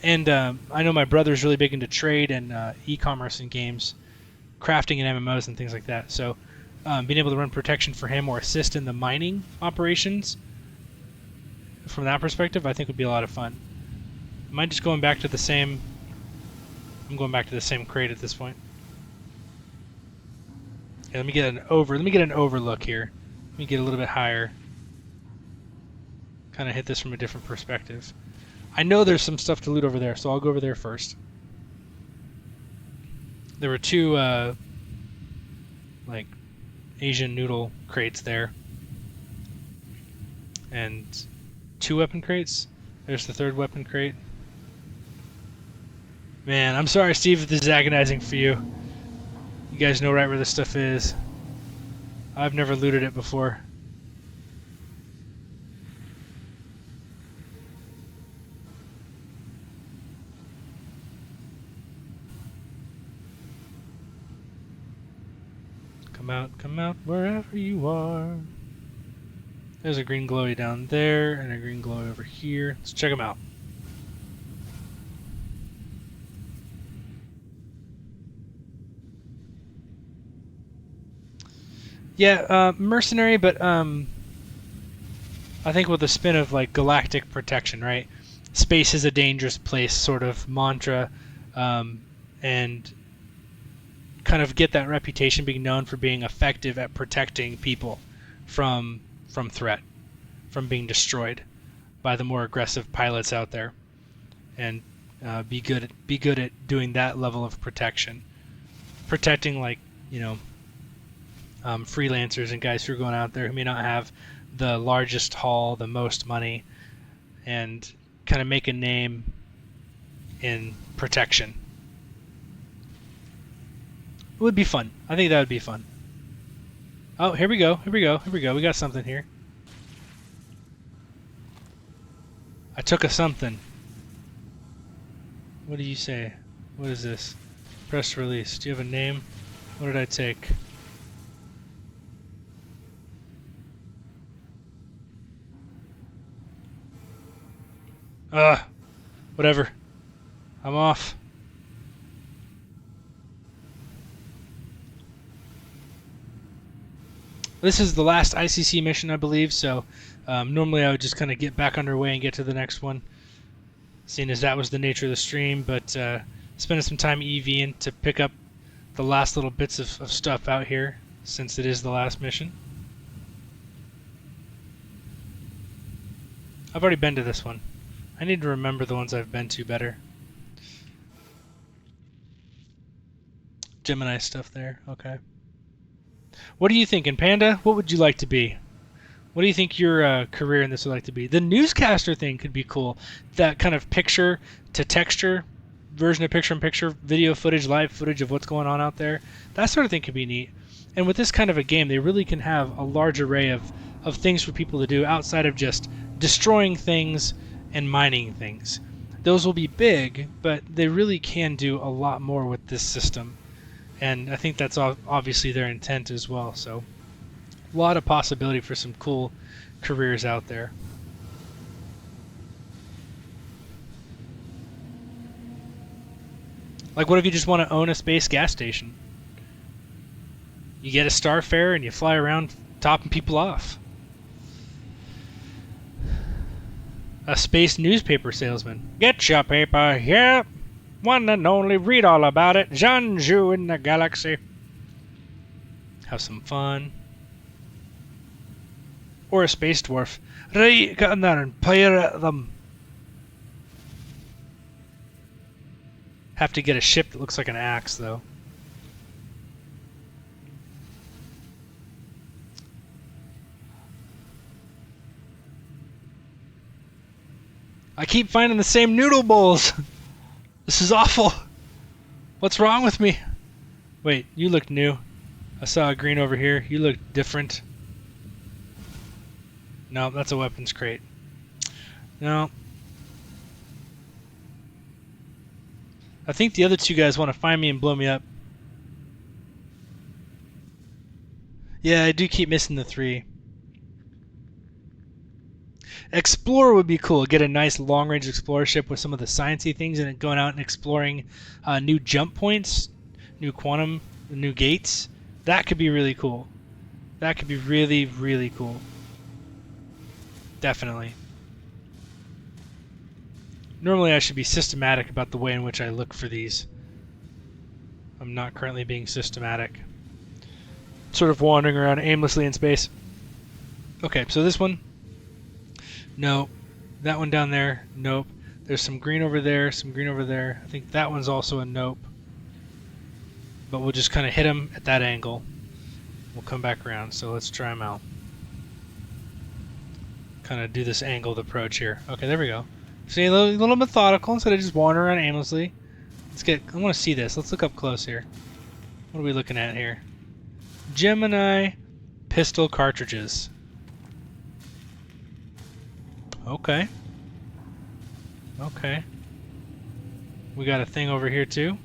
And I know my brother's really big into trade and e-commerce and games, crafting and MMOs and things like that. So being able to run protection for him or assist in the mining operations from that perspective, I think would be a lot of fun. Am I just going back to the same... I'm going back to the same crate at this point. Yeah, let me get an overlook here. Let me get a little bit higher. Kind of hit this from a different perspective. I know there's some stuff to loot over there, so I'll go over there first. There were 2 like Asian noodle crates there. And 2 weapon crates. There's the 3rd weapon crate. Man, I'm sorry, Steve, if this is agonizing for you. You guys know right where this stuff is. I've never looted it before. Come out, wherever you are. There's a green glowy down there, and a green glowy over here. Let's check them out. Yeah, mercenary, but I think with a spin of like galactic protection, right? Space is a dangerous place, sort of mantra, and kind of get that reputation, being known for being effective at protecting people from threat, from being destroyed by the more aggressive pilots out there, and be good at doing that level of protection, protecting, like, you know, freelancers and guys who are going out there who may not have the largest haul, the most money, and kind of make a name in protection. It would be fun. I think that would be fun. Oh, here we go. Here we go. Here we go. We got something here. I took a something. What do you say? What is this? Press release. Do you have a name? What did I take? Whatever. I'm off. This is the last ICC mission, I believe, so normally I would just kind of get back underway and get to the next one, seeing as that was the nature of the stream, but spending some time EVing to pick up the last little bits of stuff out here, since it is the last mission. I've already been to this one. I need to remember the ones I've been to better. Gemini stuff there, okay. What are you thinking, Panda? What would you like to be? What do you think your career in this would like to be? The newscaster thing could be cool. That kind of picture to texture version of picture-in-picture video footage, live footage of what's going on out there. That sort of thing could be neat. And with this kind of a game, they really can have a large array of things for people to do outside of just destroying things and mining things. Those will be big, but they really can do a lot more with this system. And I think that's obviously their intent as well. So a lot of possibility for some cool careers out there. Like, what if you just want to own a space gas station? You get a Starfare and you fly around topping people off. A space newspaper salesman. Get your paper, yep. One and only, read all about it. Jean-Ju in the galaxy. Have some fun. Or a space dwarf. Right, get in there and pirate them. Have to get a ship that looks like an axe, though. I keep finding the same noodle bowls. This is awful. What's wrong with me? Wait, you look new. I saw a green over here. You look different. No, that's a weapons crate. No. I think the other two guys want to find me and blow me up. Yeah, I do keep missing the 3. Explorer would be cool. Get a nice long-range explorer ship with some of the sciencey things and going out and exploring new jump points, new quantum, new gates. That could be really cool. That could be really, really cool. Definitely. Normally I should be systematic about the way in which I look for these. I'm not currently being systematic. Sort of wandering around aimlessly in space. Okay, so this one. Nope. That one down there. Nope. There's some green over there, some green over there. I think that one's also a nope. But we'll just kind of hit them at that angle. We'll come back around, so let's try them out. Kind of do this angled approach here. Okay, there we go. See, a little methodical instead of just wandering around aimlessly. I want to see this. Let's look up close here. What are we looking at here? Gemini pistol cartridges. Okay. Okay. We got a thing over here too.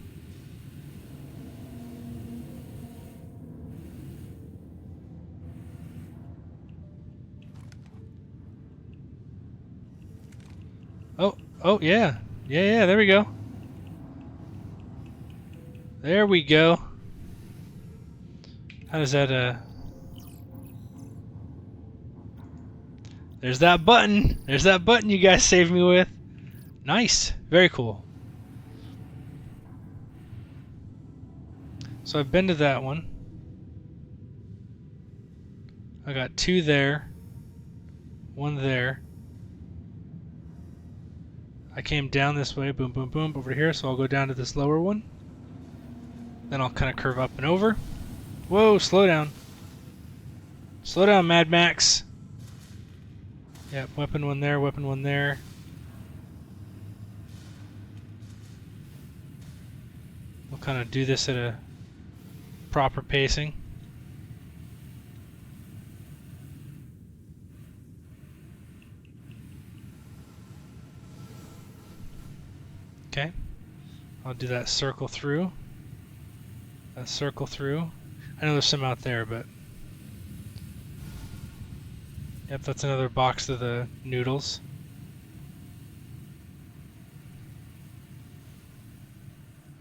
Oh yeah. Yeah, there we go. There we go. How does that There's that button. There's that button you guys saved me with. Nice. Very cool. So I've been to that one. I got 2 there. 1 there. I came down this way. Boom, boom, boom. Over here. So I'll go down to this lower one. Then I'll kind of curve up and over. Whoa, slow down. Slow down, Mad Max. Yep, weapon one there, weapon one there. We'll kind of do this at a proper pacing. Okay. I'll do that circle through. That circle through. I know there's some out there, but... Yep, that's another box of the noodles.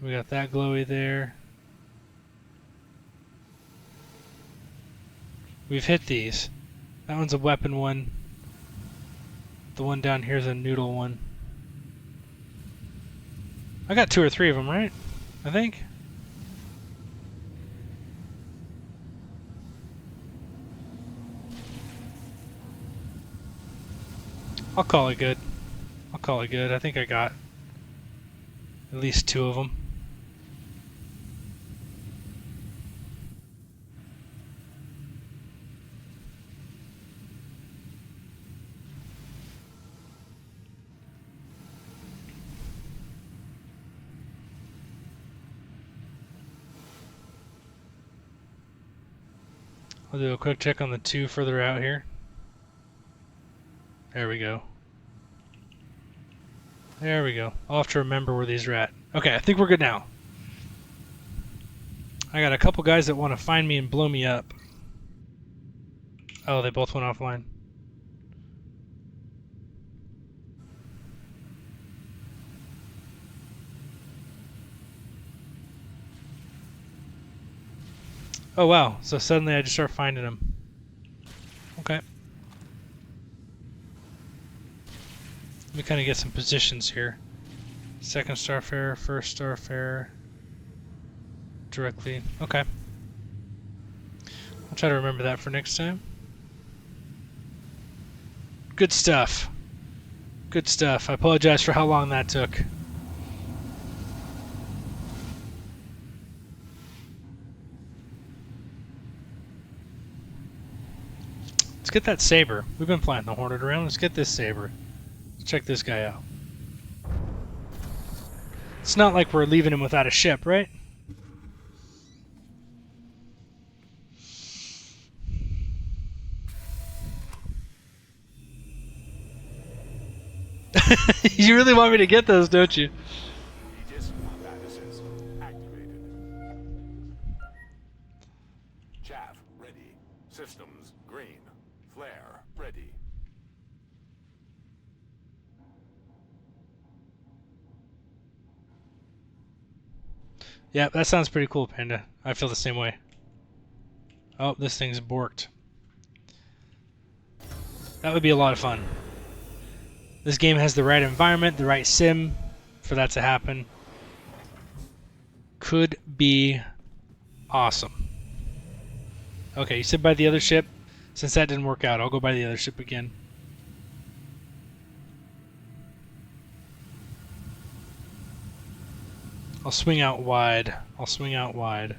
We got that glowy there. We've hit these. That one's a weapon one. The one down here is a noodle one. I got 2 or 3 of them, right? I think. I'll call it good. I'll call it good. I think I got at least 2 of them. I'll do a quick check on the 2 further out here. There we go. There we go. I'll have to remember where these are at. Okay, I think we're good now. I got a couple guys that want to find me and blow me up. Oh, they both went offline. Oh wow, so suddenly I just start finding them. Okay. Let me kind of get some positions here. Second Starfarer, first Starfarer. Directly. Okay. I'll try to remember that for next time. Good stuff. Good stuff. I apologize for how long that took. Let's get that saber. We've been flying the Hornet around. Let's get this saber. Let's check this guy out. It's not like we're leaving him without a ship, right? You really want me to get those, don't you? Chaff ready. Systems green. Flare ready. Yeah, that sounds pretty cool, Panda. I feel the same way. Oh, this thing's borked. That would be a lot of fun. This game has the right environment, the right sim for that to happen. Could be awesome. Okay, you said by the other ship. Since that didn't work out, I'll go by the other ship again. I'll swing out wide. I'll swing out wide.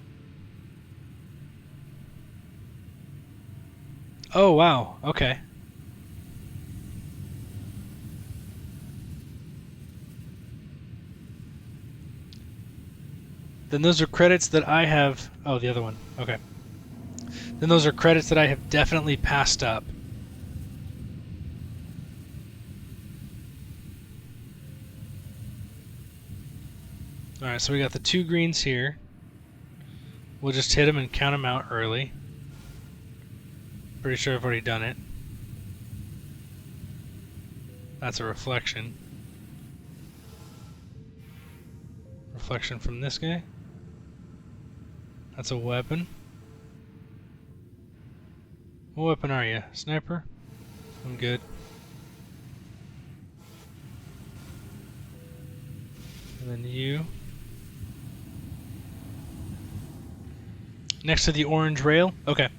Oh, wow. Okay. Then those are credits that I have... Oh, the other one. Okay. Then those are credits that I have definitely passed up. Alright, so we got the 2 greens here. We'll just hit them and count them out early. Pretty sure I've already done it. That's a reflection. Reflection from this guy. That's a weapon. What weapon are you? Sniper? I'm good. And then you. Next to the orange rail? Okay.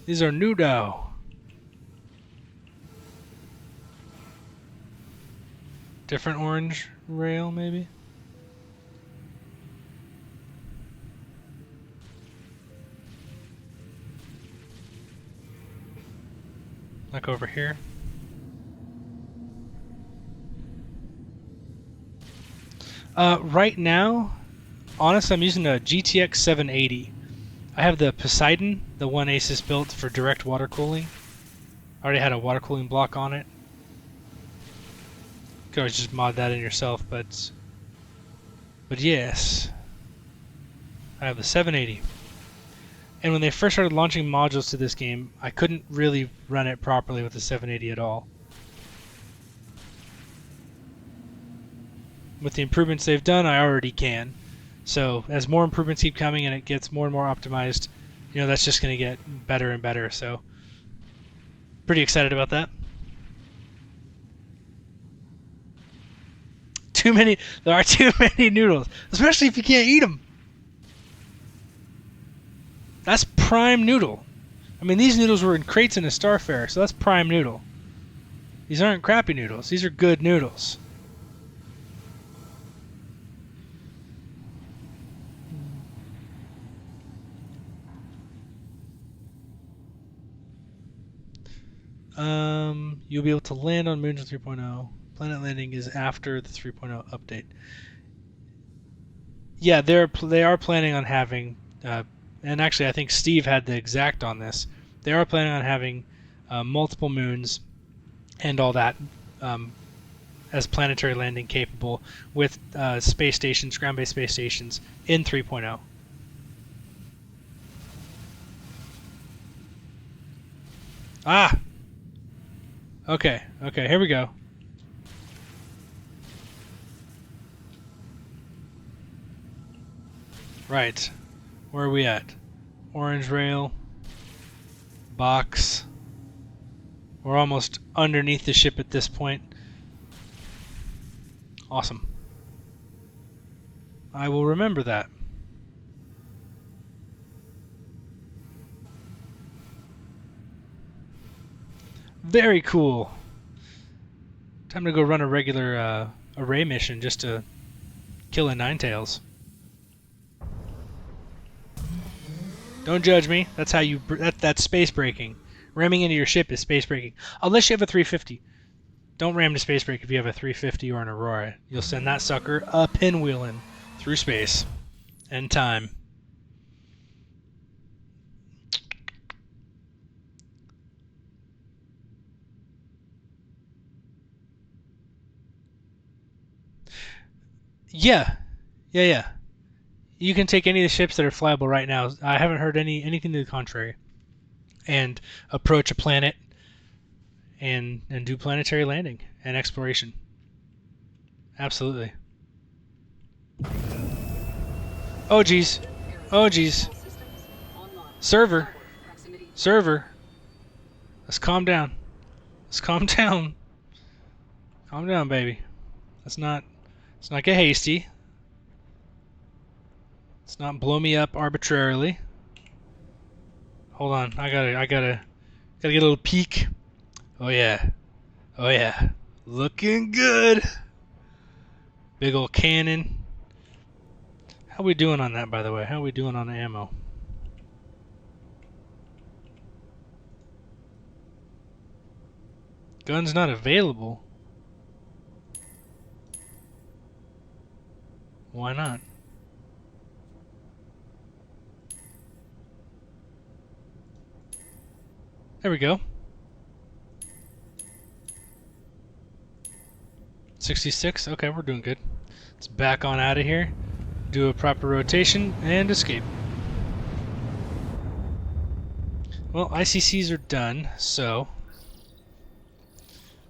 These are Nudo. Different orange rail, maybe? Like over here. Right now, honestly, I'm using a GTX 780. I have the Poseidon, the one Asus built for direct water cooling. I already had a water cooling block on it. You can always just mod that in yourself, but yes. I have the 780. And when they first started launching modules to this game, I couldn't really run it properly with the 780 at all. With the improvements they've done, I already can. So as more improvements keep coming and it gets more and more optimized, you know, that's just going to get better and better. So pretty excited about that. There are too many noodles, especially if you can't eat them. That's prime noodle. I mean, these noodles were in crates in a Starfarer, so that's prime noodle. These aren't crappy noodles. These are good noodles. You'll be able to land on moons in 3.0. Planet landing is after the 3.0 update. Yeah, they are planning on having, and actually I think Steve had the exact on this. They are planning on having multiple moons and all that as planetary landing capable with space stations, ground-based space stations in 3.0. Ah! Okay, here we go. Right. Where are we at? Orange rail. Box. We're almost underneath the ship at this point. Awesome. I will remember that. Very cool. Time to go run a regular array mission just to kill a Ninetails. Don't judge me. That's how you. That's space braking. Ramming into your ship is space braking. Unless you have a 350. Don't ram to space brake if you have a 350 or an Aurora. You'll send that sucker a pinwheeling through space and time. Yeah. You can take any of the ships that are flyable right now. I haven't heard anything to the contrary. And approach a planet and do planetary landing and exploration. Absolutely. Oh geez. Server. Let's calm down. Calm down, baby. Let's not get hasty. Let's not blow me up arbitrarily. Hold on, I gotta get a little peek. Oh yeah, looking good. Big old cannon. How we doing on that, by the way? How we doing on the ammo? Gun's not available. Why not? There we go. 66. Okay, we're doing good. Let's back on out of here. Do a proper rotation and escape. Well, ICCs are done, so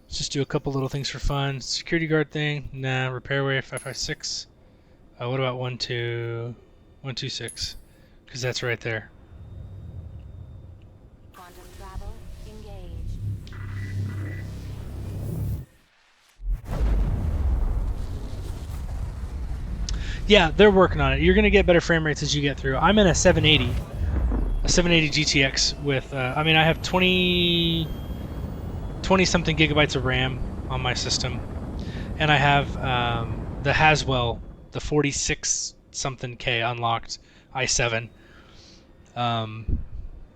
let's just do a couple little things for fun. Security guard thing, nah. Repairway 556. What about 126? Because that's right there. Quantum travel engaged. Yeah, they're working on it. You're gonna get better frame rates as you get through. I'm in a 780 GTX with. I mean, I have 20 something gigabytes of RAM on my system, and I have the Haswell, the 46 something K unlocked i7.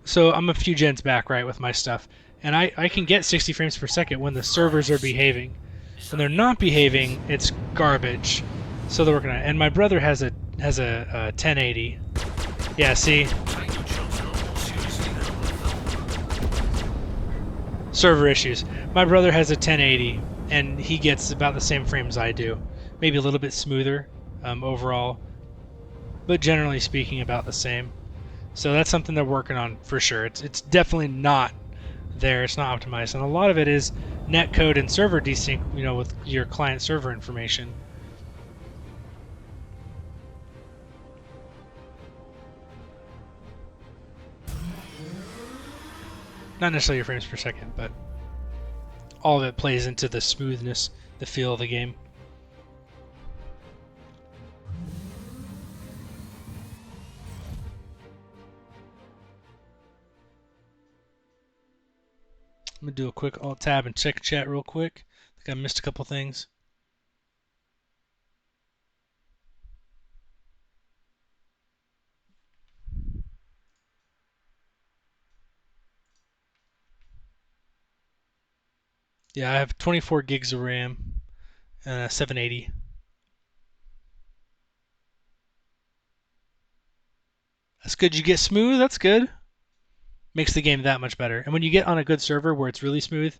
So I'm a few gens back, right, with my stuff, and I can get 60 frames per second when the servers are behaving. When they're not behaving, it's garbage. So they're working on it. And my brother has a 1080. Yeah, see. Server issues. My brother has a 1080, and he gets about the same frames I do. Maybe a little bit smoother overall, but generally speaking, about the same. So that's something they're working on for sure. It's definitely not there. It's not optimized, and a lot of it is netcode and server desync. You know, with your client server information. Not necessarily your frames per second, but all of it plays into the smoothness, the feel of the game. I'm going to do a quick Alt-Tab and check chat real quick. I think I missed a couple things. Yeah, I have 24 gigs of RAM and a 780. That's good. You get smooth. That's good. Makes the game that much better. And when you get on a good server where it's really smooth,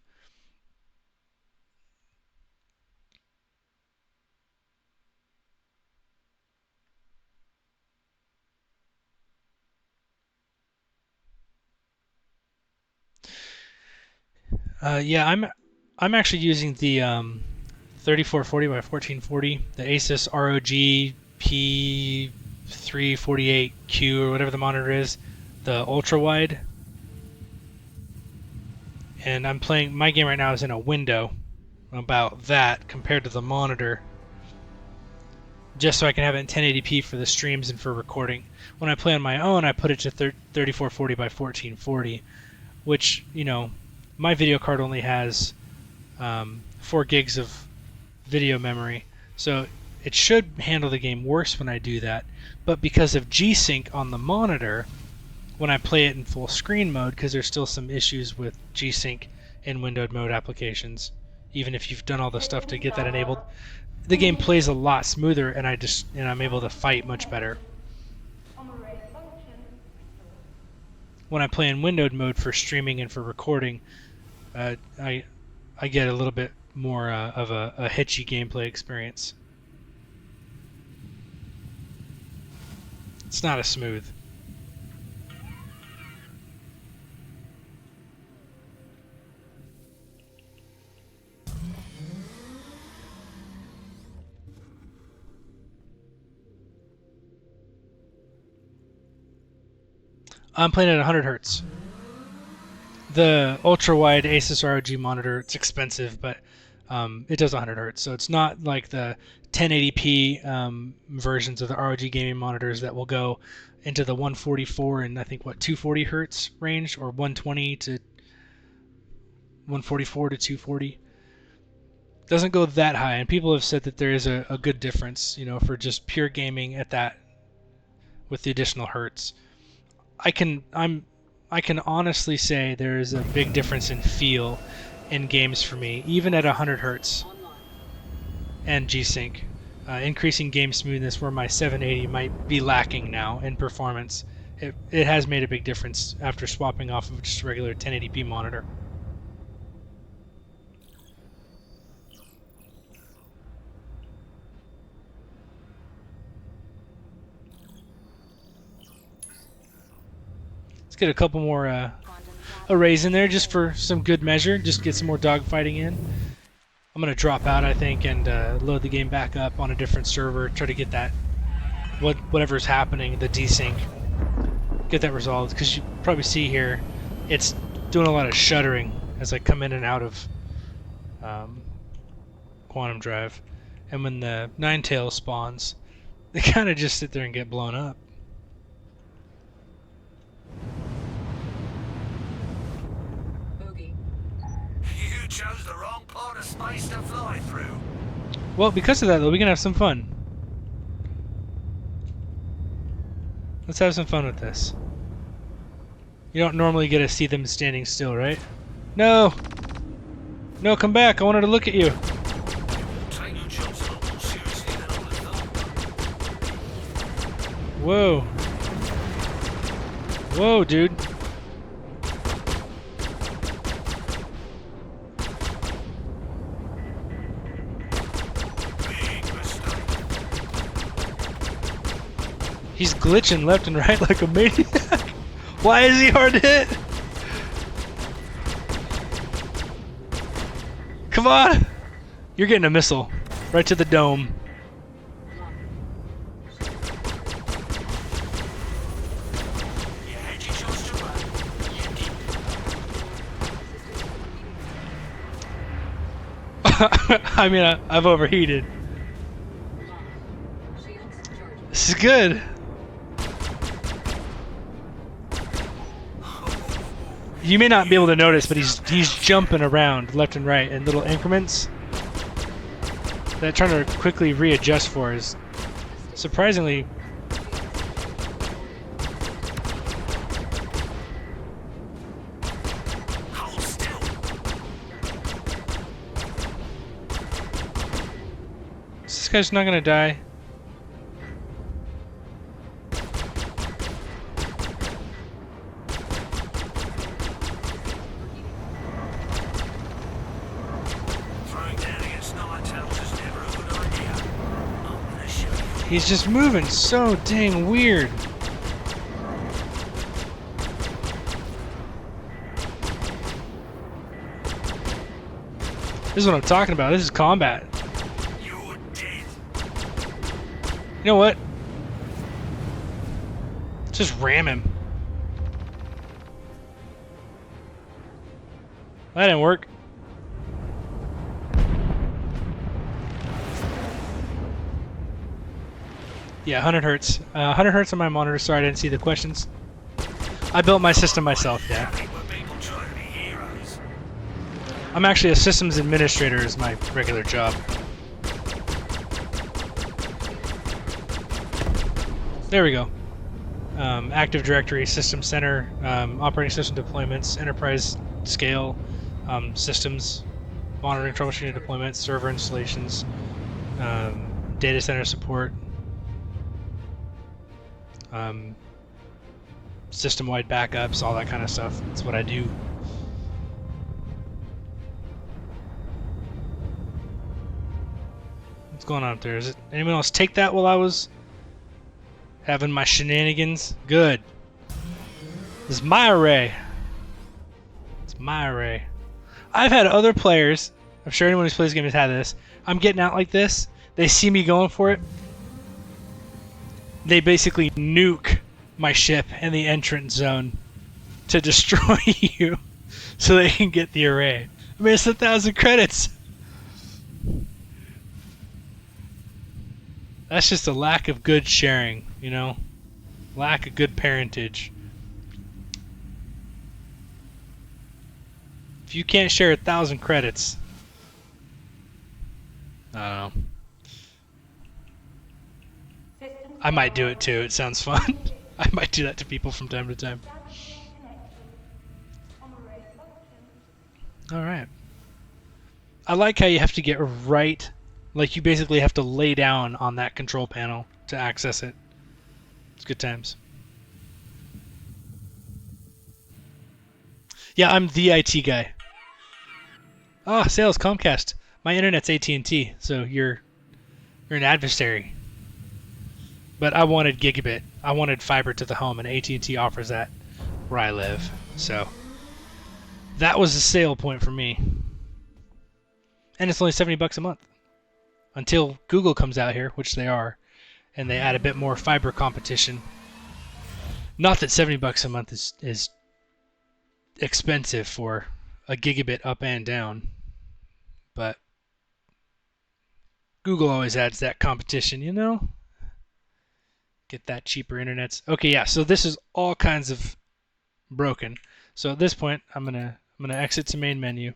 yeah, I'm actually using the 3440 by 1440, the Asus ROG P348Q or whatever the monitor is, the ultra wide. And I'm playing, my game right now is in a window about that compared to the monitor, just so I can have it in 1080p for the streams and for recording. When I play on my own, I put it to 3440 by 1440, which, you know, my video card only has 4 gigs of video memory, so it should handle the game worse when I do that. But because of G-Sync on the monitor, when I play it in full screen mode, because there's still some issues with G-Sync in windowed mode applications, even if you've done all the stuff to get that enabled, the game plays a lot smoother, and I'm able to fight much better. When I play in windowed mode for streaming and for recording, I get a little bit more of a hitchy gameplay experience. It's not as smooth. I'm playing at 100 hertz. The ultra-wide Asus ROG monitor, it's expensive, but it does 100 hertz, so it's not like the 1080p versions of the ROG gaming monitors that will go into the 144 and I think 240 hertz range, or 120 to 144 to 240. Doesn't go that high, and people have said that there is a good difference, you know, for just pure gaming at that with the additional hertz. I can honestly say there is a big difference in feel in games for me, even at 100 hertz and G-Sync. Increasing game smoothness where my 780 might be lacking now in performance. It has made a big difference after swapping off of just a regular 1080p monitor. Get a couple more arrays in there just for some good measure, just get some more dogfighting in. I'm gonna drop out, I think, and load the game back up on a different server, try to get that whatever's happening, the desync, get that resolved, because you probably see here it's doing a lot of shuddering as I come in and out of Quantum Drive, and when the Ninetail spawns, they kind of just sit there and get blown up. Chose the wrong part of space to fly through. Well, because of that, though, we can have some fun. Let's have some fun with this. You don't normally get to see them standing still, right? No! No, come back! I wanted to look at you! Whoa! Whoa, dude! He's glitching left and right like a maniac. Why is he hard to hit? Come on! You're getting a missile. Right to the dome. I mean, I've overheated. This is good. You may not be able to notice, but he's jumping around left and right in little increments that trying to quickly readjust for is surprisingly. Is this guy's not gonna die? He's just moving so dang weird. This is what I'm talking about. This is combat. You're dead. You know what? Just ram him. That didn't work. Yeah, 100 hertz. 100 hertz on my monitor. Sorry, I didn't see the questions. I built my system myself, yeah. I'm actually a systems administrator is my regular job. There we go. Active Directory, System Center, operating system deployments, enterprise scale, systems, monitoring, troubleshooting deployments, server installations, data center support, system-wide backups, all that kind of stuff. That's what I do. What's going on up there? Is it anyone else take that while I was having my shenanigans? Good. This is my array. It's my array. I've had other players, I'm sure anyone who's played this game has had this, I'm getting out like this, they see me going for it, they basically nuke my ship in the entrance zone to destroy you so they can get the array. I mean, it's 1,000 credits. That's just a lack of good sharing, you know? Lack of good parentage. If you can't share 1,000 credits, I don't know. I might do it too, it sounds fun. I might do that to people from time to time. Alright. I like how you have to get right, like you basically have to lay down on that control panel to access it. It's good times. Yeah, I'm the IT guy. Ah, sales, Comcast. My internet's AT&T, so you're an adversary. But I wanted gigabit. I wanted fiber to the home, and AT&T offers that where I live. So that was a sale point for me. And it's only $70 a month. Until Google comes out here, which they are, and they add a bit more fiber competition. Not that $70 a month is expensive for a gigabit up and down, but Google always adds that competition, you know? Get that cheaper internets. Okay, yeah, so this is all kinds of broken. So at this point, I'm gonna exit to main menu.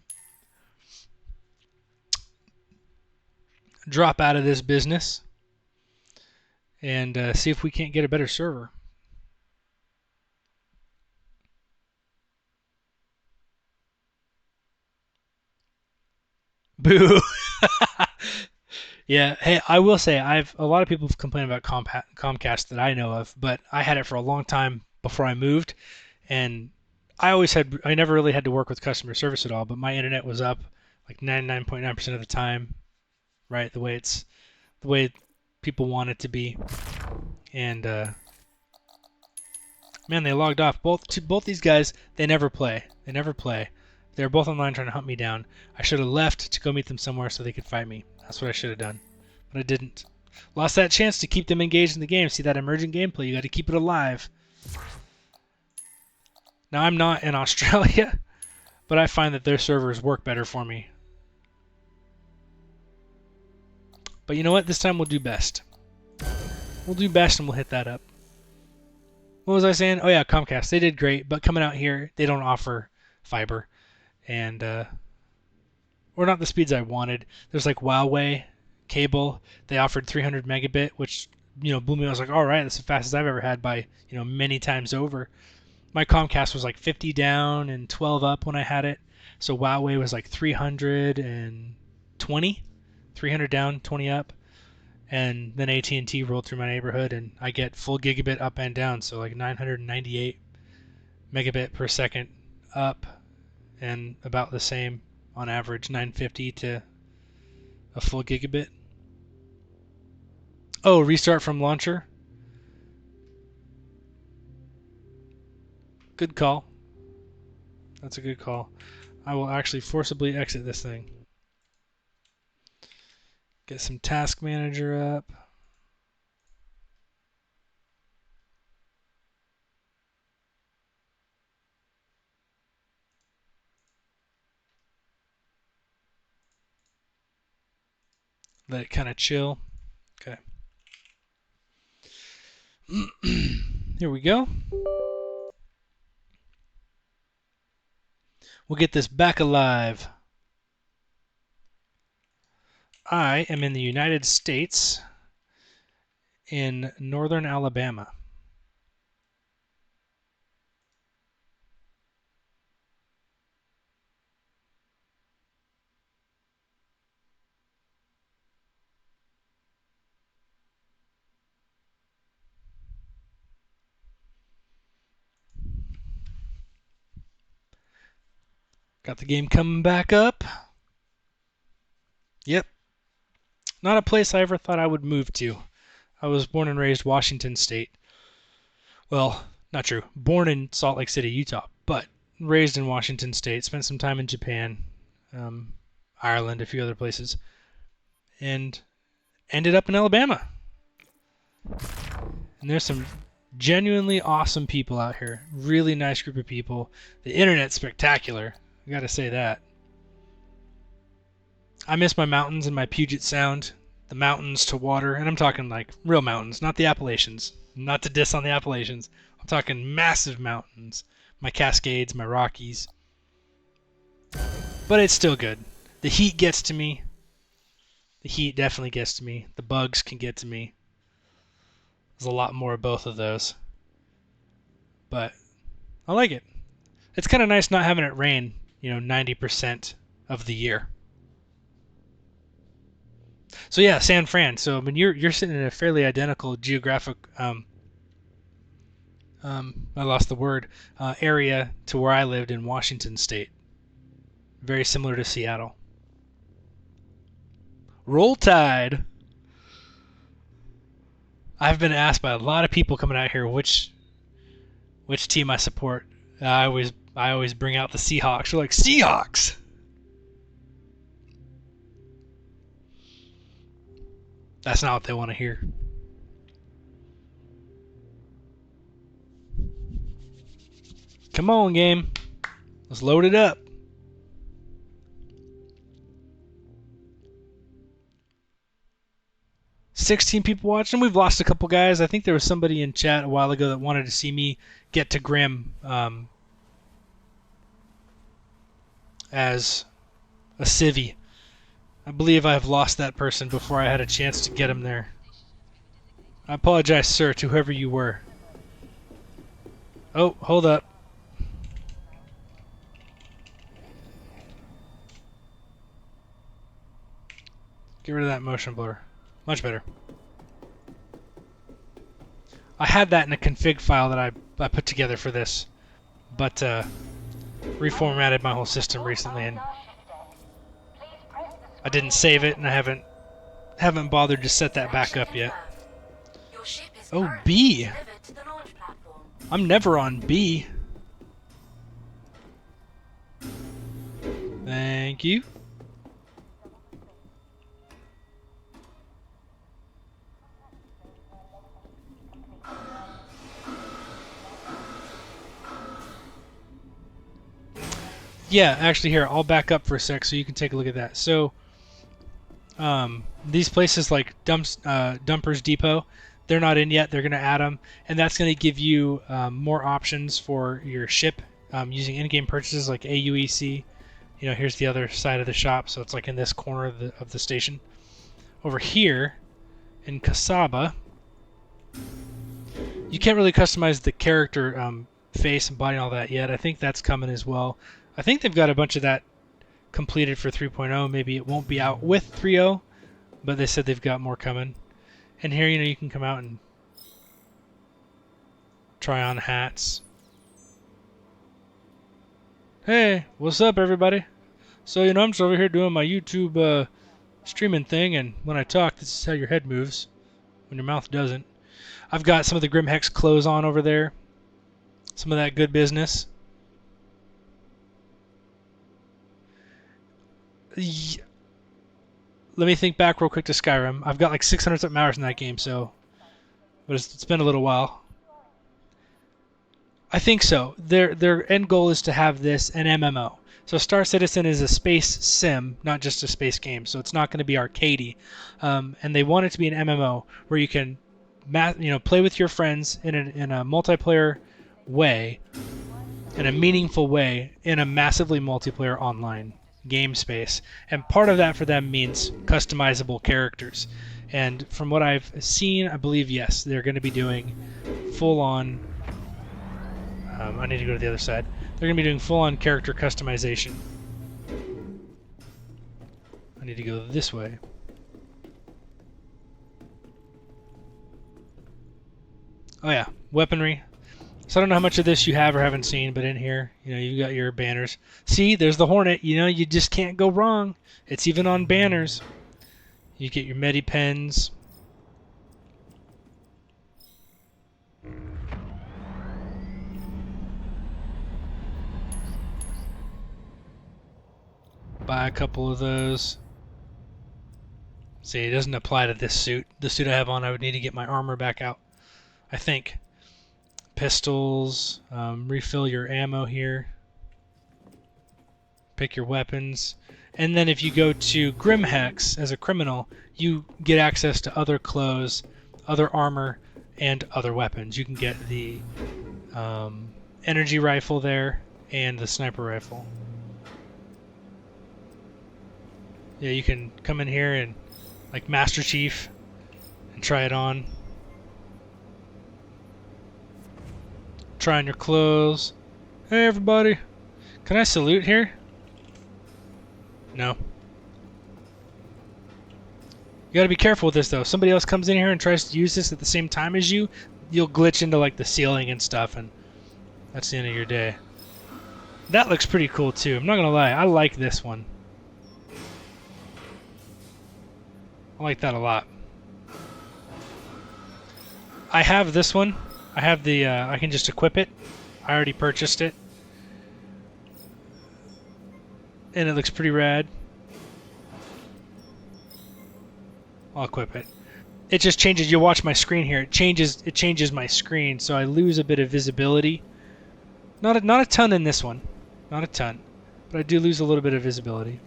Drop out of this business and see if we can't get a better server. Boo. Yeah, hey, I will say a lot of people have complained about Comcast that I know of, but I had it for a long time before I moved, and I never really had to work with customer service at all, but my internet was up like 99.9% of the time, right? The way people want it to be, and man, they logged off. Both these guys, they never play. They're both online trying to hunt me down. I should have left to go meet them somewhere so they could fight me. That's what I should have done. But I didn't. Lost that chance to keep them engaged in the game. See that emergent gameplay? You got to keep it alive. Now, I'm not in Australia, but I find that their servers work better for me. But you know what? This time we'll do best. We'll do best and we'll hit that up. What was I saying? Oh yeah, Comcast. They did great, but coming out here, they don't offer fiber. And or not the speeds I wanted. There's like Huawei cable. They offered 300 megabit, which blew me. I was like, all right, that's the fastest I've ever had by many times over. My Comcast was like 50 down and 12 up when I had it. So Huawei was like 320, 300 down, 20 up. and then AT&T rolled through my neighborhood, and I get full gigabit up and down, so like 998 megabit per second up, and about the same on average, 950 to a full gigabit. Oh, restart from launcher. Good call. That's a good call. I will actually forcibly exit this thing. Get some task manager up. Let it kind of chill. Okay. Here we go. We'll get this back alive. I am in the United States in northern Alabama. Got the game coming back up. Yep. Not a place I ever thought I would move to. I was born and raised Washington State. Well, not true. Born in Salt Lake City, Utah, but raised in Washington State. Spent some time in Japan, Ireland, a few other places, and ended up in Alabama. And there's some genuinely awesome people out here. Really nice group of people. The internet's spectacular. I gotta say that. I miss my mountains and my Puget Sound. The mountains to water, and I'm talking like real mountains, not the Appalachians. Not to diss on the Appalachians. I'm talking massive mountains. My Cascades, my Rockies. But it's still good. The heat gets to me. The heat definitely gets to me. The bugs can get to me. There's a lot more of both of those. But I like it. It's kind of nice not having it rain, 90% of the year. So yeah, San Fran. So I mean, you're sitting in a fairly identical geographic I lost the word area to where I lived in Washington State. Very similar to Seattle. Roll Tide. I've been asked by a lot of people coming out here which team I support. I always bring out the Seahawks. They're like, Seahawks. That's not what they want to hear. Come on, game. Let's load it up. "16 people watching. We've lost a couple guys. I think there was somebody in chat a while ago that wanted to see me get to Graham as a civvy. I believe I have lost that person before I had a chance to get him there. I apologize, sir, to whoever you were. Oh, hold up. Get rid of that motion blur. Much better. I had that in a config file that I put together for this, but reformatted my whole system recently, and I didn't save it, and I haven't bothered to set that back up yet. Oh, B. I'm never on B. Thank you. Yeah, actually here, I'll back up for a sec so you can take a look at that. So, these places like Dumpers Depot, they're not in yet. They're going to add them, and that's going to give you more options for your ship using in-game purchases like AUEC. Here's the other side of the shop, so it's like in this corner of the station. Over here, in Kasaba, you can't really customize the character face and body and all that yet. I think that's coming as well. I think they've got a bunch of that completed for 3.0. Maybe it won't be out with 3.0, but they said they've got more coming. And here, you can come out and try on hats. Hey, what's up, everybody? So, I'm just over here doing my YouTube streaming thing, and when I talk, this is how your head moves when your mouth doesn't. I've got some of the Grim Hex clothes on over there. Some of that good business. Let me think back real quick to Skyrim. I've got like 600 something hours in that game, but it's been a little while. I think so. Their end goal is to have this an MMO. So Star Citizen is a space sim, not just a space game. So it's not going to be arcadey, and they want it to be an MMO where you can, play with your friends in a multiplayer way, in a meaningful way, in a massively multiplayer online game space. And part of that for them means customizable characters. And from what I've seen, I believe, yes, they're going to be doing full-on... I need to go to the other side. They're going to be doing full-on character customization. I need to go this way. Oh yeah, weaponry. So I don't know how much of this you have or haven't seen, but in here, you've got your banners. See, there's the Hornet. You just can't go wrong. It's even on banners. You get your medi pens. Buy a couple of those. See, it doesn't apply to this suit. The suit I have on, I would need to get my armor back out, I think. Pistols, refill your ammo here. Pick your weapons. And then if you go to Grim Hex as a criminal, you get access to other clothes, other armor, and other weapons. You can get the energy rifle there and the sniper rifle. Yeah, you can come in here and, like Master Chief, and try it on. Try on your clothes. Hey, everybody. Can I salute here? No. You gotta be careful with this, though. If somebody else comes in here and tries to use this at the same time as you, you'll glitch into, like, the ceiling and stuff, and that's the end of your day. That looks pretty cool, too. I'm not gonna lie. I like this one. I like that a lot. I have this one. I have the, I can just equip it. I already purchased it. And it looks pretty rad. I'll equip it. It just changes, you'll watch my screen here. It changes my screen, so I lose a bit of visibility. Not a ton in this one. Not a ton. But I do lose a little bit of visibility.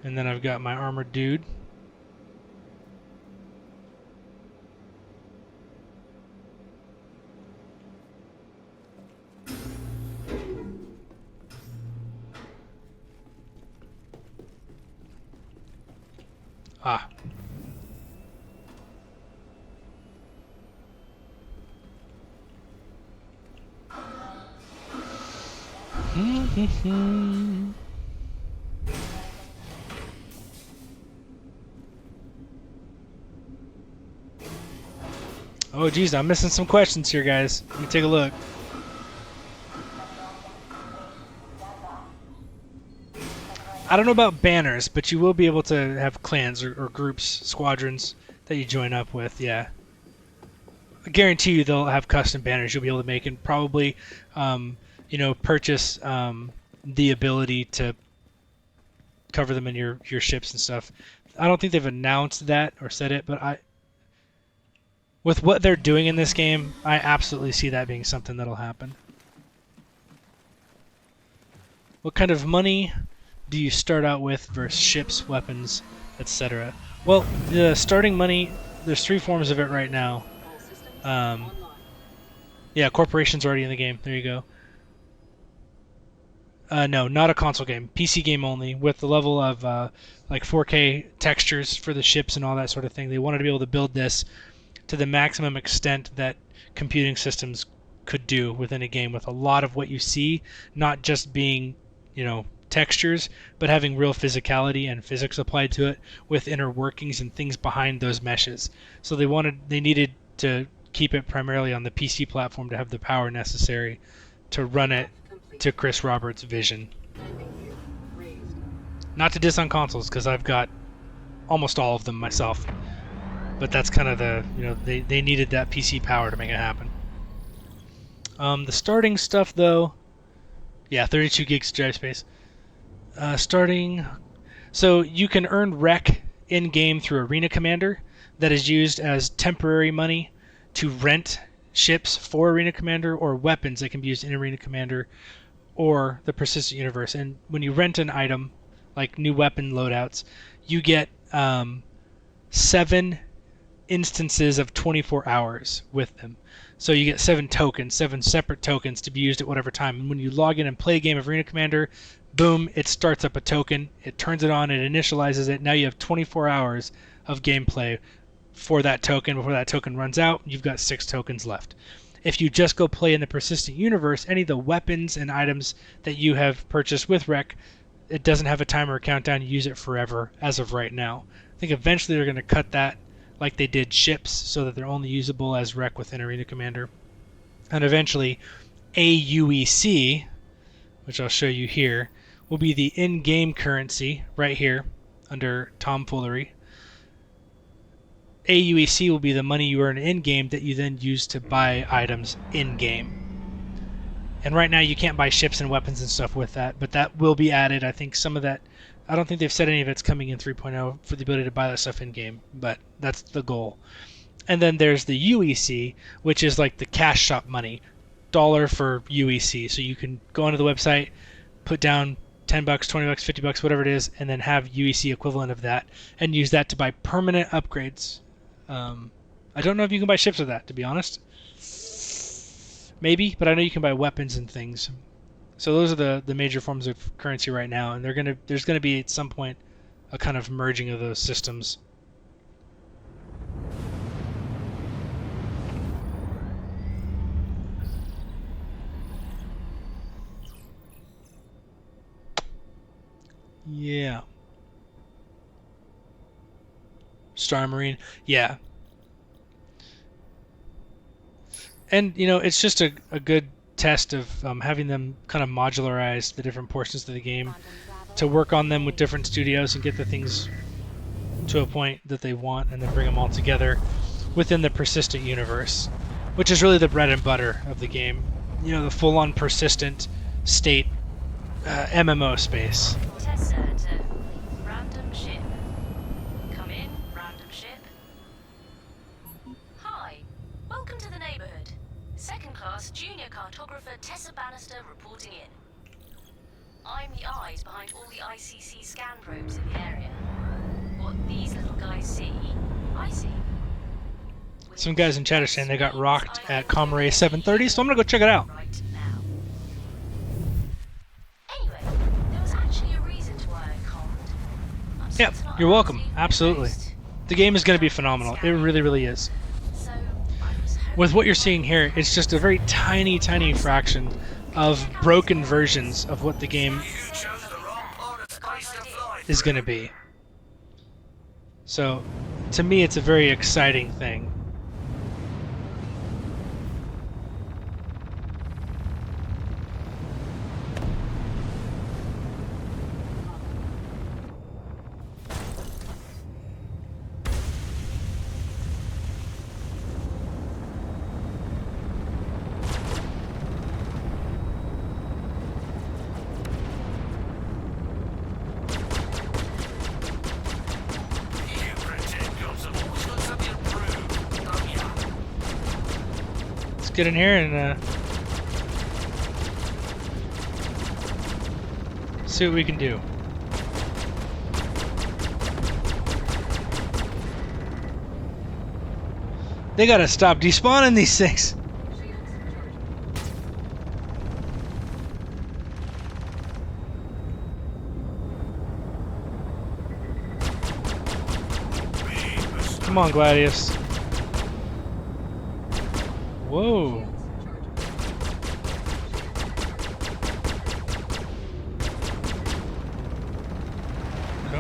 And then I've got my armored dude. Ah. Oh geez, I'm missing some questions here, guys. Let me take a look. I don't know about banners, but you will be able to have clans or groups, squadrons that you join up with, yeah. I guarantee you they'll have custom banners you'll be able to make, and probably, purchase the ability to cover them in your ships and stuff. I don't think they've announced that or said it, but with what they're doing in this game, I absolutely see that being something that'll happen. What kind of money do you start out with versus ships, weapons, etc.? Well, the starting money, there's 3 forms of it right now. Yeah, corporation's already in the game. There you go. No, not a console game. PC game only, with the level of like 4K textures for the ships and all that sort of thing. They wanted to be able to build this to the maximum extent that computing systems could do within a game, with a lot of what you see not just being, textures, but having real physicality and physics applied to it with inner workings and things behind those meshes. So they needed to keep it primarily on the PC platform to have the power necessary to run it to Chris Roberts' vision. Not to diss on consoles, because I've got almost all of them myself. But that's kind of the, they needed that PC power to make it happen. The starting stuff, though, yeah, 32 gigs drive space. Starting, so you can earn rec in-game through Arena Commander that is used as temporary money to rent ships for Arena Commander, or weapons that can be used in Arena Commander or the Persistent Universe. And when you rent an item, like new weapon loadouts, you get 7 instances of 24 hours with them. So you get 7 tokens, 7 separate tokens to be used at whatever time. And when you log in and play a game of Arena Commander, boom, it starts up a token, it turns it on, it initializes it. Now you have 24 hours of gameplay for that token. Before that token runs out, you've got 6 tokens left. If you just go play in the Persistent Universe, any of the weapons and items that you have purchased with Rec, it doesn't have a timer or countdown. You use it forever as of right now. I think eventually they're going to cut that like they did ships so that they're only usable as Rec within Arena Commander. And eventually AUEC, which I'll show you here, will be the in-game currency right here under TomFoolery. AUEC will be the money you earn in-game that you then use to buy items in-game. And right now you can't buy ships and weapons and stuff with that, but that will be added. I think some of that, I don't think they've said any of it's coming in 3.0 for the ability to buy that stuff in-game, but that's the goal. And then there's the UEC, which is like the cash shop money, $1 for UEC. So you can go onto the website, put down $10, $20, $50, whatever it is, and then have UEC equivalent of that, and use that to buy permanent upgrades. I don't know if you can buy ships with that, to be honest. Maybe, but I know you can buy weapons and things. So those are the major forms of currency right now, and there's gonna be at some point a kind of merging of those systems. Yeah. Star Marine, yeah. And, it's just a good test of having them kind of modularize the different portions of the game to work on them with different studios and get the things to a point that they want and then bring them all together within the Persistent Universe, which is really the bread and butter of the game. The full-on persistent state MMO space. Tessa to random ship. Come in, random ship. Hi, welcome to the neighborhood. Second-class junior cartographer Tessa Bannister reporting in. I'm the eyes behind all the ICC scan probes in the area. What these little guys see, I see. Some guys in chat are saying they got rocked at Comray 730, so I'm gonna go check it out. Right now. Anyway, there was actually a reason to why I called. Yep, you're welcome. Absolutely. The game is gonna be phenomenal. It really, really is. With what you're seeing here, it's just a very tiny, tiny fraction of broken versions of what the game is going to be. So, to me, it's a very exciting thing. Get in here and see what we can do. They gotta stop despawning these things. Come on, Gladius. Whoa.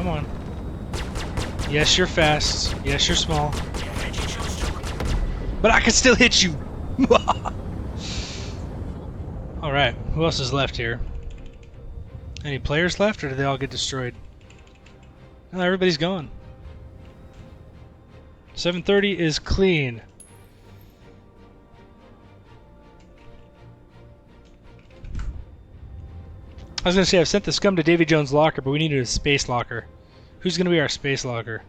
Come on. Yes, you're fast. Yes, you're small. But I can still hit you! Alright, who else is left here? Any players left, or did they all get destroyed? No, everybody's gone. 7:30 is clean. I was going to say, I've sent the scum to Davy Jones' locker, but we needed a space locker. Who's going to be our space locker?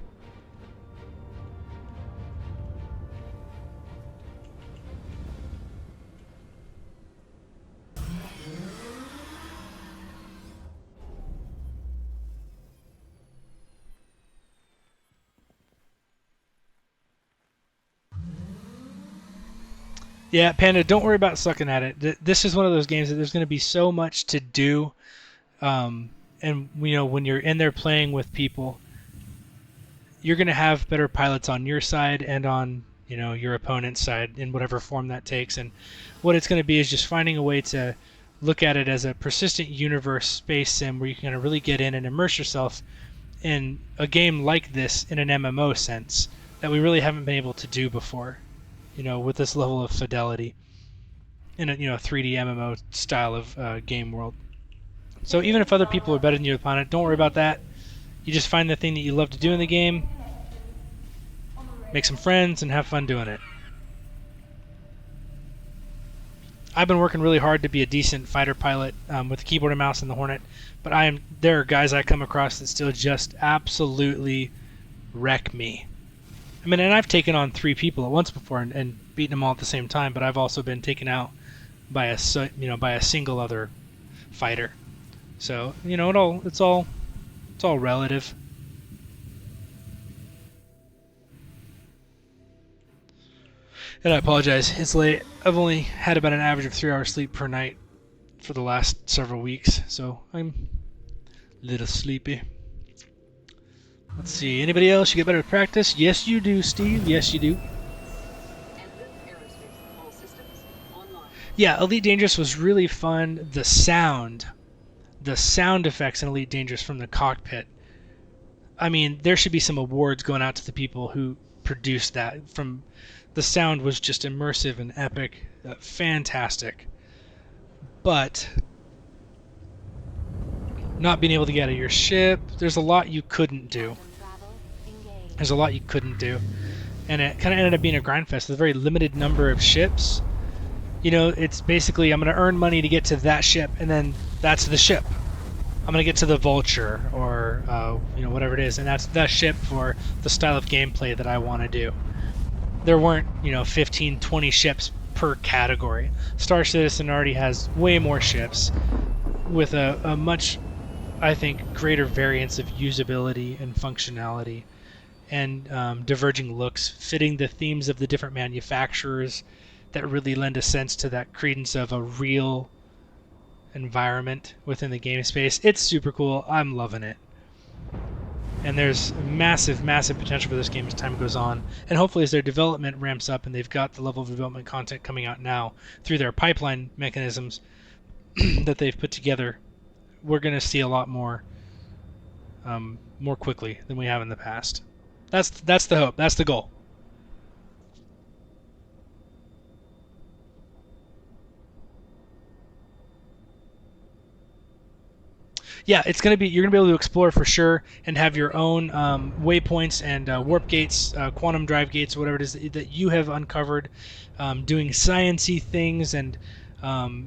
Yeah, Panda, don't worry about sucking at it. This is one of those games that there's going to be so much to do. And, you know, when you're in there playing with people, you're going to have better pilots on your side and on, you know, your opponent's side in whatever form that takes. And what it's going to be is just finding a way to look at it as a persistent universe space sim where you can really get in and immerse yourself in a game like this in an MMO sense that we really haven't been able to do before. You know, with this level of fidelity in a 3D MMO style of game world. So even if other people are better than you upon it, don't worry about that. You just find the thing that you love to do in the game, make some friends, and have fun doing it. I've been working really hard to be a decent fighter pilot with the keyboard and mouse and the Hornet, but there are guys I come across that still just absolutely wreck me. I mean, and I've taken on 3 people at once before and beaten them all at the same time, but I've also been taken out by a single other fighter. So, you know, it's all relative. And I apologize, it's late. I've only had about an average of 3 hours sleep per night for the last several weeks, so I'm a little sleepy. Let's see, anybody else? You get better at practice? Yes, you do, Steve. Yes, you do. Yeah, Elite Dangerous was really fun. The sound effects in Elite Dangerous from the cockpit. I mean, there should be some awards going out to the people who produced that. The sound was just immersive and epic, fantastic. But not being able to get out of your ship, there's a lot you couldn't do. And it kind of ended up being a grind fest with a very limited number of ships. You know, it's basically, I'm going to earn money to get to that ship, and then that's the ship. I'm going to get to the Vulture, or, whatever it is, and that's the ship for the style of gameplay that I want to do. There weren't, 15, 20 ships per category. Star Citizen already has way more ships with a much, I think, greater variance of usability and functionality and diverging looks, fitting the themes of the different manufacturers that really lend a sense to that credence of a real environment within the game space. It's super cool. I'm loving it. And there's massive, massive potential for this game as time goes on. And hopefully as their development ramps up and they've got the level of development content coming out now through their pipeline mechanisms that they've put together, we're going to see a lot more more quickly than we have in the past. That's the hope. That's the goal. Yeah, you're going to be able to explore for sure and have your own waypoints and warp gates, quantum drive gates, whatever it is that you have uncovered, doing science-y things, and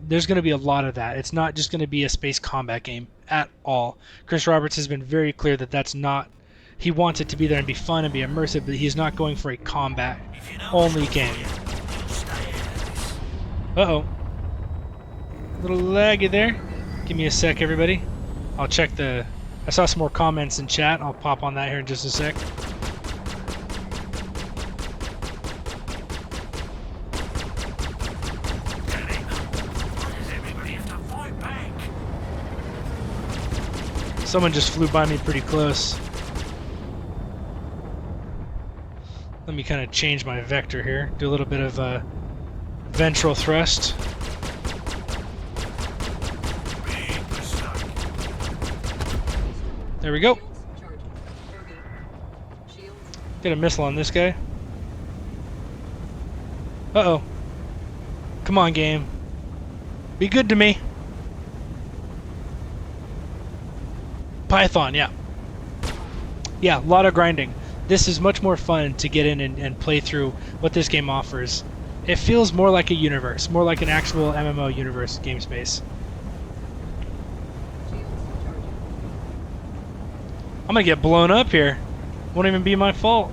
there's going to be a lot of that. It's not just going to be a space combat game at all. Chris Roberts has been very clear that that's not. He wants it to be there and be fun and be immersive, but he's not going for a combat-only game. Uh-oh. A little laggy there. Give me a sec, everybody. I'll check I saw some more comments in chat. I'll pop on that here in just a sec. Someone just flew by me pretty close. Let me kind of change my vector here. Do a little bit of ventral thrust. There we go. Get a missile on this guy. Uh-oh. Come on, game. Be good to me. Python, yeah. Yeah, a lot of grinding. This is much more fun to get in and play through what this game offers. It feels more like a universe, more like an actual MMO universe game space. I'm gonna get blown up here. Won't even be my fault.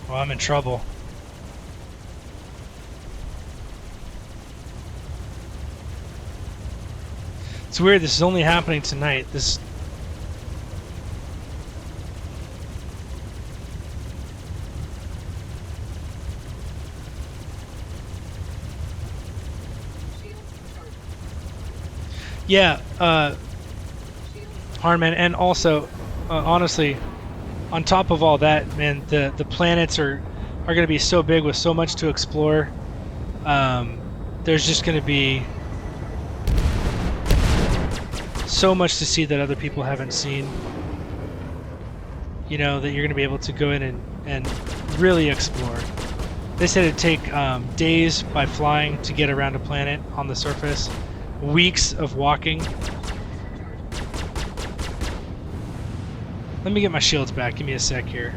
Well, I'm in trouble. It's weird, this is only happening tonight. This... Yeah, Harman, and also, honestly, on top of all that, man, the planets are going to be so big with so much to explore. There's just going to be so much to see that other people haven't seen. You know, that you're going to be able to go in and really explore. They said it'd take days by flying to get around a planet on the surface, weeks of walking. Let me get my shields back. Give me a sec here.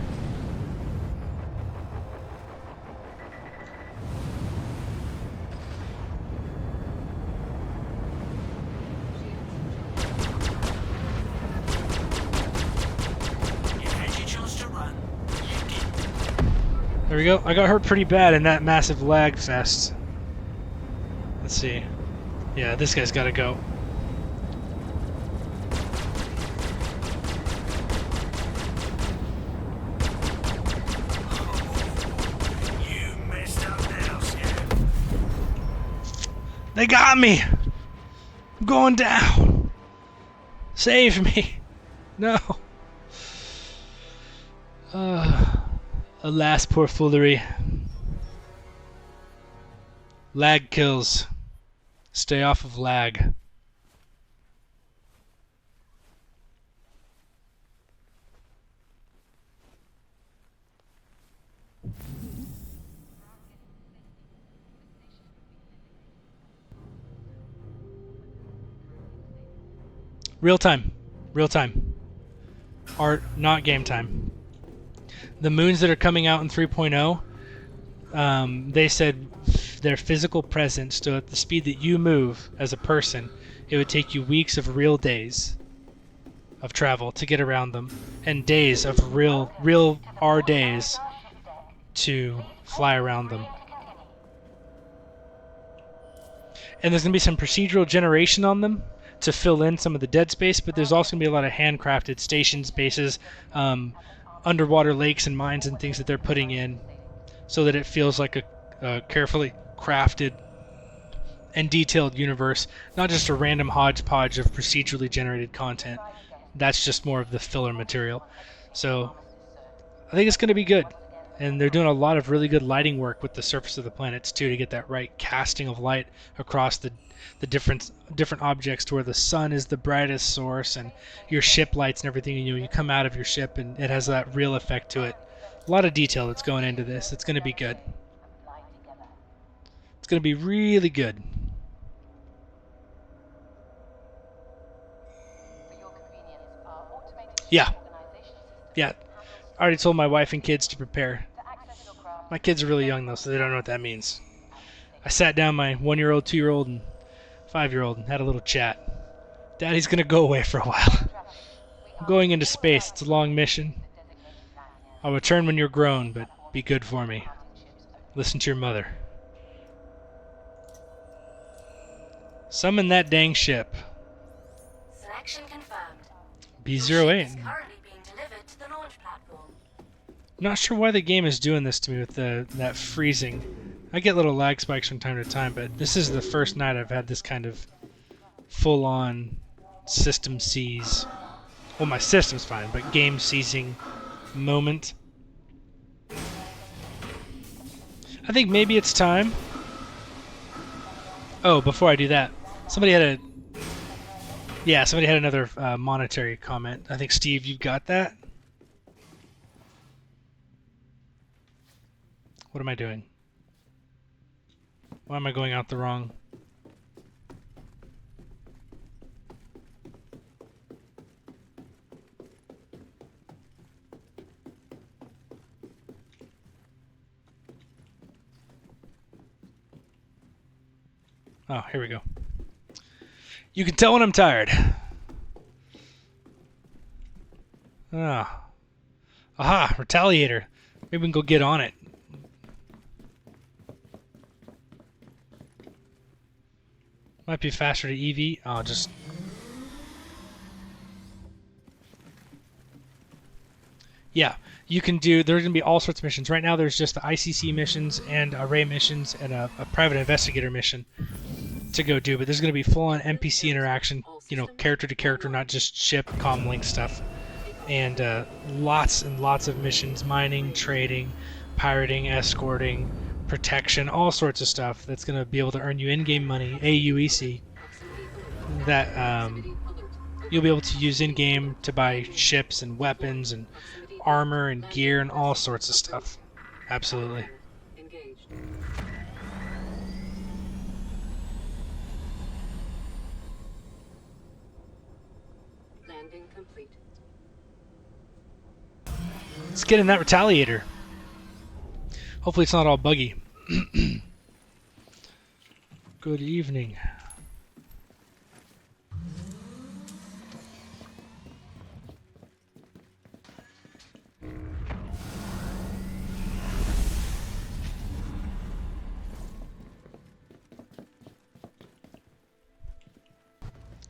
There we go. I got hurt pretty bad in that massive lag fest. Let's see. Yeah, this guy's got to go. They got me! I'm going down! Save me! No! Alas, poor foolery. Lag kills. Stay off of lag. Real time. Real time. Art, not game time. The moons that are coming out in 3.0, they said their physical presence, so at the speed that you move as a person, it would take you weeks of real days of travel to get around them, and days of real our days to fly around them. And there's going to be some procedural generation on them to fill in some of the dead space, but there's also going to be a lot of handcrafted stations, bases, underwater lakes and mines and things that they're putting in so that it feels like a carefully crafted and detailed universe, not just a random hodgepodge of procedurally generated content. That's just more of the filler material. So I think it's going to be good. And they're doing a lot of really good lighting work with the surface of the planets too, to get that right casting of light across the different objects, to where the sun is the brightest source and your ship lights and everything. You know, you come out of your ship and it has that real effect to it. A lot of detail that's going into this. It's going to be good. It's going to be really good. Yeah. Yeah. I already told my wife and kids to prepare. My kids are really young though, so they don't know what that means. I sat down my 1-year-old, 2-year-old, and 5-year-old and had a little chat. Daddy's gonna go away for a while. I'm going into space. It's a long mission. I'll return when you're grown, but be good for me. Listen to your mother. Summon that dang ship. Selection confirmed. B08. It's currently being delivered to the launch platform. Not sure why the game is doing this to me with that freezing. I get little lag spikes from time to time, but this is the first night I've had this kind of full-on system seize. Well, my system's fine, but game seizing moment. I think maybe it's time. Oh, before I do that, somebody had another monetary comment. I think, Steve, you've got that? What am I doing? Why am I going out the wrong? Oh, here we go. You can tell when I'm tired. Ah. Aha, Retaliator. Maybe we can go get on it. Might be faster to EV. I'll just... Yeah, you can do... There's going to be all sorts of missions. Right now there's just the ICC missions and array missions and a private investigator mission to go do. But there's going to be full-on NPC interaction, you know, character to character, not just ship, comm link stuff. And lots and lots of missions. Mining, trading, pirating, escorting, protection, all sorts of stuff that's going to be able to earn you in-game money, AUEC, that you'll be able to use in-game to buy ships and weapons and armor and gear and all sorts of stuff. Absolutely. Landing complete. Let's get in that Retaliator. Hopefully it's not all buggy. Good evening.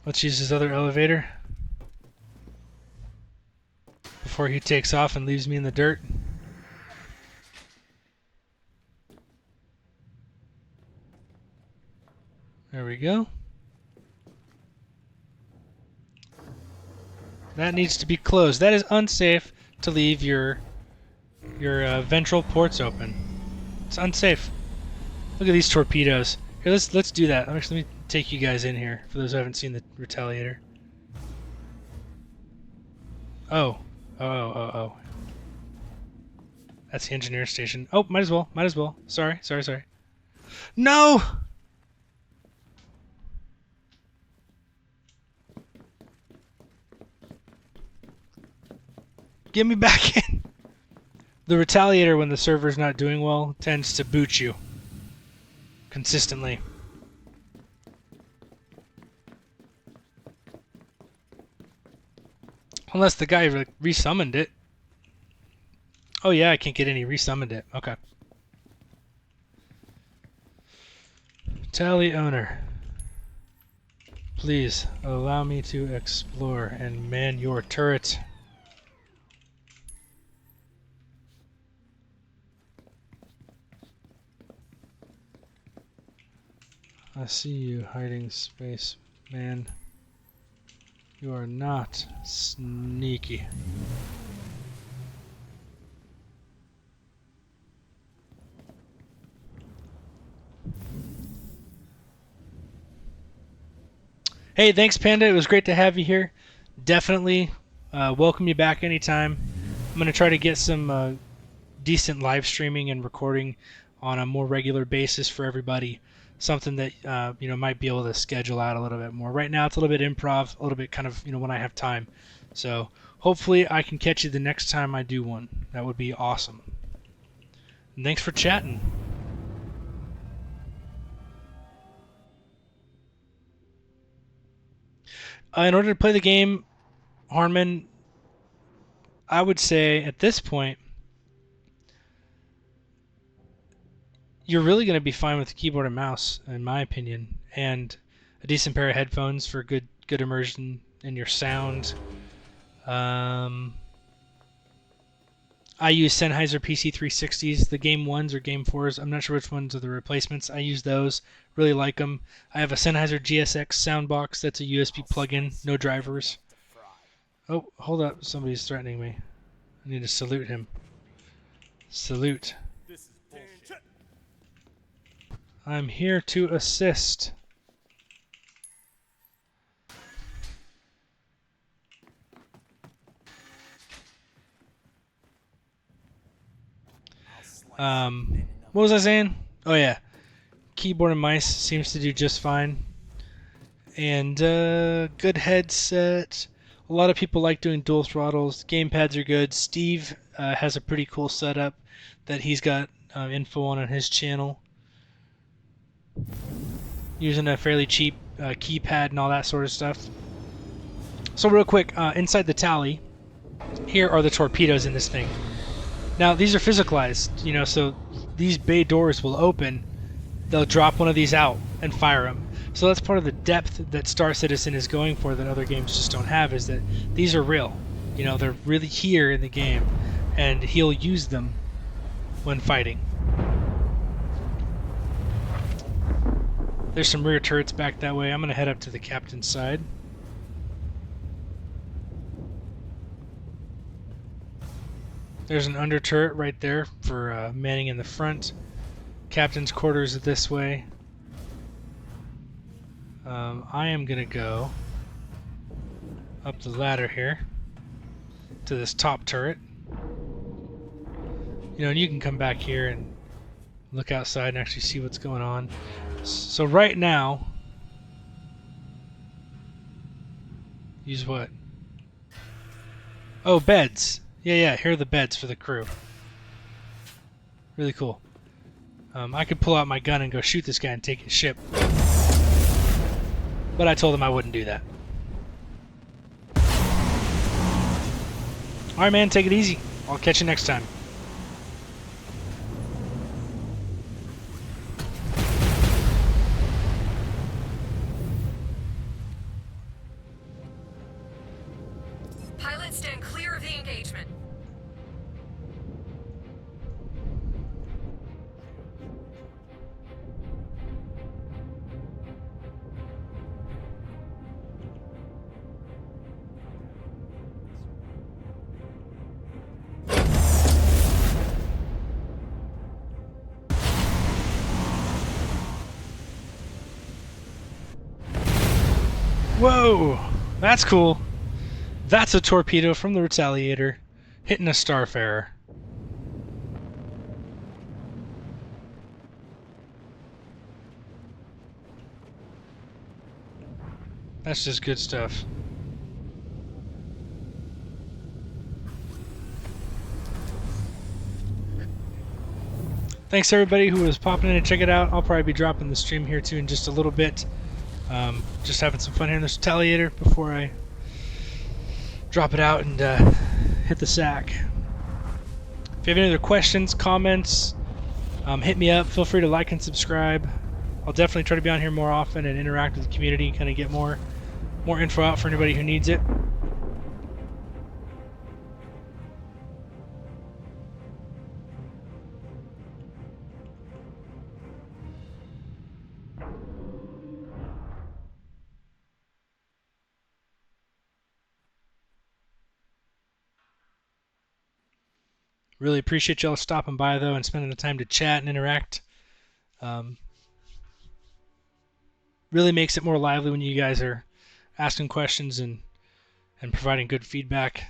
Let's use his other elevator before he takes off and leaves me in the dirt. There we go. That needs to be closed. That is unsafe to leave your ventral ports open. It's unsafe. Look at these torpedoes. Here, let's do that. Let me take you guys in here for those who haven't seen the Retaliator. Oh. That's the engineer station. Oh, might as well. Sorry. No! Get me back in! The Retaliator, when the server's not doing well, tends to boot you. Consistently. Unless the guy resummoned it. Oh yeah, I can't get any. Resummoned it. Okay. Tally owner. Please allow me to explore and man your turret. I see you hiding, space man. You are not sneaky. Hey, thanks Panda. It was great to have you here. Definitely welcome you back anytime. I'm going to try to get some decent live streaming and recording on a more regular basis for everybody. Something that might be able to schedule out a little bit more. Right now it's a little bit improv, a little bit kind of when I have time. So hopefully I can catch you the next time I do one. That would be awesome. And thanks for chatting. In order to play the game, Harmon, I would say at this point you're really going to be fine with the keyboard and mouse, in my opinion, and a decent pair of headphones for good immersion in your sound. I use Sennheiser PC360s, the Game 1s or Game 4s. I'm not sure which ones are the replacements. I use those. Really like them. I have a Sennheiser GSX soundbox that's a USB plug-in, no drivers. Oh, hold up. Somebody's threatening me. I need to salute him. Salute. I'm here to assist. What was I saying? Oh yeah, keyboard and mice seems to do just fine, and good headset. A lot of people like doing dual throttles. Gamepads are good. Steve has a pretty cool setup that he's got info on his channel, using a fairly cheap keypad and all that sort of stuff. So real quick, inside the tally, here are the torpedoes in this thing. Now, these are physicalized, you know, so these bay doors will open. They'll drop one of these out and fire them. So that's part of the depth that Star Citizen is going for that other games just don't have, is that these are real. You know, they're really here in the game, and he'll use them when fighting. There's some rear turrets back that way. I'm going to head up to the captain's side. There's an under turret right there for manning in the front. Captain's quarters are this way. I am going to go up the ladder here to this top turret. You know, and you can come back here and look outside and actually see what's going on. So right now, use what? Oh, beds. Yeah, here are the beds for the crew. Really cool. I could pull out my gun and go shoot this guy and take his ship. But I told him I wouldn't do that. Alright, man, take it easy. I'll catch you next time. Pilots stand clear of the engagement. Whoa! That's cool. That's a torpedo from the Retaliator hitting a Starfarer. That's just good stuff. Thanks everybody who was popping in to check it out. I'll probably be dropping the stream here too in just a little bit. Just having some fun here in this Retaliator before I drop it out and hit the sack. If you have any other questions, comments, hit me up. Feel free to like and subscribe. I'll definitely try to be on here more often and interact with the community, kind of get more info out for anybody who needs it. Really appreciate y'all stopping by though and spending the time to chat and interact. Really makes it more lively when you guys are asking questions and providing good feedback.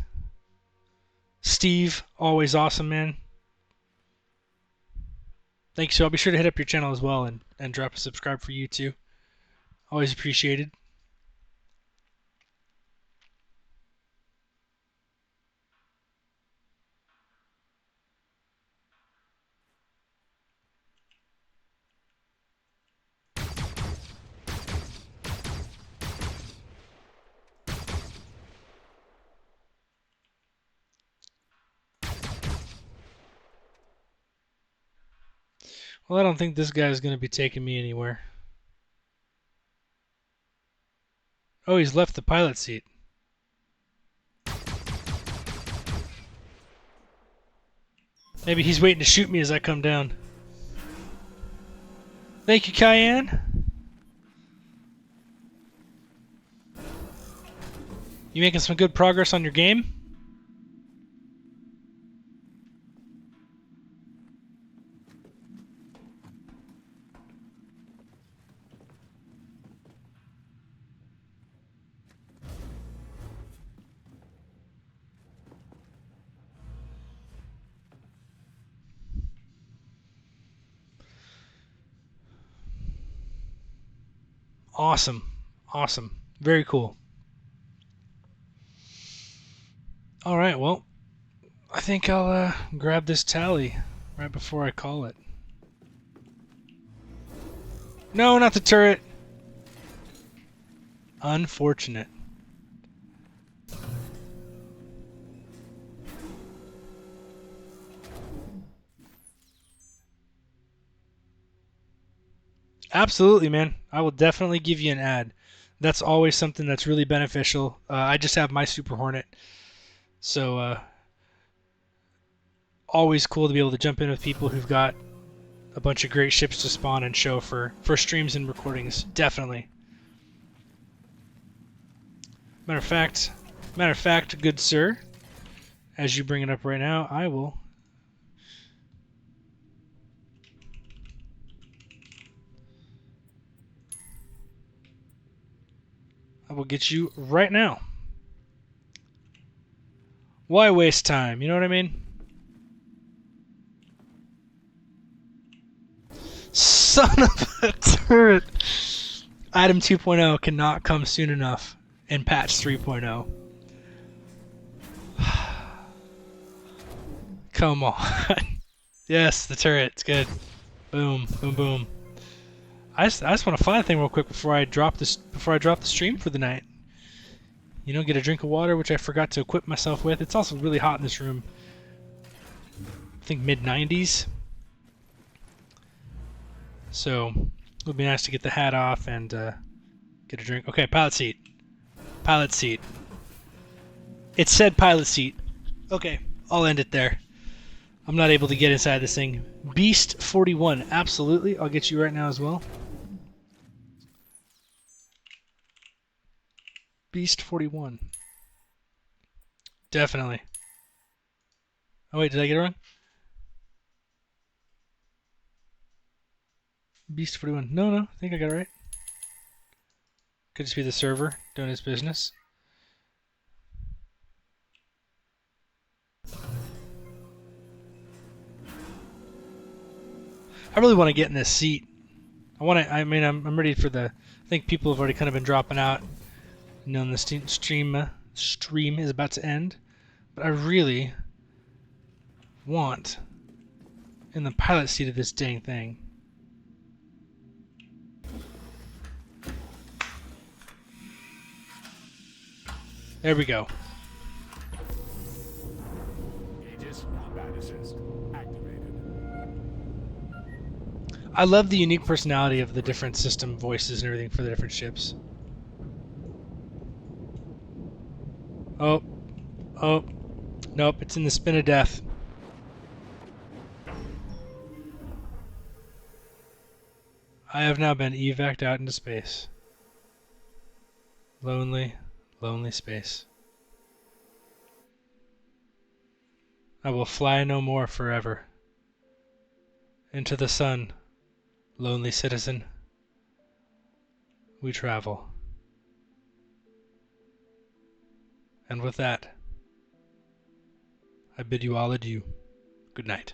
Steve, always awesome, man. Thanks, so I'll be sure to hit up your channel as well and drop a subscribe for you too. Always appreciated. Well, I don't think this guy is going to be taking me anywhere. Oh, he's left the pilot seat. Maybe he's waiting to shoot me as I come down. Thank you, Cayenne. You making some good progress on your game? Awesome. Awesome. Very cool. Alright, well, I think I'll grab this tally right before I call it. No, not the turret! Unfortunate. Absolutely, man. I will definitely give you an ad. That's always something that's really beneficial. I just have my Super Hornet, so always cool to be able to jump in with people who've got a bunch of great ships to spawn and show for streams and recordings. Definitely. Matter of fact, good sir, as you bring it up right now, I will get you right now. Why waste time? You know what I mean? Son of a turret! Item 2.0 cannot come soon enough in patch 3.0. Come on. Yes, the turret. It's good. Boom, boom, boom. I just want to find a thing real quick before I drop the stream for the night. You know, get a drink of water, which I forgot to equip myself with. It's also really hot in this room. I think mid-90s. So it would be nice to get the hat off and get a drink. Okay, pilot seat. Pilot seat. It said pilot seat. Okay, I'll end it there. I'm not able to get inside this thing. Beast 41. Absolutely. I'll get you right now as well. Beast 41. Definitely. Oh wait, did I get it wrong? Beast 41. No, I think I got it right. Could just be the server doing its business. I really want to get in this seat. I'm ready for the... I think people have already kind of been dropping out. You know, the stream is about to end. But I really want in the pilot seat of this dang thing. There we go. Aegis combat assist activated. I love the unique personality of the different system voices and everything for the different ships. Oh. Nope, it's in the spin of death. I have now been evac'd out into space. Lonely, lonely space. I will fly no more forever. Into the sun, lonely citizen, we travel. And with that, I bid you all adieu. Good night.